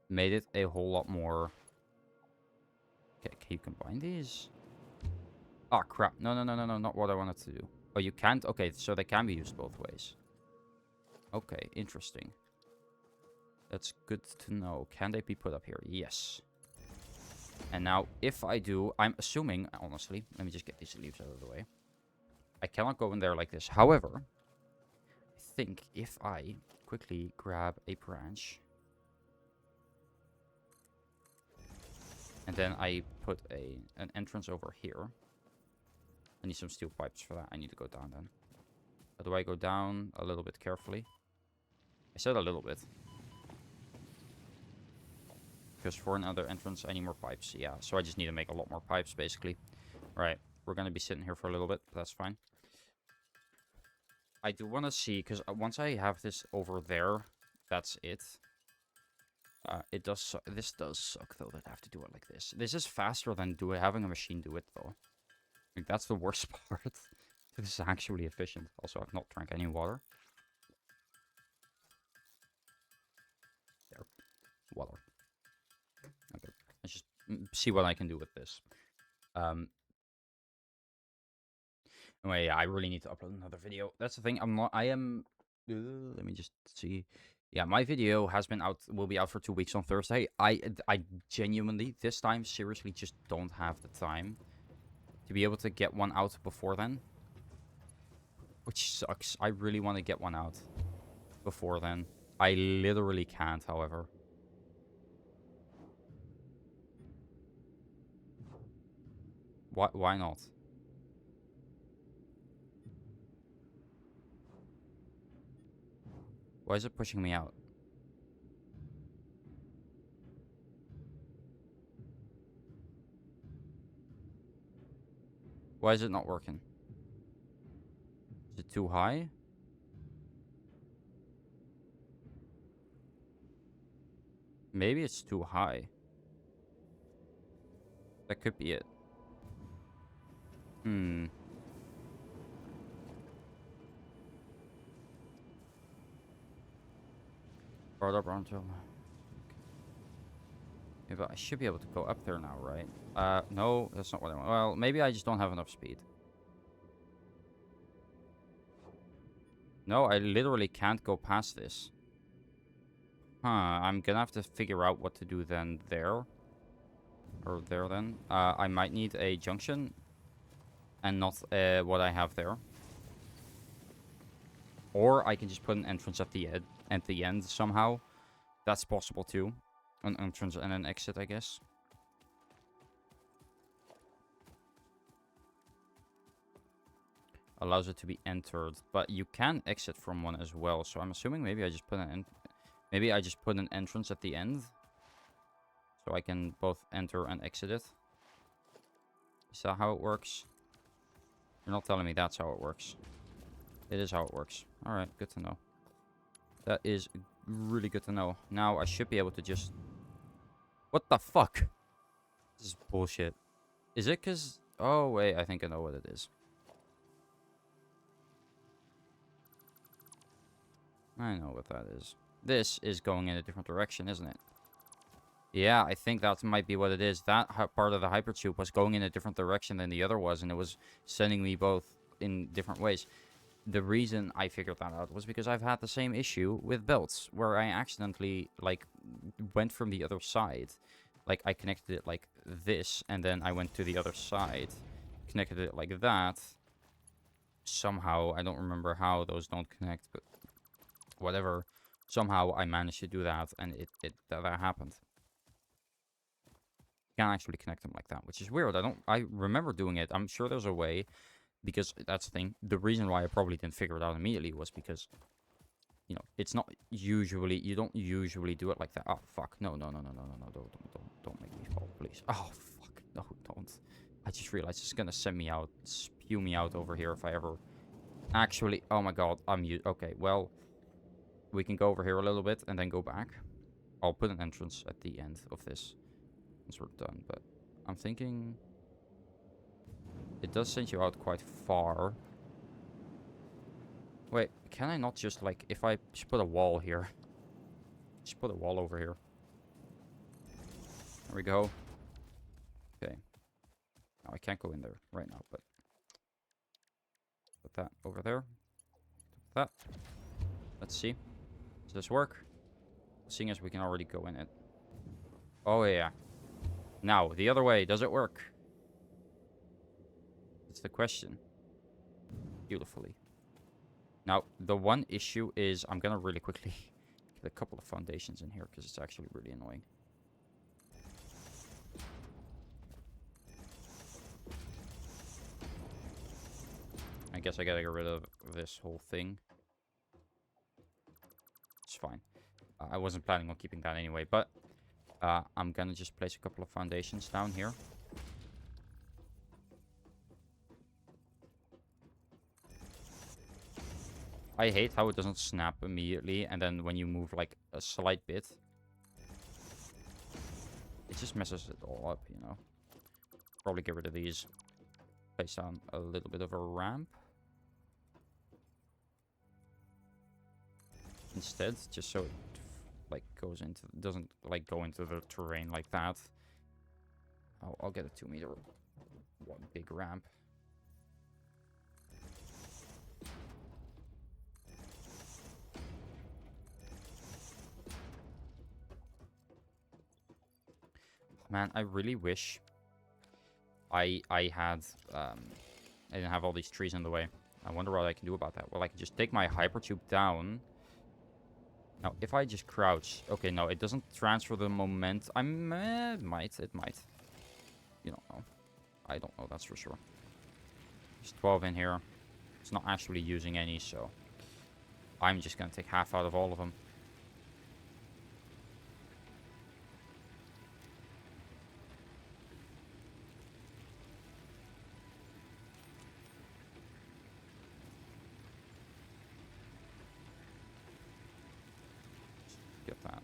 made it a whole lot more. Okay, can you combine these? Oh, crap. No, no, no, no, no, not what I wanted to do. Oh, you can't? Okay, so they can be used both ways. Okay, interesting. That's good to know. Can they be put up here? Yes. And now, if I do, I'm assuming, honestly, let me just get these leaves out of the way. I cannot go in there like this. However, I think if I quickly grab a branch, and then I put an entrance over here. I need some steel pipes for that. I need to go down then. How do I go down? A little bit carefully. I said a little bit. Because for another entrance, I need more pipes. Yeah, so I just need to make a lot more pipes, basically. Right, we're going to be sitting here for a little bit. But that's fine. I do want to see, because once I have this over there, that's it. This does suck, though, that I have to do it like this. This is faster than having a machine do it, though. Like, that's the worst part. This is actually efficient. Also, I've not drank any water. There. Water. Okay. Let's just see what I can do with this. Anyway, yeah, I really need to upload another video. That's the thing. Let me just see. Yeah, my video will be out for 2 weeks on Thursday. I genuinely, this time, seriously, just don't have the time to be able to get one out before then. Which sucks. I really want to get one out before then. I literally can't, however. Why not? Why is it pushing me out? Why is it not working? Is it too high? Maybe it's too high. That could be it. Brought up until... Yeah, but I should be able to go up there now, right? No, that's not what I want. Well, maybe I just don't have enough speed. No, I literally can't go past this. Huh, I'm gonna have to figure out what to do then there. Or there then. I might need a junction. And not what I have there. Or I can just put an entrance at the end somehow. That's possible too. An entrance and an exit, I guess. Allows it to be entered, but you can exit from one as well. So I'm assuming maybe I just put an entrance at the end, so I can both enter and exit it. Is that how it works? You're not telling me that's how it works. It is how it works. All right, good to know. That is really good to know. Now I should be able to just... What the fuck? This is bullshit. Is it because... Oh, wait, I think I know what it is. I know what that is. This is going in a different direction, isn't it? Yeah, I think that might be what it is. That part of the hypertube was going in a different direction than the other was, and it was sending me both in different ways. The reason I figured that out was because I've had the same issue with belts, where I accidentally, like, went from the other side. Like, I connected it like this, and then I went to the other side, connected it like that. Somehow, I don't remember how those don't connect, but whatever. Somehow I managed to do that, and that happened. You can't actually connect them like that, which is weird. I remember doing it. I'm sure there's a way Because that's the thing. The reason why I probably didn't figure it out immediately was because, you know, it's not usually, you don't usually do it like that. Oh, fuck. No, no, no, no, no, no, no. Don't make me fall, please. Oh, fuck. No, don't. I just realized it's gonna send me out, spew me out over here if I ever actually, oh my god, okay, well, we can go over here a little bit and then go back. I'll put an entrance at the end of this once we're done, but I'm thinking it does send you out quite far. Wait, can I not just, like, if I just put a wall here? Just put a wall over here. There we go. Okay. Now I can't go in there right now, but put that over there. Put that. Let's see. Does this work? Seeing as we can already go in it. Oh, yeah. Now, the other way. Does it work? That's the question. Beautifully. Now, the one issue is I'm going to really quickly get a couple of foundations in here because it's actually really annoying. I guess I got to get rid of this whole thing. It's fine. I wasn't planning on keeping that anyway, but I'm going to just place a couple of foundations down here. I hate how it doesn't snap immediately, and then when you move like a slight bit, it just messes it all up, you know. Probably get rid of these. Place down a little bit of a ramp. Instead, just so it like goes into, doesn't like go into the terrain like that. I'll get a 2 meter one big ramp. Man, I really wish I had I didn't have all these trees in the way. I wonder what I can do about that. Well, I can just take my hypertube down. Now, if I just crouch, okay, no, it doesn't transfer the moment. It might. You don't know. I don't know, that's for sure. There's 12 in here. It's not actually using any, so I'm just gonna take half out of all of them. Get that.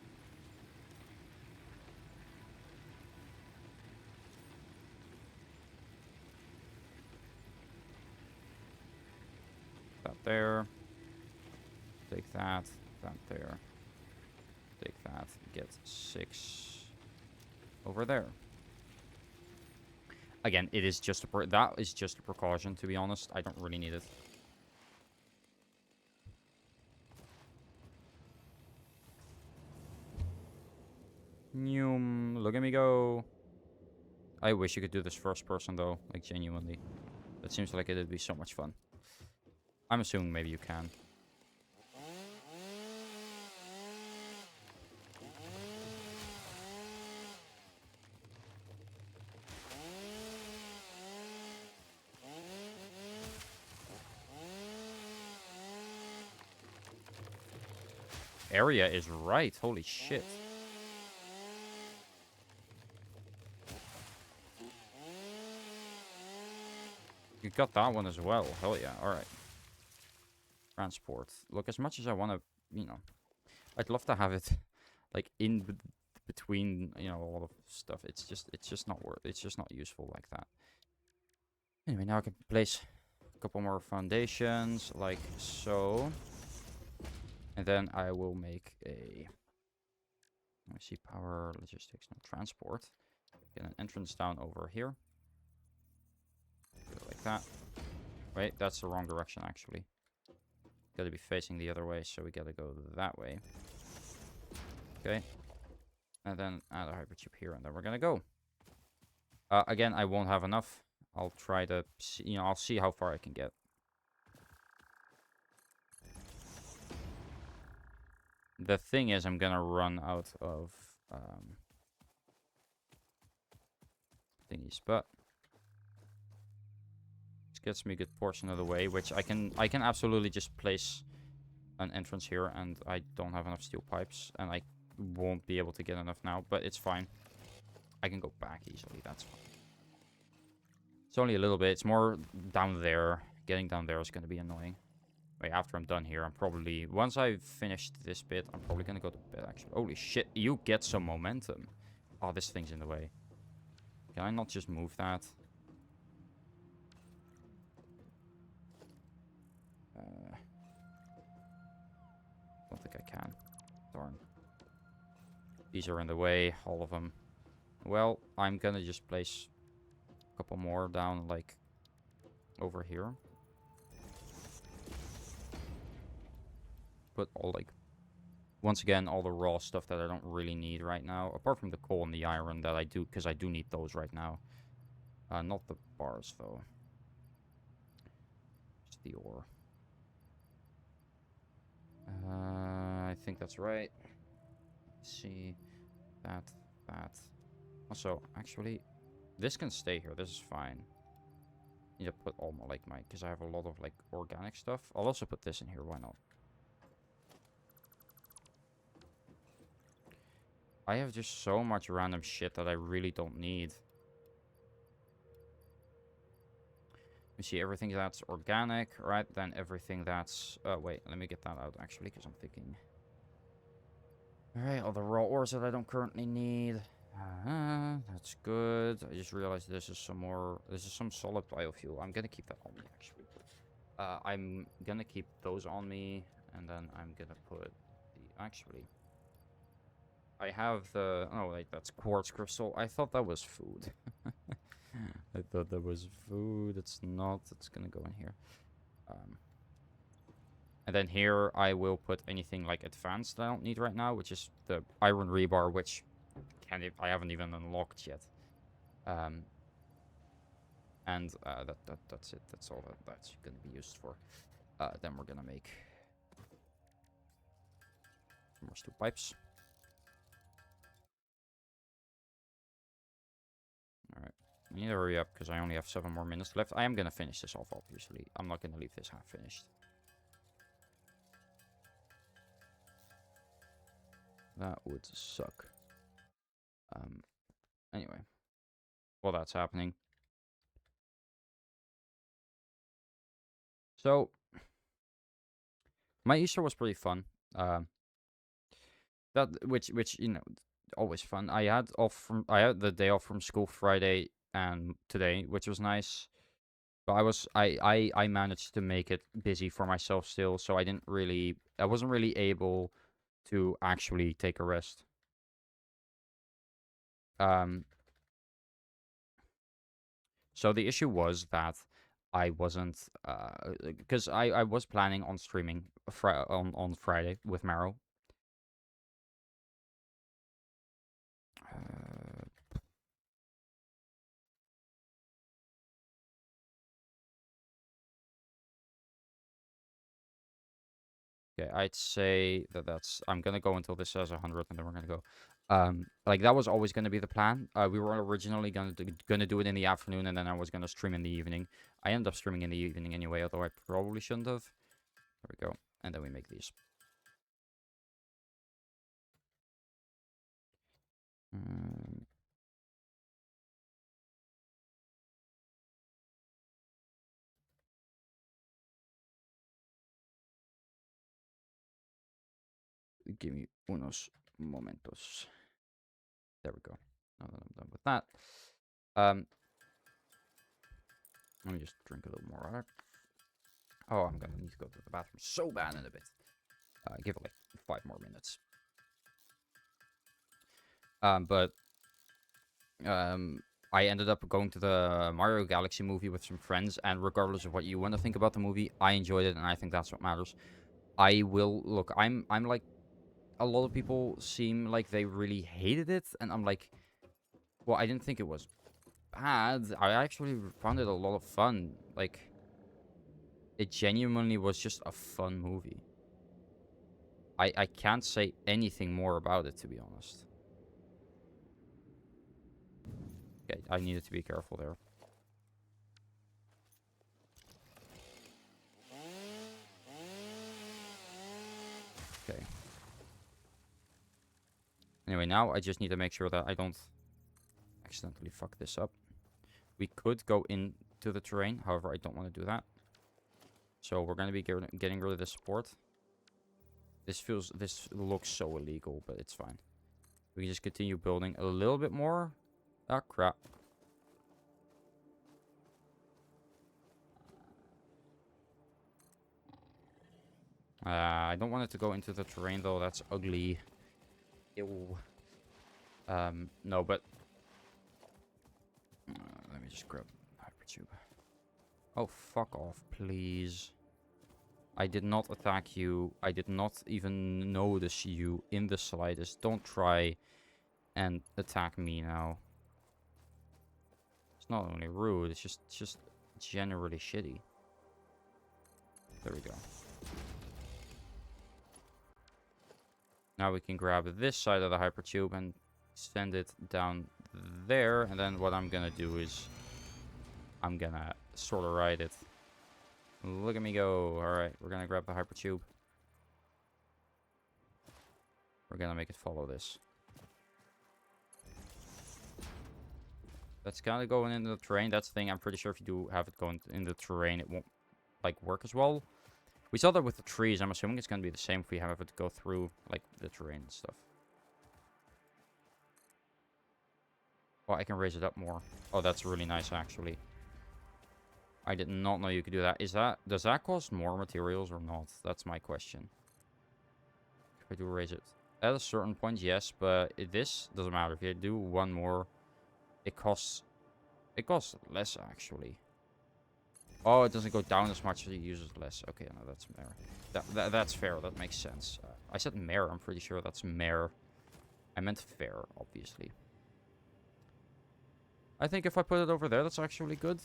That there. Take that. That there. Take that. Get 6 over there. Again, it is just a that is just a precaution, to be honest. I don't really need it. Look at me go. I wish you could do this first person, though. Like, genuinely. That seems like it'd be so much fun. I'm assuming maybe you can. Area is right. Holy shit. You got that one as well. Hell yeah. Alright. Transport. Look, as much as I want to, you know, I'd love to have it, like, in between, you know, all of stuff. It's just not worth, it's just not useful like that. Anyway, now I can place a couple more foundations, like so. And then I will make a, let me see, power, logistics, no, transport. Get an entrance down over here. Like that. Wait, that's the wrong direction, actually. Gotta be facing the other way, so we gotta go that way. Okay. And then add a hypertube here, and then we're gonna go. Again, I won't have enough. I'll try to see, you know, I'll see how far I can get. The thing is, I'm gonna run out of thingies, but gets me a good portion of the way, which I can absolutely just place an entrance here, and I don't have enough steel pipes, and I won't be able to get enough now, but it's fine. I can go back easily, that's fine. It's only a little bit. It's more down there. Getting down there is going to be annoying. Wait, after I'm done here, I'm probably... Once I've finished this bit, I'm probably going to go to bed, actually. Holy shit, you get some momentum. Oh, this thing's in the way. Can I not just move that? Don't think I can. Darn. These are in the way, all of them. Well, I'm going to just place a couple more down, like, over here. Put all, like, once again, all the raw stuff that I don't really need right now. Apart from the coal and the iron that I do, because I do need those right now. Not the bars, though. Just the ore. I think that's right. Let's see. That. Also, actually, this can stay here. This is fine. Need to put all my, like, because I have a lot of, like, organic stuff. I'll also put this in here. Why not? I have just so much random shit that I really don't need. You see, everything that's organic, right? Then everything that's... wait, let me get that out, actually, because I'm thinking... Alright, all the raw ores that I don't currently need. That's good. I just realized this is some more... This is some solid biofuel. I'm gonna keep that on me, actually. I'm gonna keep those on me, and then I'm gonna put the... Actually... I have the... Oh, wait, that's quartz crystal. I thought that was food. I thought that was food. It's not. It's gonna go in here. And then here I will put anything like advanced that I don't need right now, which is the iron rebar, which I haven't even unlocked yet. And that's it. That's all that's gonna be used for. Then we're gonna make more steel pipes. Alright. I need to hurry up because I only have 7 more minutes left. I am going to finish this off, obviously. I'm not going to leave this half finished. That would suck. Anyway. While that's happening. So, my Easter was pretty fun. Which you know, always fun. I had the day off from school Friday and today, which was nice. But I managed to make it busy for myself still, so I wasn't really able to actually take a rest. So the issue was that I wasn't, because I was planning on streaming on Friday with Maro. Okay, I'd say I'm gonna go until this says 100, and then we're gonna go. Like that was always gonna be the plan. We were originally gonna do it in the afternoon, and then I was gonna stream in the evening. I ended up streaming in the evening anyway, although I probably shouldn't have. There we go, and then we make these. Give me unos momentos. There we go. Now that I'm done with that. Let me just drink a little more water. Oh, I'm gonna need to go to the bathroom so bad in a bit. Give it like 5 more minutes. I ended up going to the Mario Galaxy movie with some friends, and regardless of what you want to think about the movie, I enjoyed it, and I think that's what matters. I'm like, a lot of people seem like they really hated it, and I'm like, well, I didn't think it was bad. I actually found it a lot of fun. Like, it genuinely was just a fun movie. I can't say anything more about it, to be honest. Okay, I needed to be careful there. Anyway, now I just need to make sure that I don't accidentally fuck this up. We could go into the terrain. However, I don't want to do that. So we're going to be getting rid of the support. This looks so illegal, but it's fine. We can just continue building a little bit more. Ah, crap. I don't want it to go into the terrain, though. That's ugly. Ew. No, but... let me just grab hypertube. Oh, fuck off, please. I did not attack you. I did not even notice you in the slightest. Don't try and attack me now. It's not only rude, it's just generally shitty. There we go. Now we can grab this side of the hypertube and send it down there. And then what I'm gonna do is I'm gonna sort of ride it. Look at me go. Alright, we're gonna grab the hypertube. We're gonna make it follow this. That's kind of going into the terrain. That's the thing. I'm pretty sure if you do have it going in the terrain, it won't like work as well. We saw that with the trees. I'm assuming it's going to be the same if we have it go through, like, the terrain and stuff. Oh, I can raise it up more. Oh, that's really nice, actually. I did not know you could do that. Does that cost more materials or not? That's my question. If I do raise it. At a certain point, yes, but this doesn't matter. If you do one more, it costs less, actually. Oh, it doesn't go down as much as it uses less. Okay, no, that's fair. That's fair. That makes sense. I said mare. I'm pretty sure that's mare. I meant fair, obviously. I think if I put it over there, that's actually good.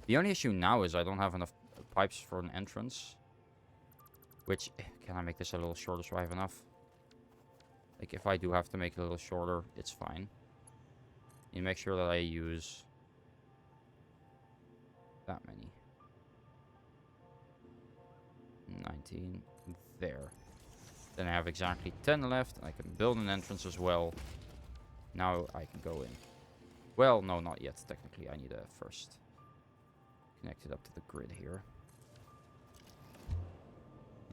The only issue now is I don't have enough pipes for an entrance. Which, can I make this a little shorter so I have enough? Like, if I do have to make it a little shorter, it's fine. You make sure that I use... that many. 19 there. Then I have exactly 10 left. I can build an entrance as well. Now I can go in. Well, no, not yet. Technically, I need to first connect it up to the grid here.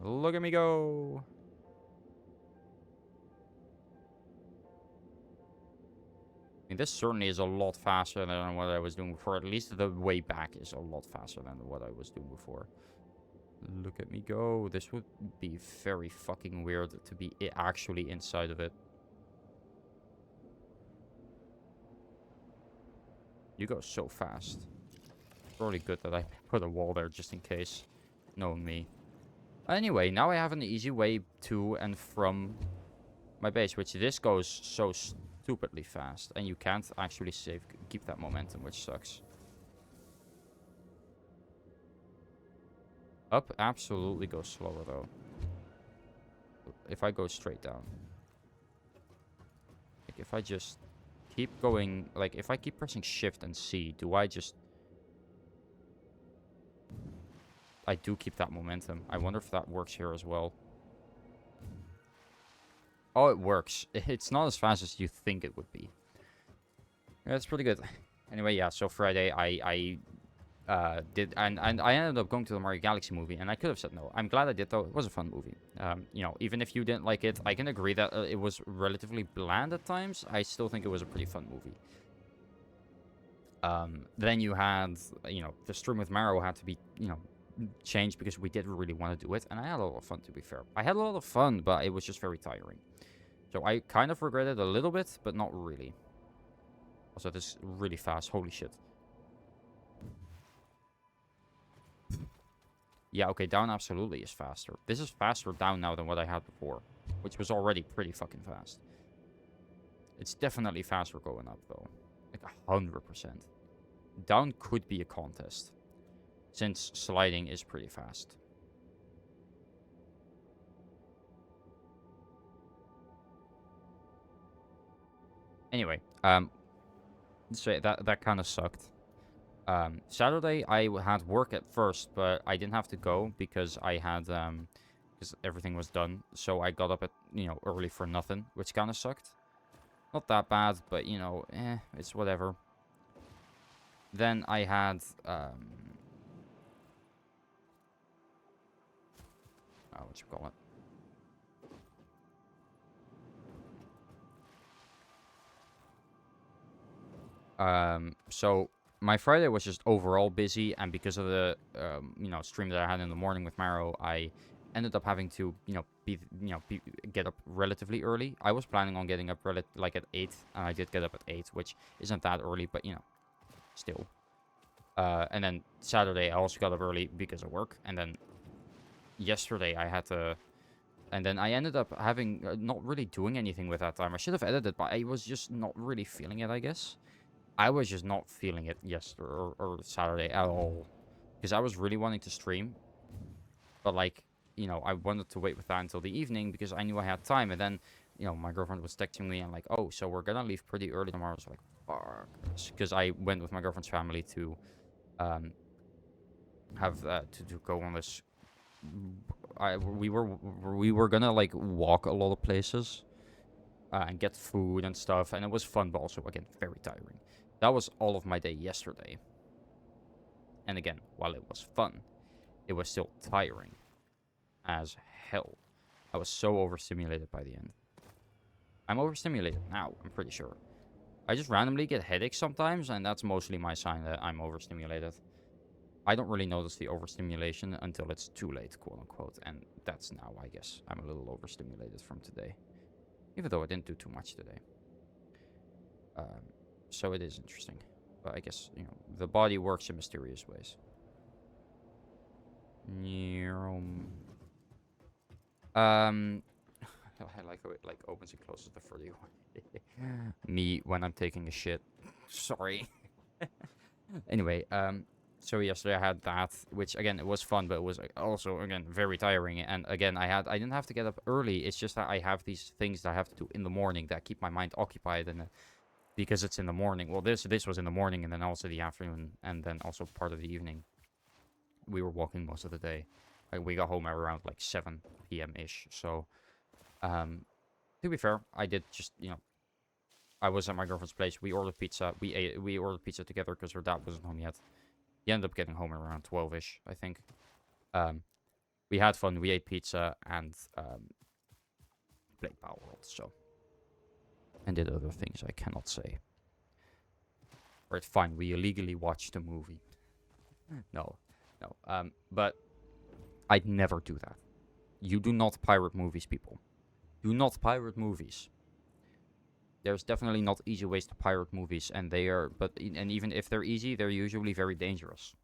Look at me go! I mean, this certainly is a lot faster than what I was doing before. At least the way back is a lot faster than what I was doing before. Look at me go. This would be very fucking weird to be actually inside of it. You go so fast. Probably good that I put a wall there just in case. Knowing me. Anyway, now I have an easy way to and from my base. Which this goes so stupidly fast. And you can't actually keep that momentum, which sucks. Up absolutely goes slower though. If I go straight down. Like if I just keep going, like if I keep pressing shift and C, do I just... I do keep that momentum. I wonder if that works here as well. Oh, it works. It's not as fast as you think it would be. Yeah, that's pretty good. Anyway, yeah, so Friday I did, and I ended up going to the Mario Galaxy movie, and I could have said no. I'm glad I did, though. It was a fun movie. You know, even if you didn't like it, I can agree that it was relatively bland at times. I still think it was a pretty fun movie. Then you had, you know, the stream with Mario had to be, you know, changed because we didn't really want to do it, and I had a lot of fun, to be fair. I had a lot of fun, but it was just very tiring. So I kind of regret it a little bit, but not really. Also, this is really fast. Holy shit. Yeah, okay, down absolutely is faster. This is faster down now than what I had before, which was already pretty fucking fast. It's definitely faster going up, though. Like 100%. Down could be a contest, since sliding is pretty fast. Anyway, so that kind of sucked. Saturday I had work at first, but I didn't have to go because I had because everything was done. So I got up at, early for nothing, which kind of sucked. Not that bad, but, it's whatever. Then I had, what you call it? So my Friday was just overall busy, and because of the, stream that I had in the morning with Maro, I ended up having to, get up relatively early. I was planning on getting up like at 8, and I did get up at 8, which isn't that early, but, still. And then Saturday, I also got up early because of work, and then yesterday I had to... And then I ended up having... not really doing anything with that time. I should have edited, but I was just not really feeling it, I guess. I was just not feeling it yesterday or Saturday at all. Because I was really wanting to stream. But, like, I wanted to wait with that until the evening because I knew I had time. And then, my girlfriend was texting me and like, oh, so we're gonna leave pretty early tomorrow. I was like, fuck. Because I went with my girlfriend's family to to go on this... we were gonna, like, walk a lot of places. And get food and stuff. And it was fun, but also, again, very tiring. That was all of my day yesterday. And again, while it was fun, it was still tiring as hell. I was so overstimulated by the end. I'm overstimulated now, I'm pretty sure. I just randomly get headaches sometimes, and that's mostly my sign that I'm overstimulated. I don't really notice the overstimulation until it's too late, quote-unquote. And that's now, I guess. I'm a little overstimulated from today. Even though I didn't do too much today. So it is interesting. But I guess, the body works in mysterious ways. I like how it, like, opens and closes the for you. Me when I'm taking a shit. Sorry. Anyway, so yesterday I had that, which, again, it was fun, but it was also, again, very tiring. And again, I didn't have to get up early. It's just that I have these things that I have to do in the morning that keep my mind occupied, and because it's in the morning. Well, this was in the morning, and then also the afternoon, and then also part of the evening. We were walking most of the day. Like, we got home at around like 7 p.m.-ish. So, to be fair, I did just, I was at my girlfriend's place. We ordered pizza. We ordered pizza together because her dad wasn't home yet. He ended up getting home around 12-ish, I think. We had fun. We ate pizza and played Power World, so. And did other things I cannot say. Right, fine. We illegally watched a movie. No. But I'd never do that. You do not pirate movies, people. Do not pirate movies. There's definitely not easy ways to pirate movies, and and even if they're easy, they're usually very dangerous.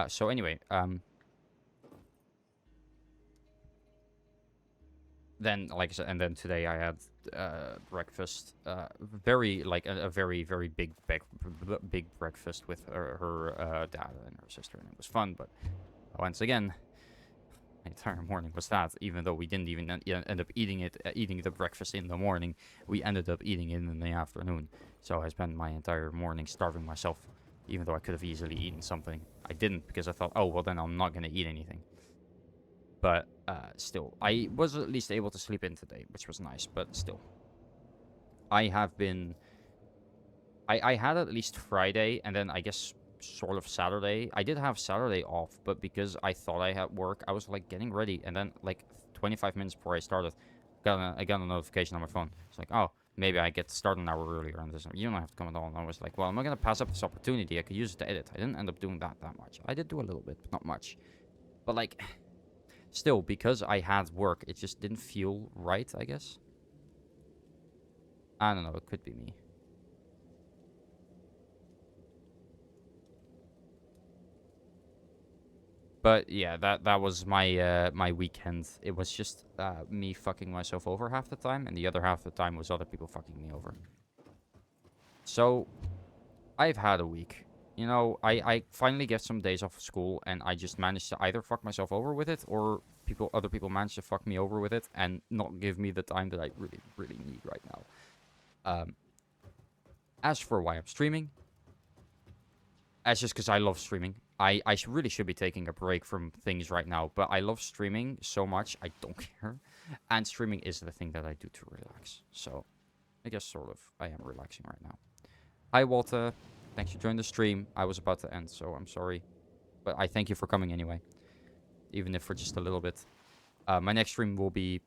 So anyway, then, like I said, and then today I had breakfast. Very, like, a very, very big breakfast with her dad and her sister, and it was fun. But once again, my entire morning was that. Even though we didn't even end up eating the breakfast in the morning, we ended up eating it in the afternoon. So I spent my entire morning starving myself, even though I could have easily eaten something. I didn't, because I thought, oh, well, then I'm not gonna eat anything. But still, I was at least able to sleep in today, which was nice. But still, I have been... I had at least Friday, and then I guess sort of Saturday. I did have Saturday off, but because I thought I had work, I was, like, getting ready. And then, like, 25 minutes before I started, I got a notification on my phone. It's like, oh, maybe I get started an hour earlier. And this, you don't have to come at all. And I was like, well, I'm not going to pass up this opportunity. I could use it to edit. I didn't end up doing that much. I did do a little bit, but not much. But, like... Still, because I had work, it just didn't feel right, I guess. I don't know, it could be me. But yeah, that was my my weekend. It was just me fucking myself over half the time, and the other half of the time was other people fucking me over. So, I've had a week. I finally get some days off of school, and I just managed to either fuck myself over with it, or other people manage to fuck me over with it, and not give me the time that I really, really need right now. As for why I'm streaming, that's just because I love streaming. really should be taking a break from things right now, but I love streaming so much, I don't care. And streaming is the thing that I do to relax. So, I guess sort of I am relaxing right now. Hi, Walter. Thanks for joining the stream. I was about to end, so I'm sorry. But I thank you for coming anyway, even if for just a little bit. My next stream will be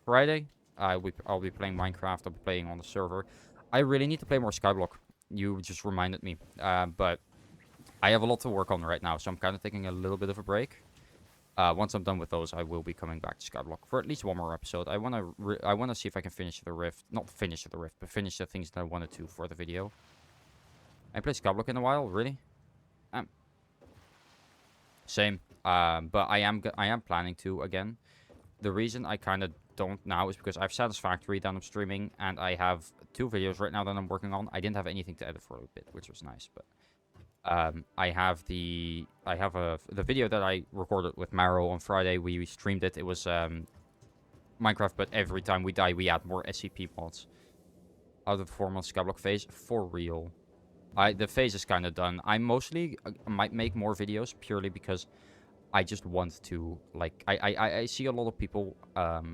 Friday. I'll be playing Minecraft. I'll be playing on the server. I really need to play more Skyblock. You just reminded me. But I have a lot to work on right now, so I'm kind of taking a little bit of a break. Once I'm done with those, I will be coming back to Skyblock for at least one more episode. I wanna see if I can finish the Rift. Not finish the Rift, but finish the things that I wanted to for the video. I played Skyblock in a while, really. Same. But I am planning to again. The reason I kind of don't now is because I have Satisfactory that I'm streaming, and I have 2 videos right now that I'm working on. I didn't have anything to edit for a bit, which was nice, but I have the video that I recorded with Maro on Friday. We streamed it. It was Minecraft, but every time we die, we add more SCP mods. Out of the 4-month Skyblock phase, for real. The phase is kind of done. I mostly might make more videos purely because I just want to, like, I see a lot of people, my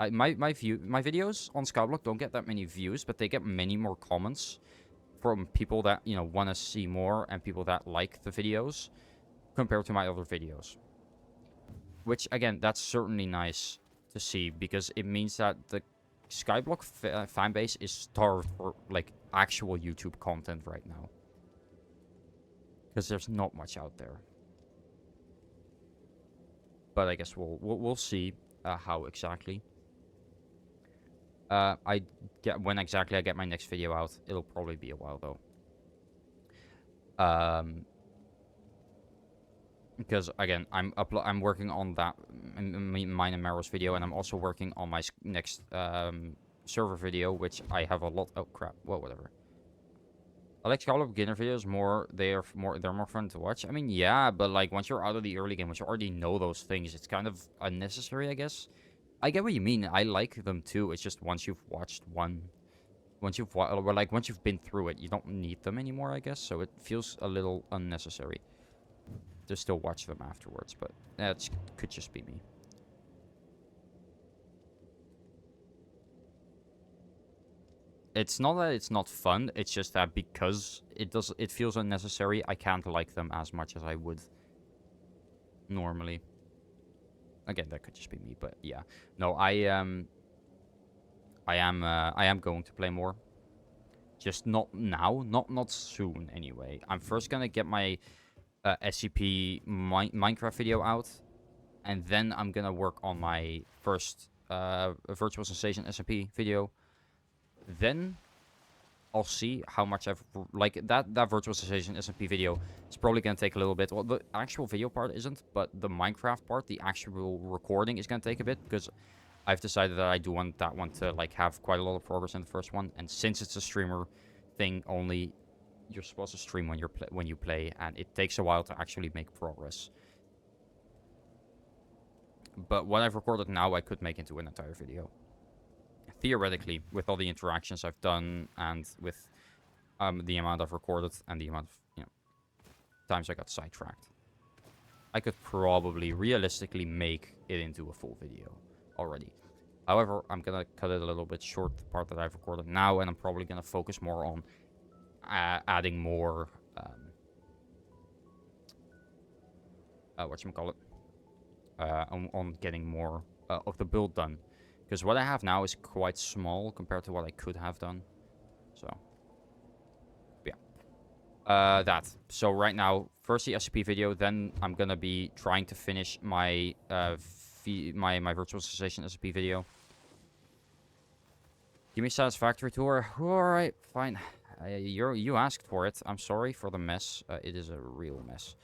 videos on Skyblock don't get that many views, but they get many more comments from people that, you know, want to see more and people that like the videos compared to my other videos. Which, again, that's certainly nice to see because it means that the Skyblock fanbase is starved for, like, actual YouTube content right now. Because there's not much out there. But I guess we'll see how exactly. When exactly I get my next video out. It'll probably be a while though. Because again, I'm working on that mine and Maro's video, and I'm also working on my next server video, which I have a lot. Oh crap! Well, whatever. I like Skyblock beginner videos more. They're more fun to watch. I mean, yeah, but like once you're out of the early game, once you already know those things, it's kind of unnecessary, I guess. I get what you mean. I like them too. It's just once you've watched one, once you've been through it, you don't need them anymore, I guess. So it feels a little unnecessary to still watch them afterwards. But that could just be me. It's not that it's not fun, it's just that because it feels unnecessary, I can't like them as much as I would normally. Again, that could just be me, but yeah. No, I am going to play more. Just not now, not soon anyway. I'm first gonna get my SCP Minecraft video out, and then I'm gonna work on my first Virtual Sensation SMP video. Then I'll see how much I've like that Virtual Sensation SMP video is probably gonna take a little bit. Well, the actual video part isn't, but the Minecraft part, the actual recording is gonna take a bit because I've decided that I do want that one to like have quite a lot of progress in the first one. And since it's a streamer thing only, you're supposed to stream when you play, and it takes a while to actually make progress. But what I've recorded now, I could make into an entire video. Theoretically, with all the interactions I've done and with the amount I've recorded and the amount of, you know, times I got sidetracked, I could probably realistically make it into a full video already. However, I'm gonna cut it a little bit short, the part that I've recorded now, and I'm probably gonna focus more on adding more whatchamacallit, on getting more of the build done. Because what I have now is quite small compared to what I could have done. So, yeah. So right now, first the SCP video, then I'm gonna be trying to finish my my Virtual Sensation SCP video. Give me Satisfactory tour. Alright, fine. You asked for it. I'm sorry for the mess. It is a real mess.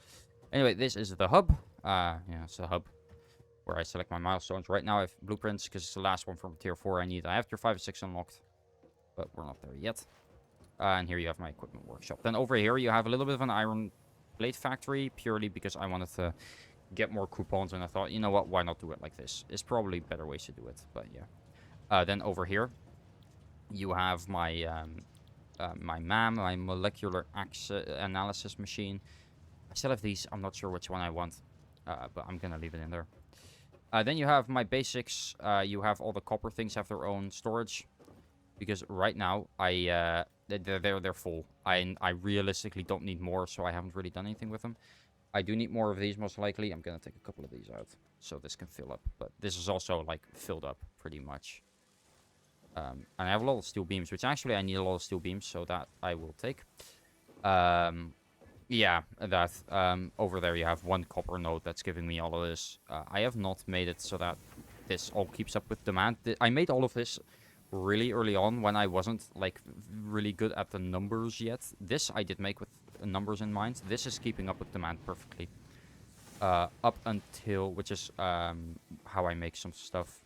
Anyway, this is the hub. Yeah, it's the hub where I select my milestones. Right now I have blueprints because it's the last one from tier 4 I need. I have tier 5 and 6 unlocked, but we're not there yet. And here you have my equipment workshop. Then over here you have a little bit of an iron plate factory, purely because I wanted to get more coupons, and I thought, you know what, why not do it like this? It's probably better ways to do it, but yeah. Then over here you have my my MAM, my molecular analysis machine. I still have these. I'm not sure which one I want, but I'm gonna leave it in there. Then you have my basics. You have all the copper things have their own storage, because right now they're full. I realistically don't need more, so I haven't really done anything with them. I do need more of these most likely. I'm gonna take a couple of these out so this can fill up. But this is also like filled up pretty much. And I have a lot of steel beams, which actually I need a lot of steel beams, so that I will take. Yeah, that. Over there you have one copper node that's giving me all of this. I have not made it so that this all keeps up with demand. I made all of this really early on when I wasn't like really good at the numbers yet. This I did make with numbers in mind. This is keeping up with demand perfectly. Up until, which is how I make some stuff.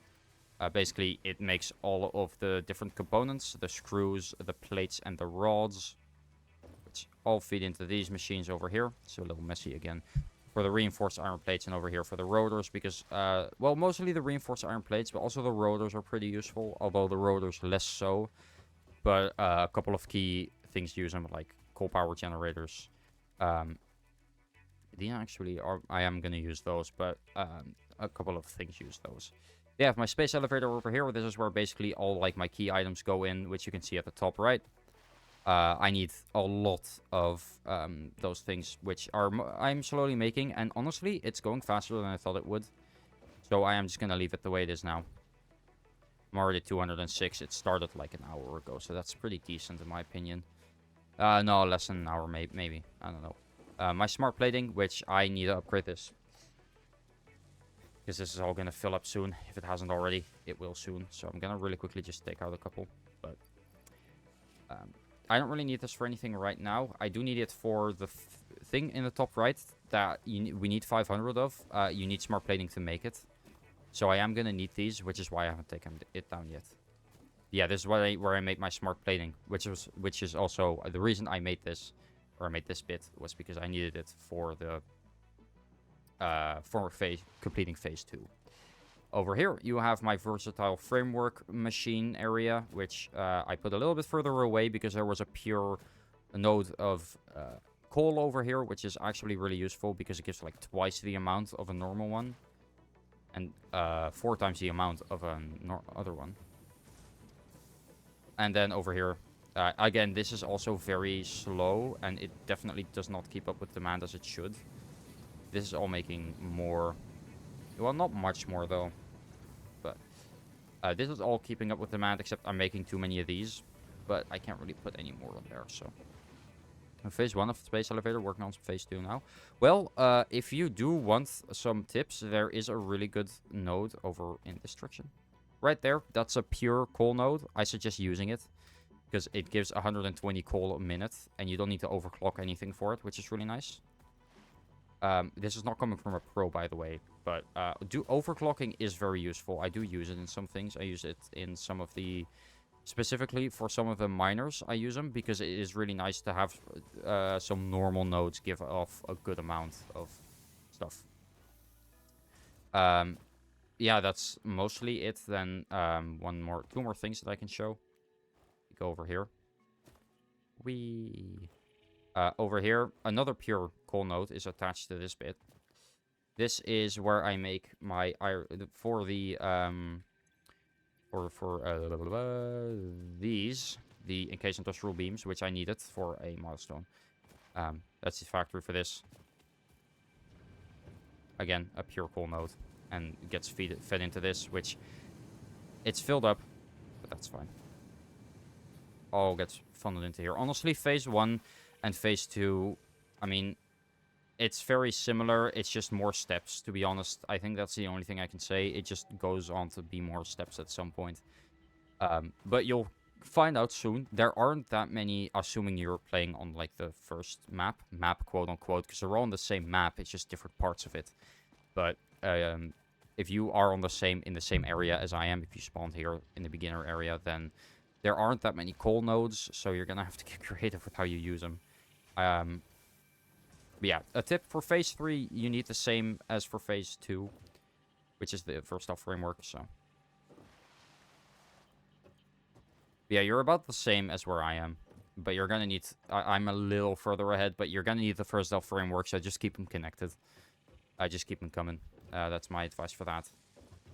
Basically, it makes all of the different components, the screws, the plates, and the rods, which all feed into these machines over here. So a little messy again. For the reinforced iron plates, and over here for the rotors, because, well, mostly the reinforced iron plates, but also the rotors are pretty useful, although the rotors less so. But a couple of key things to use them, like coal power generators. These actually are, I am going to use those, but a couple of things use those. Yeah, I have my space elevator over here. This is where basically all like my key items go in, which you can see at the top right. I need a lot of those things, which are I'm slowly making, and honestly, it's going faster than I thought it would. So I am just gonna leave it the way it is now. I'm already 206. It started like an hour ago, so that's pretty decent in my opinion. No, less than an hour, maybe. I don't know. My smart plating, which I need to upgrade this, because this is all gonna fill up soon. If it hasn't already, it will soon. So I'm gonna really quickly just take out a couple, but I don't really need this for anything right now. I do need it for the thing in the top right that we need 500 of. You need smart plating to make it. So I am going to need these, which is why I haven't taken it down yet. Yeah, this is where I made my smart plating, which is also the reason I made this, or I made this bit, was because I needed it for the completing phase 2. Over here, you have my versatile framework machine area, which I put a little bit further away because there was a pure node of coal over here, which is actually really useful because it gives like twice the amount of a normal one. And 4 times the amount of an other one. And then over here, again, this is also very slow, and it definitely does not keep up with demand as it should. This is all making more... Well, not much more, though. But this is all keeping up with demand, except I'm making too many of these. But I can't really put any more on there, so... Phase 1 of the space elevator, working on phase 2 now. Well, if you do want some tips, there is a really good node over in this direction. Right there, that's a pure coal node. I suggest using it, because it gives 120 coal a minute, and you don't need to overclock anything for it, which is really nice. This is not coming from a pro, by the way, but overclocking is very useful. I do use it in some things. I use it in some of the... Specifically for some of the miners, I use them because it is really nice to have some normal nodes give off a good amount of stuff. Yeah, that's mostly it. Then two more things that I can show. Go over here. Over here, another pure coal node is attached to this bit. This is where I make my iron for the these, the encased industrial beams, which I needed for a milestone. That's the factory for this. Again, a pure coal node, and it gets fed into this, which it's filled up, but that's fine. All gets funneled into here. Honestly, phase 1 and phase 2, I mean, it's very similar. It's just more steps, to be honest. I think that's the only thing I can say. It just goes on to be more steps at some point. But you'll find out soon. There aren't that many, assuming you're playing on like the first map quote unquote, because they're all on the same map. It's just different parts of it. But if you are in the same area as I am, if you spawned here in the beginner area, then there aren't that many coal nodes. So you're gonna have to get creative with how you use them. Yeah, a tip for phase 3, you need the same as for phase 2, which is the versatile framework, so. Yeah, you're about the same as where I am, but you're gonna need... I'm a little further ahead, but you're gonna need the first Delft framework, so just keep them connected. Just keep them coming. That's my advice for that.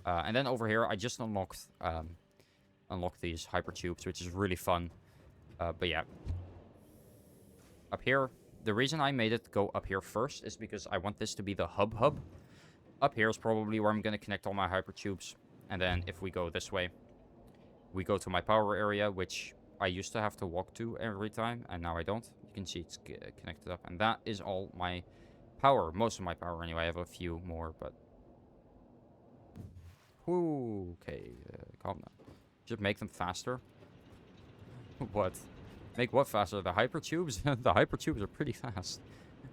And then over here, I just unlocked these hypertubes, which is really fun. But yeah. Up here, the reason I made it go up here first is because I want this to be the hub. Up here is probably where I'm going to connect all my hypertubes. And then if we go this way, we go to my power area, which I used to have to walk to every time, and now I don't. You can see it's connected up. And that is all my power. Most of my power anyway. I have a few more, but... Ooh, okay, calm down. Just make them faster. What? Make what faster? The hypertubes? The hypertubes are pretty fast.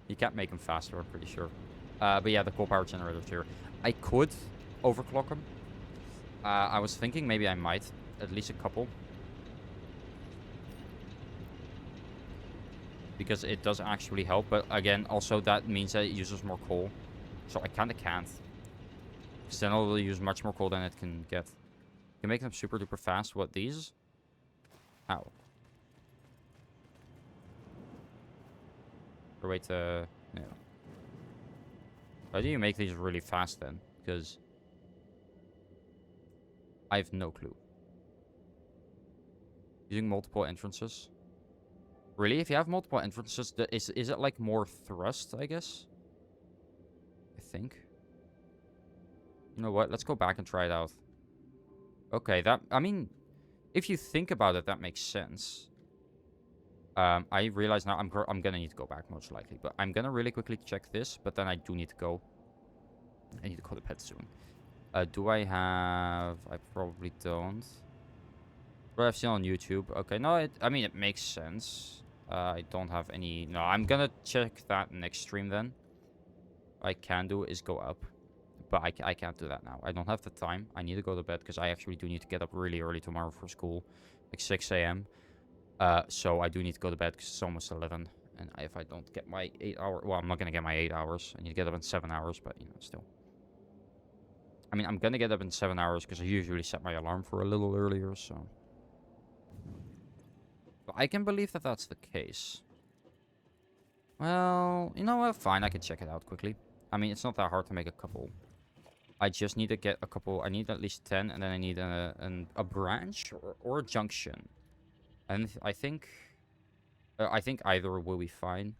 You can't make them faster, I'm pretty sure. But yeah, the coal power generators here. I could overclock them. I was thinking maybe I might. At least a couple. Because it does actually help. But again, also that means that it uses more coal. So I kind of can't. Because then it'll use much more coal than it can get. You can make them super duper fast. What, these? How? Or wait, yeah. How do you make these really fast then? Because I have no clue. Using multiple entrances. Really? If you have multiple entrances, is it like more thrust, I guess? I think. You know what? Let's go back and try it out. Okay, I mean, if you think about it, that makes sense. I realize now I'm gonna need to go back most likely, but I'm gonna really quickly check this. But then I do need to go. I need to call the pet soon. Do I have? I probably don't. But I've seen on YouTube. Okay, no, I mean it makes sense. I don't have any. No, I'm gonna check that next stream then. What I can do is go up. But I can't do that now. I don't have the time. I need to go to bed because I actually do need to get up really early tomorrow for school. Like 6 a.m. So I do need to go to bed because it's almost 11. And if I don't get my 8 hours... Well, I'm not going to get my 8 hours. I need to get up in 7 hours, but, you know, still. I mean, I'm going to get up in 7 hours because I usually set my alarm for a little earlier, so... But I can believe that that's the case. Well, you know what? Fine, I can check it out quickly. I mean, it's not that hard to make a couple. I just need to get a couple. I need at least 10, and then I need a branch or a junction. And I think either will be fine.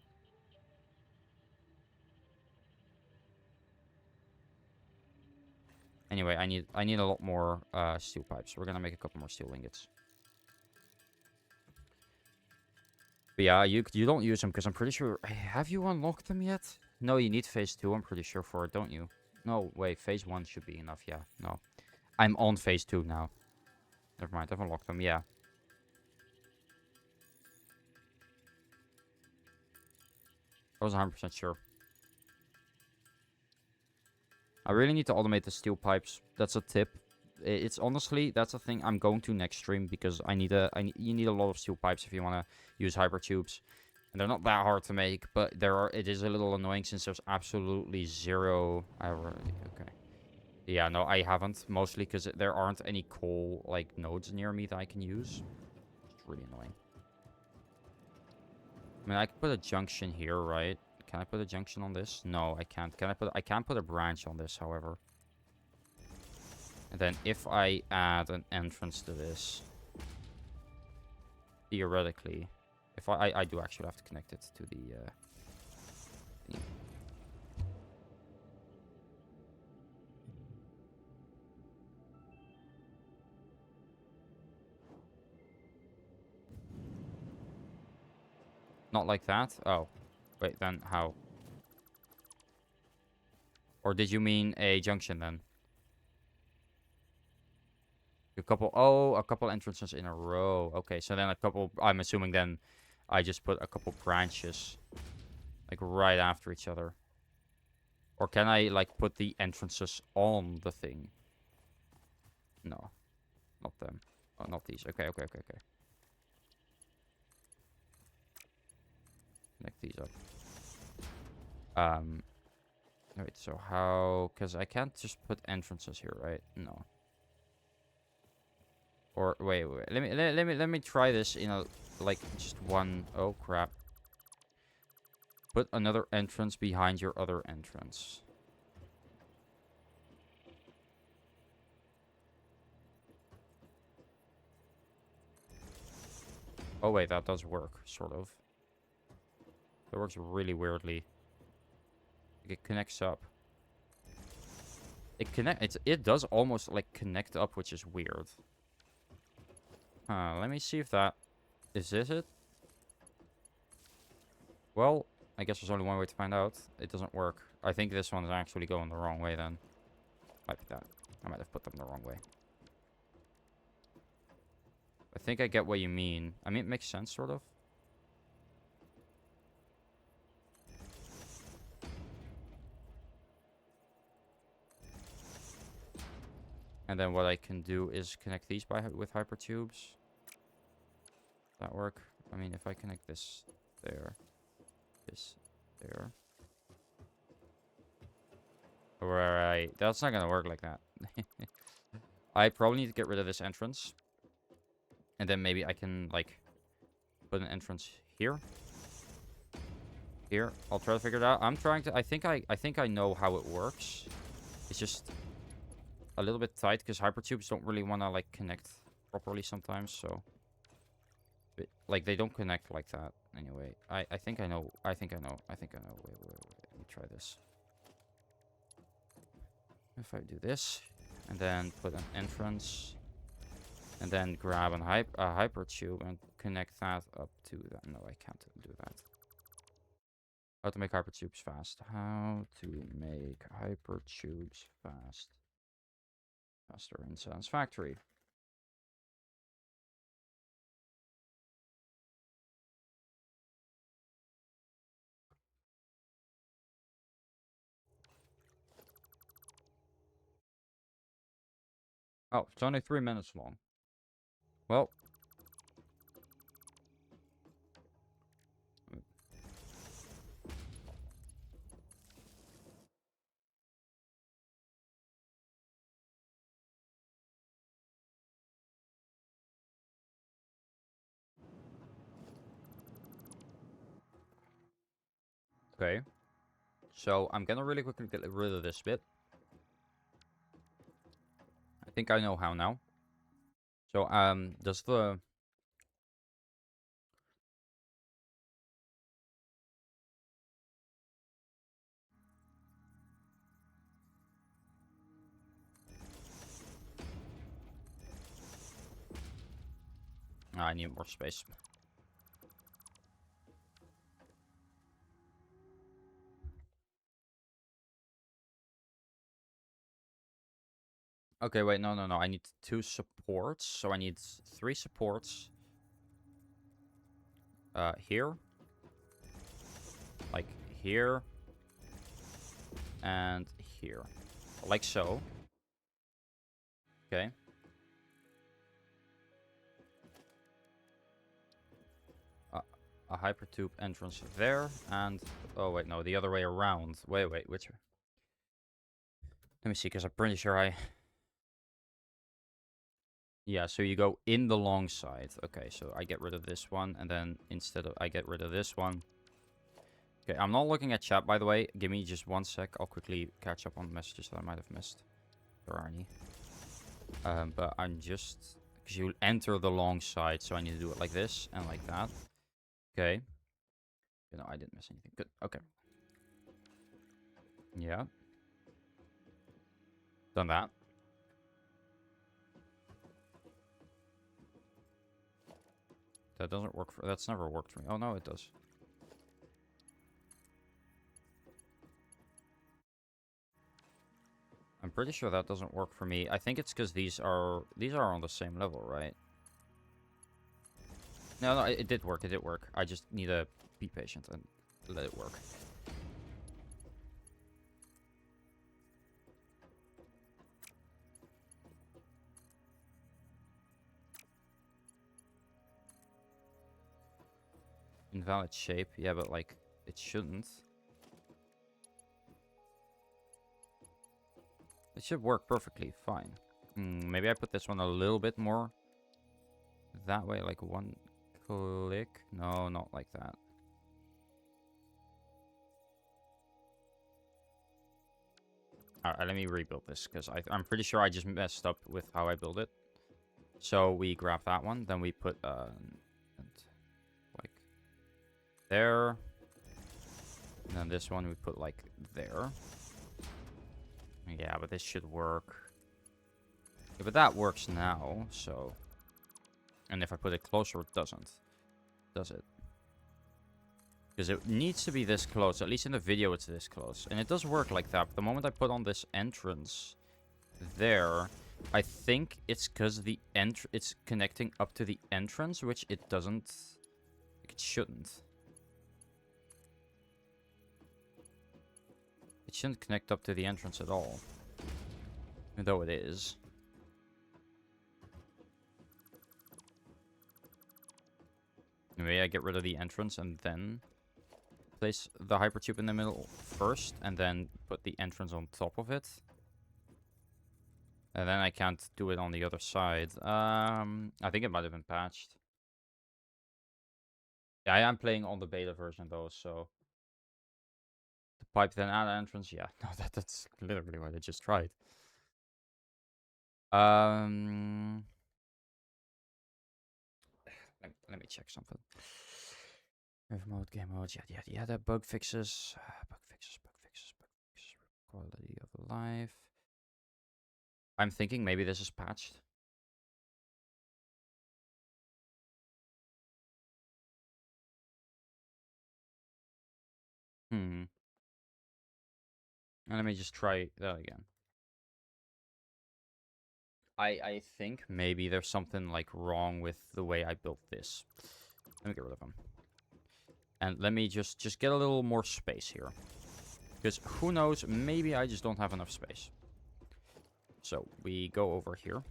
Anyway, I need a lot more steel pipes. We're gonna make a couple more steel ingots. But yeah, you don't use them because I'm pretty sure. Have you unlocked them yet? No, you need phase 2. I'm pretty sure for it, don't you? No, wait, phase 1 should be enough, yeah. No. I'm on phase 2 now. Never mind, I've unlocked them, yeah. I was 100% sure. I really need to automate the steel pipes. That's a tip. It's honestly, that's a thing I'm going to next stream because you need a lot of steel pipes if you want to use hypertubes. And they're not that hard to make, but it is a little annoying since there's absolutely zero... Okay. Yeah, no, I haven't. Mostly because there aren't any coal, like, nodes near me that I can use. It's really annoying. I mean, I can put a junction here, right? Can I put a junction on this? No, I can't. I can put a branch on this, however. And then if I add an entrance to this... Theoretically... If I do actually have to connect it to the... Not like that? Oh. Wait, then how? Or did you mean a junction then? A couple entrances in a row. Okay, so then a couple... I'm assuming then I just put a couple branches. Like right after each other. Or can I like put the entrances on the thing? No. Not them. Oh, not these. Okay. Connect these up. Wait, so how... Because I can't just put entrances here, right? No. Or wait. Let me try this in a like just one. Oh crap. Put another entrance behind your other entrance. Oh wait, that does work, sort of. It works really weirdly. It connects up. It does almost like connect up, which is weird. Let me see if that is this it. Well, I guess there's only one way to find out. It doesn't work. I think this one is actually going the wrong way then. Might be that. I might have put them the wrong way. I think I get what you mean. I mean, it makes sense, sort of. And then what I can do is connect these with hypertubes. That work? I mean, if I connect this there, this there. Right. That's not gonna work like that. I probably need to get rid of this entrance. And then maybe I can, like, put an entrance here. Here. I'll try to figure it out. I'm trying to... I think I know how it works. It's just a little bit tight because hypertubes don't really want to, like, connect properly sometimes, so... But, like, they don't connect like that. Anyway, I think I know. I think I know. Wait. Let me try this. If I do this, and then put an entrance, and then grab a hypertube and connect that up to that. No, I can't do that. How to make hypertubes fast. How to make hypertubes fast. Faster in satisfactory. Oh, it's only 3 minutes long. Well. Okay. So, I'm gonna really quickly get rid of this bit. I think I know how now. So, does the... I need more space. Okay, wait, no. I need 2 supports, so I need 3 supports. Here. Like, here. And here. Like so. Okay. A hypertube entrance there, and... Oh, wait, no, the other way around. Wait, which... Let me see, because I'm pretty sure I... Yeah, so you go in the long side. Okay, so I get rid of this one, and then instead of... I get rid of this one. Okay, I'm not looking at chat, by the way. Give me just 1 sec. I'll quickly catch up on messages that I might have missed. There are any. But I'm just... Because you enter the long side, so I need to do it like this, and like that. Okay. You know, I didn't miss anything. Good. Okay. Yeah. Done that. That doesn't work for... That's never worked for me. Oh, no, it does. I'm pretty sure that doesn't work for me. I think it's because these are on the same level, right? No, it did work. It did work. I just need to be patient and let it work. Invalid shape. Yeah, but like, it shouldn't. It should work perfectly fine. Maybe I put this one a little bit more that way, like one click. No, not like that. Alright, let me rebuild this, because I'm pretty sure I just messed up with how I build it. So we grab that one, then we put like there. And then this one we put like there. Yeah, but this should work. Yeah, but that works now, so. And if I put it closer, it doesn't. Does it? Because it needs to be this close. At least in the video, it's this close. And it does work like that. But the moment I put on this entrance there, I think it's because it's connecting up to the entrance, which it doesn't. It shouldn't. It shouldn't connect up to the entrance at all. Even though it is. Maybe I get rid of the entrance and then place the hypertube in the middle first, and then put the entrance on top of it. And then I can't do it on the other side. I think it might have been patched. Yeah, I am playing on the beta version though, so the pipe then add entrance. Yeah, no, that's literally what I just tried. Let me check something. Rave mode, game mode, yeah, that bug fixes, bug fixes, quality of life. I'm thinking maybe this is patched. And let me just try that again. I think maybe there's something like wrong with the way I built this. Let me get rid of them. And let me just get a little more space here. Because who knows, maybe I just don't have enough space. So we go over here.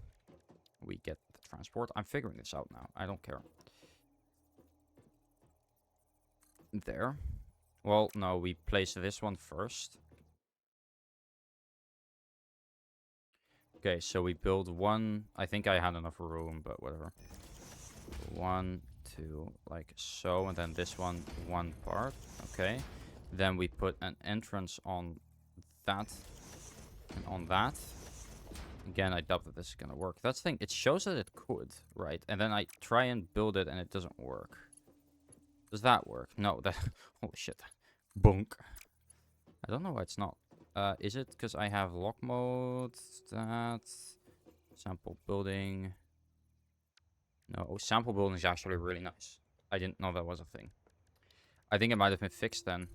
We get the transport. I'm figuring this out now. I don't care. There. Well, no, we place this one first. Okay, so we build one. I think I had enough room, but whatever. 1, 2, like so. And then this one part. Okay. Then we put an entrance on that. And on that. Again, I doubt that this is going to work. That's the thing. It shows that it could, right? And then I try and build it and it doesn't work. Does that work? No, that... Holy shit. Bonk. I don't know why it's not. Is it because I have lock mode? That... Sample building. No, sample building is actually really nice. I didn't know that was a thing. I think it might have been fixed then.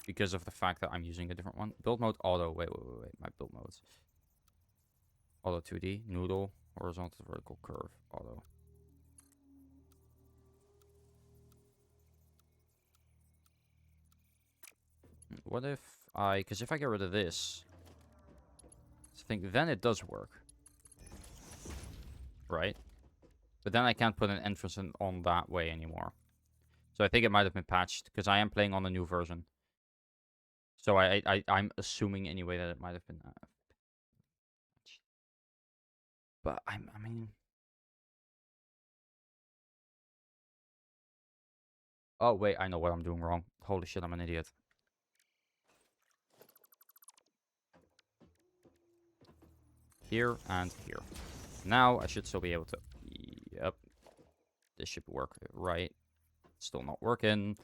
Because of the fact that I'm using a different one. Build mode auto. Wait. My build modes. Auto 2D. Noodle. Horizontal vertical curve. Auto. What if I... Because if I get rid of this... I think then it does work. Right? But then I can't put an entrance in on that way anymore. So I think it might have been patched. Because I am playing on the new version. So I'm assuming anyway that it might have been... but I mean... Oh, wait. I know what I'm doing wrong. Holy shit, I'm an idiot. Here and here. Now I should still be able to... Yep. This should work right. Still not working.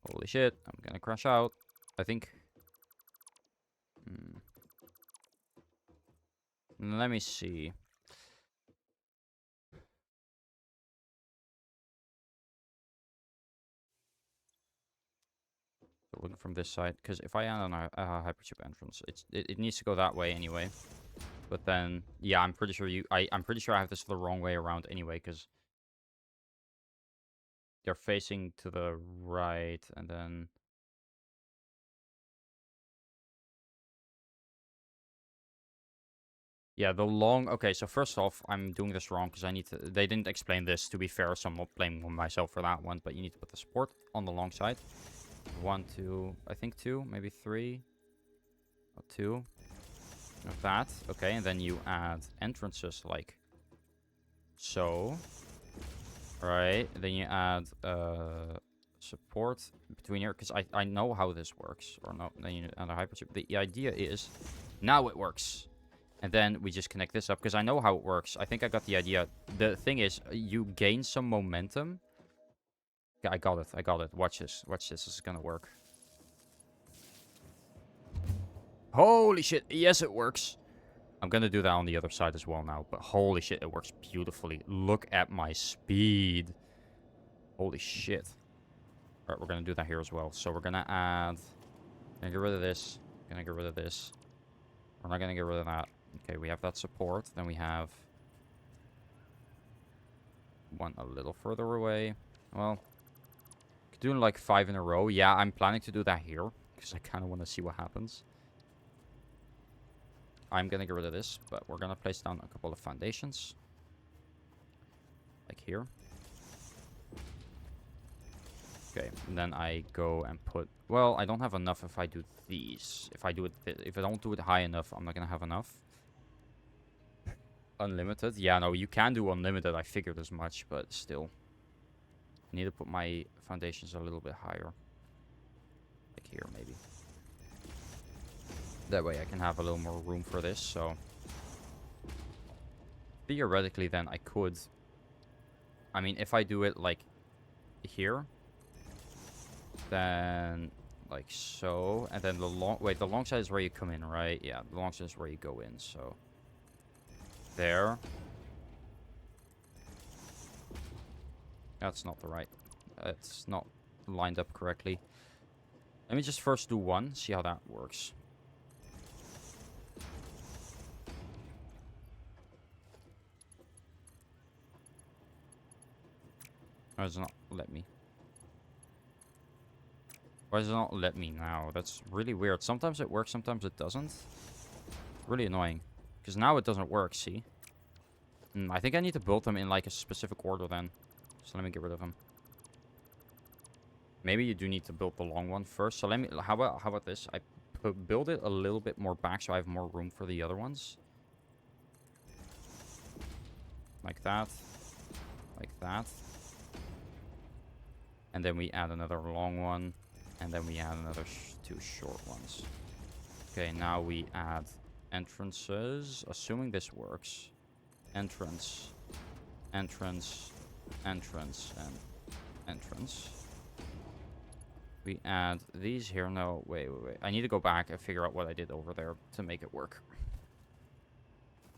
Holy shit. I'm gonna crash out. I think... Let me see. Looking from this side. Because if I add on a hyperchip entrance, it needs to go that way anyway. But then... Yeah, I'm pretty sure I'm pretty sure I have this the wrong way around anyway. Because... They're facing to the right, and then... Yeah, the long... Okay, so first off, I'm doing this wrong because I need to... They didn't explain this, to be fair, so I'm not blaming myself for that one. But you need to put the support on the long side. 1, 2... I think 2, maybe 3. 2. Of that. Okay, and then you add entrances like... So... Right, then you add support between here, because I know how this works. Or no, then you add a hyperchip. The idea is, now it works. And then we just connect this up, because I know how it works. I think I got the idea. The thing is, you gain some momentum. Yeah, I got it. I got it. Watch this. Watch this. This is gonna work. Holy shit. Yes, it works. I'm gonna do that on the other side as well now. But holy shit, it works beautifully. Look at my speed. Holy shit. Alright, we're gonna do that here as well. So we're gonna add... Gonna get rid of this. Gonna get rid of this. We're not gonna get rid of that. Okay, we have that support. Then we have... one a little further away. Well... doing like 5 in a row. Yeah, I'm planning to do that here. Because I kind of want to see what happens. I'm gonna get rid of this. But we're gonna place down a couple of foundations. Like here. Okay, and then I go and put... Well, I don't have enough if I do these. If I do it... If I don't do it high enough, I'm not gonna have enough. Unlimited? Yeah, no, you can do unlimited. I figured as much, but still. I need to put my foundations a little bit higher. Like here, maybe. That way I can have a little more room for this, so... Theoretically, then, I could... I mean, if I do it, like, here... Then, like so. And then the long... Wait, the long side is where you come in, right? Yeah, the long side is where you go in, so... There. That's not the right... It's not lined up correctly. Let me just first do one, see how that works. Why does it not let me? Why does it not let me now? That's really weird. Sometimes it works, sometimes it doesn't. Really annoying. Because now it doesn't work, see? I think I need to build them in like a specific order then. So let me get rid of them. Maybe you do need to build the long one first. So let me... How about this? I build it a little bit more back so I have more room for the other ones. Like that. Like that. And then we add another long one. And then we add another 2 short ones. Okay, now we add entrances. Assuming this works. Entrance. Entrance. Entrance. And entrance. We add these here. No, wait. I need to go back and figure out what I did over there to make it work.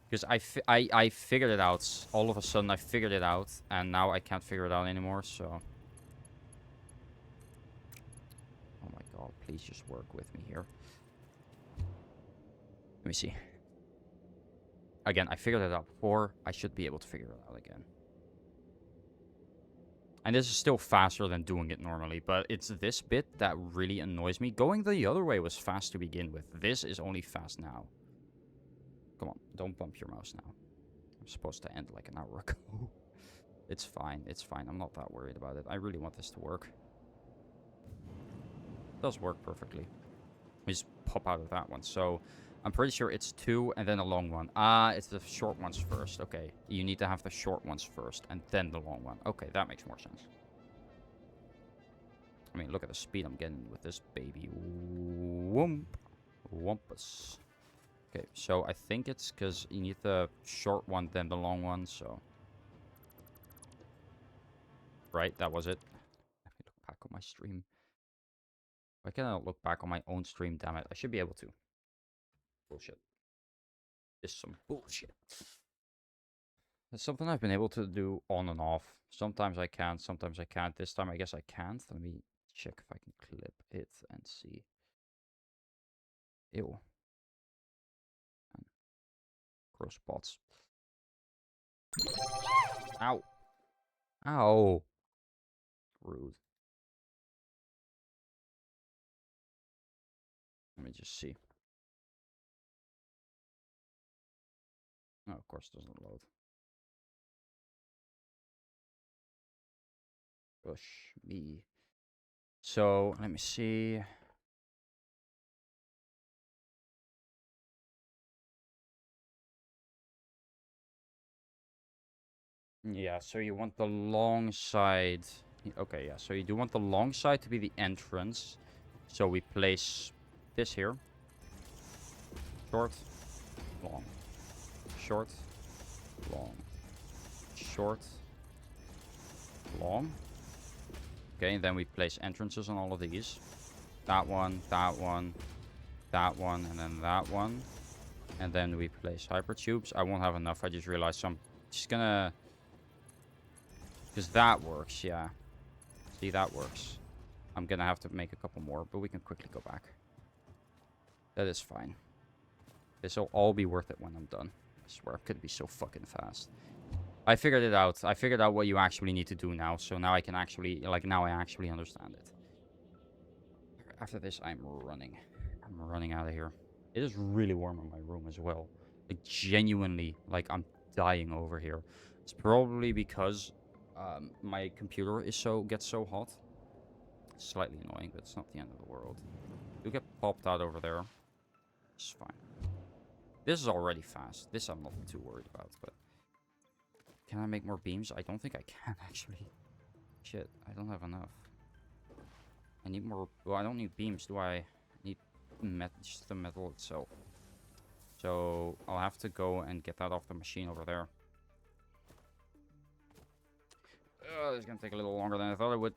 Because I figured it out. All of a sudden, I figured it out. And now I can't figure it out anymore, so... Oh my god, please just work with me here. Let me see. Again, I figured it out before. I should be able to figure it out again. And this is still faster than doing it normally, but it's this bit that really annoys me. Going the other way was fast to begin with. This is only fast now. Come on, don't bump your mouse now. I'm supposed to end like an hour ago. It's fine, it's fine. I'm not that worried about it. I really want this to work. It does work perfectly. We just pop out of that one. So, I'm pretty sure it's 2 and then a long one. Ah, it's the short ones first. Okay, you need to have the short ones first and then the long one. Okay, that makes more sense. I mean, look at the speed I'm getting with this baby. Whoomp. Wumpus. Okay, so I think it's because you need the short one, then the long one, so... Right, that was it. Let me look back on my stream. Why can't I not look back on my own stream? Damn it, I should be able to. Bullshit. This is some bullshit. It's something I've been able to do on and off. Sometimes I can, sometimes I can't. This time I guess I can't. Let me check if I can clip it and see. Ew. Gross bots. Ow. Ow. Rude. Let me just see. Oh, of course it doesn't load. Push me. So, let me see. Yeah, so you want the long side. Okay, yeah, so you do want the long side to be the entrance. So we place this here. Short, long, short, long, short, long. Okay, and then we place entrances on all of these. That one, that one, that one, and then that one. And then we place hypertubes. I won't have enough. I just realized, so I'm just gonna... Because that works, yeah. See, that works. I'm gonna have to make a couple more, but we can quickly go back. That is fine. This will all be worth it when I'm done. I swear, it could be so fucking fast. I figured it out. I figured out what you actually need to do now. So now I can actually, like, now I actually understand it. After this, I'm running. I'm running out of here. It is really warm in my room as well. Like, genuinely, like, I'm dying over here. It's probably because my computer is gets so hot. It's slightly annoying, but it's not the end of the world. You get popped out over there. It's fine. This is already fast. This I'm not too worried about, but... Can I make more beams? I don't think I can, actually. Shit, I don't have enough. I need more... Well, I don't need beams, do I? I need just the metal itself. So, I'll have to go and get that off the machine over there. This is gonna take a little longer than I thought it would.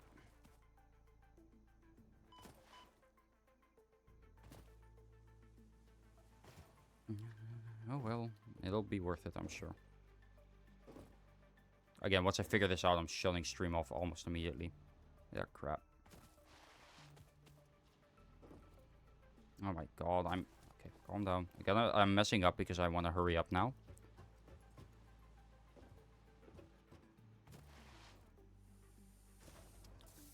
Oh well, it'll be worth it, I'm sure. Again, once I figure this out, I'm shutting stream off almost immediately. Yeah, crap. Oh my god, okay, calm down. I'm messing up because I want to hurry up now.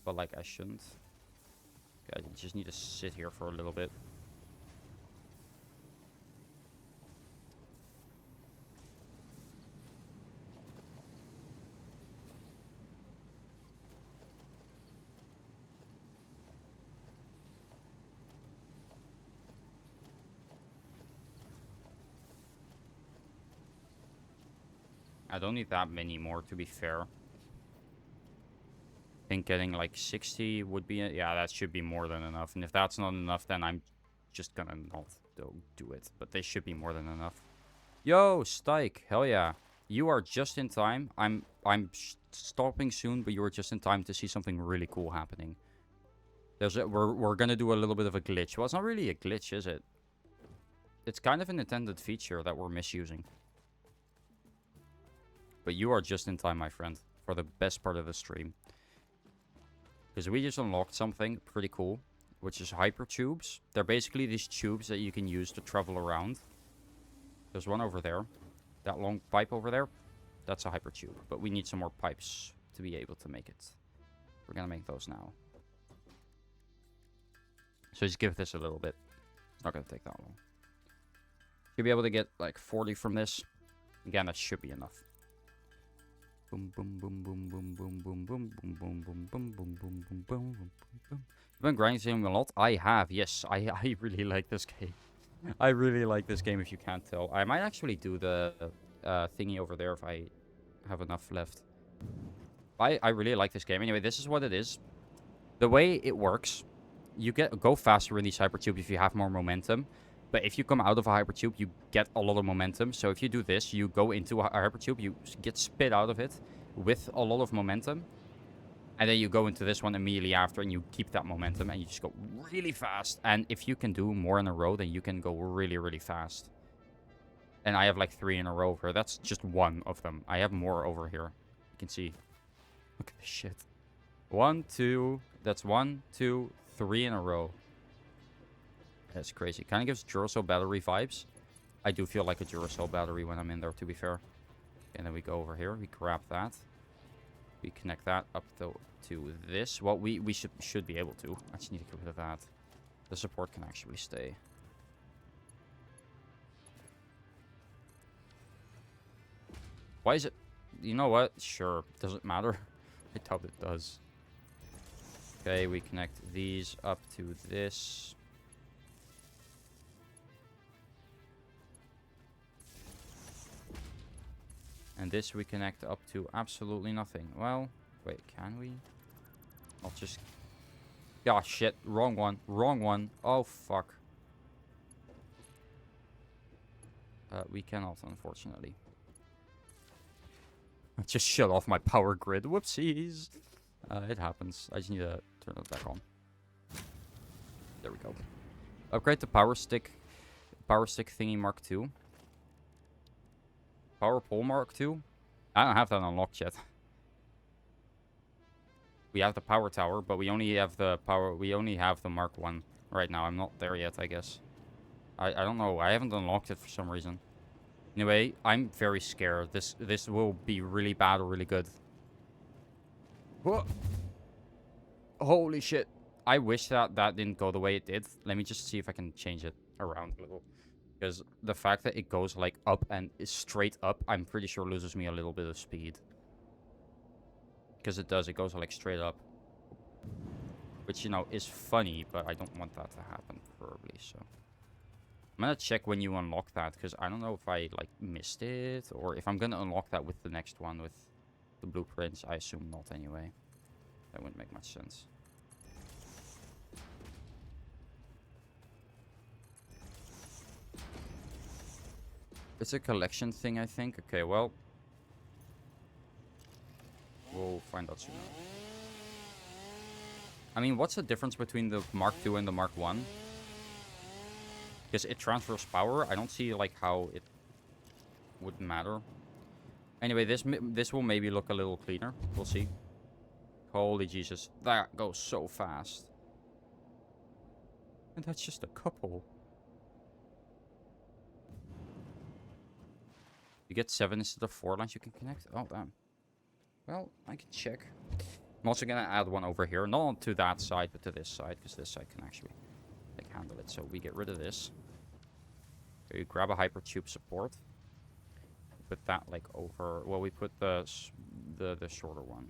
But, like, I shouldn't. Okay, I just need to sit here for a little bit. I don't need that many more, to be fair. I think getting like 60 would be... Yeah, that should be more than enough. And if that's not enough, then I'm just gonna not do it. But they should be more than enough. Yo, Stike. Hell yeah. You are just in time. I'm stopping soon, but you are just in time to see something really cool happening. We're gonna do a little bit of a glitch. Well, it's not really a glitch, is it? It's kind of an intended feature that we're misusing. But you are just in time, my friend, for the best part of the stream. Because we just unlocked something pretty cool, which is hypertubes. They're basically these tubes that you can use to travel around. There's one over there. That long pipe over there, that's a hypertube. But we need some more pipes to be able to make it. We're going to make those now. So just give this a little bit. It's not going to take that long. You'll be able to get like 40 from this. Again, that should be enough. Boom, boom, boom, boom, boom, boom, boom, boom, boom, boom, boom, boom, boom, boom, boom, boom, boom, boom. You've been grinding a lot? I have, yes. I really like this game. I really like this game, if you can't tell. I might actually do the thingy over there if I have enough left. I really like this game. Anyway, this is what it is. The way it works, you go faster in these hypertubes if you have more momentum. But if you come out of a hypertube, you get a lot of momentum. So if you do this, you go into a hypertube, you get spit out of it with a lot of momentum. And then you go into this one immediately after and you keep that momentum and you just go really fast. And if you can do more in a row, then you can go really, really fast. And I have like 3 in a row here. That's just one of them. I have more over here. You can see. Look at this shit. 1, 2. That's 1, 2, 3 in a row. That's crazy. Kind of gives Duracell battery vibes. I do feel like a Duracell battery when I'm in there, to be fair. And then we go over here. We grab that. We connect that up to this. Well, we should be able to. I just need to get rid of that. The support can actually stay. Why is it... You know what? Sure. Does it matter? I doubt it does. Okay, we connect these up to this. And this we connect up to absolutely nothing. Well, wait, can we? I'll just... Gosh, shit. Wrong one. Wrong one. Oh, fuck. We cannot, unfortunately. I just shut off my power grid. Whoopsies. It happens. I just need to turn it back on. There we go. Upgrade the power stick. Power stick thingy Mark II. Power pole Mark II. I don't have that unlocked yet. We have the power tower, but we only have the power. We only have the Mark 1 right now. I'm not there yet, I guess. I don't know. I haven't unlocked it for some reason. Anyway, I'm very scared. This will be really bad or really good. Whoa. Holy shit. I wish that didn't go the way it did. Let me just see if I can change it around a little. Because the fact that it goes like up and is straight up, I'm pretty sure loses me a little bit of speed. Because it does. It goes like straight up. Which, you know, is funny, but I don't want that to happen, preferably, so... I'm gonna check when you unlock that, because I don't know if I, like, missed it, or if I'm gonna unlock that with the next one, with the blueprints. I assume not, anyway. That wouldn't make much sense. It's a collection thing, I think. Okay, well... We'll find out soon. I mean, what's the difference between the Mark II and the Mark 1? Because it transfers power. I don't see, like, how it would matter. Anyway, this will maybe look a little cleaner. We'll see. Holy Jesus. That goes so fast. And that's just a couple. You get 7 instead of 4 lines you can connect? Oh, damn. Well, I can check. I'm also going to add one over here. Not to that side, but to this side. Because this side can actually, like, handle it. So we get rid of this. So you grab a hypertube support. Put that, like, over... Well, we put the shorter one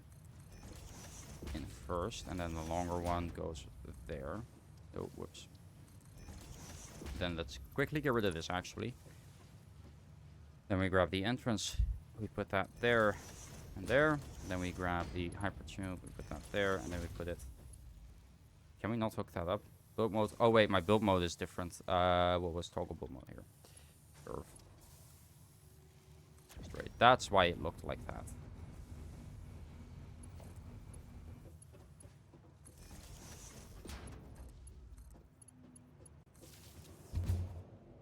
in first. And then the longer one goes there. Oh, whoops. Then let's quickly get rid of this, actually. Then we grab the entrance. We put that there. And there. Then we grab the hypertube, we put that there, and then we put it... Can we not hook that up? Build mode... Oh wait, my build mode is different. What was toggle build mode here? Curve. Straight. That's why it looked like that.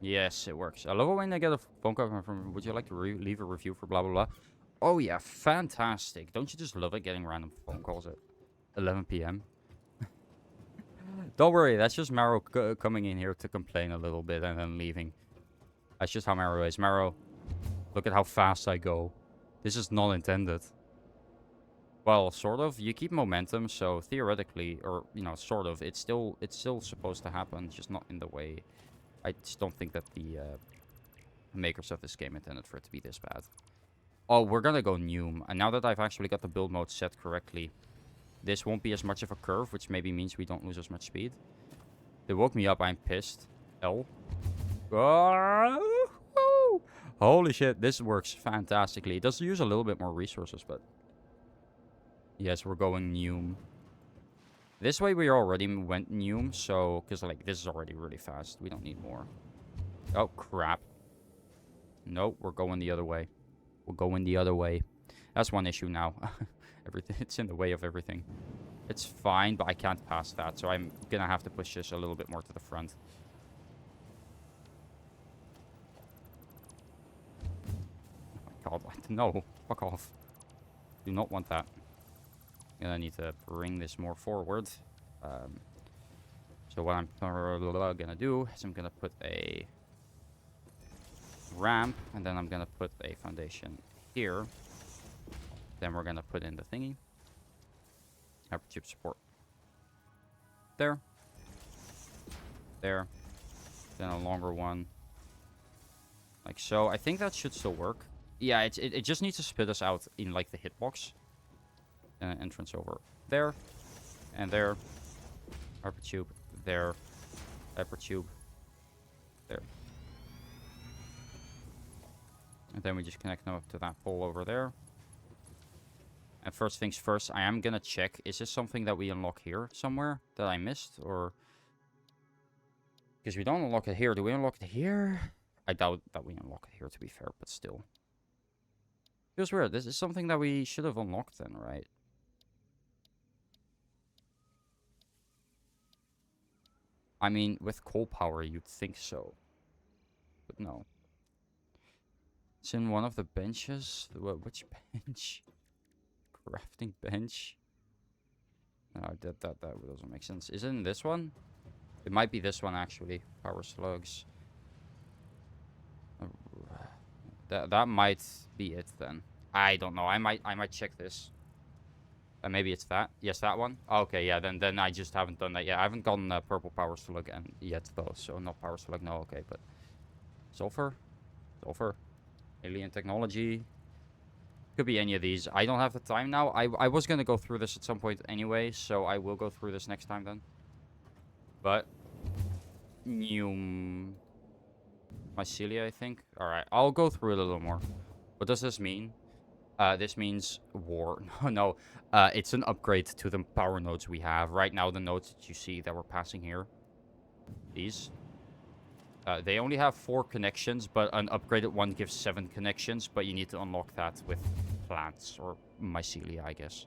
Yes, it works. I love it when I get a phone call from, would you like to leave a review for blah blah blah? Oh yeah, fantastic. Don't you just love it getting random phone calls at 11 p.m.? Don't worry, that's just Maro coming in here to complain a little bit and then leaving. That's just how Maro is. Maro, look at how fast I go. This is not intended. Well, sort of. You keep momentum, so theoretically, or, you know, sort of, it's still supposed to happen, just not in the way. I just don't think that the makers of this game intended for it to be this bad. Oh, we're gonna go Neum. And now that I've actually got the build mode set correctly, this won't be as much of a curve, which maybe means we don't lose as much speed. They woke me up. I'm pissed. L. Oh, holy shit. This works fantastically. It does use a little bit more resources, but... Yes, we're going Neum. This way we already went Neum, so... Because, like, this is already really fast. We don't need more. Oh, crap. Nope, we're going the other way. We're going the other way. That's one issue now. Everything, it's in the way of everything. It's fine, but I can't pass that, so I'm gonna have to push this a little bit more to the front. Oh my god, no. Fuck off. Do not want that. Gonna need to bring this more forward. So what I'm gonna do is I'm gonna put a ramp, and then I'm gonna put a foundation here. Then we're gonna put in the thingy. Hypertube support. There. There. Then a longer one. Like so. I think that should still work. Yeah, it just needs to spit us out in like the hitbox. Entrance over there. And there. Hypertube. There. Hypertube. There. And then we just connect them up to that pole over there. And first things first, I am gonna check. Is this something that we unlock here somewhere that I missed? Or... because we don't unlock it here. Do we unlock it here? I doubt that we unlock it here, to be fair, but still. Feels weird. This is something that we should have unlocked then, right? I mean, with coal power, you'd think so. But no. It's in one of the benches. Which bench? Crafting bench? No, that doesn't make sense. Is it in this one? It might be this one, actually. Power slugs. That might be it, then. I don't know. I might check this. Maybe it's that. Yes, that one. Okay, yeah. Then I just haven't done that yet. I haven't gotten purple power slug yet though. So not power slug. No. Okay, but sulfur, alien technology. Could be any of these. I don't have the time now. I was gonna go through this at some point anyway, so I will go through this next time then. But mycelia, I think. All right, I'll go through it a little more. What does this mean? This means war. No, it's an upgrade to the power nodes we have. Right now, the nodes that you see that we're passing here, these, they only have 4 connections, but an upgraded one gives 7 connections, but you need to unlock that with plants or mycelia, I guess.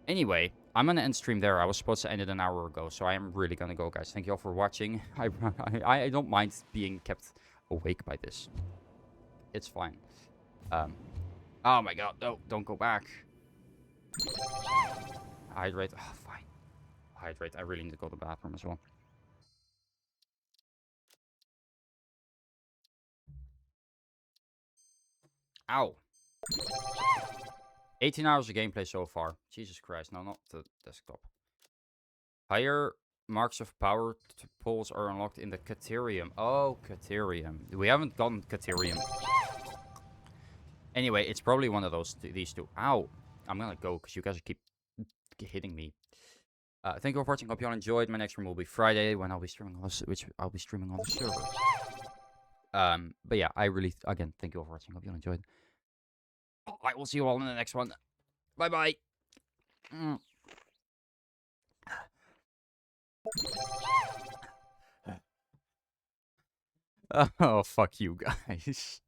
Anyway, I'm going to end stream there. I was supposed to end it an hour ago, so I am really going to go, guys. Thank you all for watching. I don't mind being kept awake by this. It's fine. Oh my god, no, don't go back. Hydrate. Oh, fine. Hydrate. I really need to go to the bathroom as well. Ow. 18 hours of gameplay so far. Jesus Christ. No, not the desktop. Higher marks of power poles are unlocked in the Caterium. Oh, Caterium. We haven't gotten Caterium. Anyway, it's probably one of these two. Ow. I'm gonna go because you guys keep hitting me. Thank you all for watching. Hope you all enjoyed. My next stream will be Friday when I'll be streaming on this, which I'll be streaming on the server. But yeah, I really, again, thank you all for watching. Hope you all enjoyed. I will see you all in the next one. Bye bye. Oh, fuck you guys.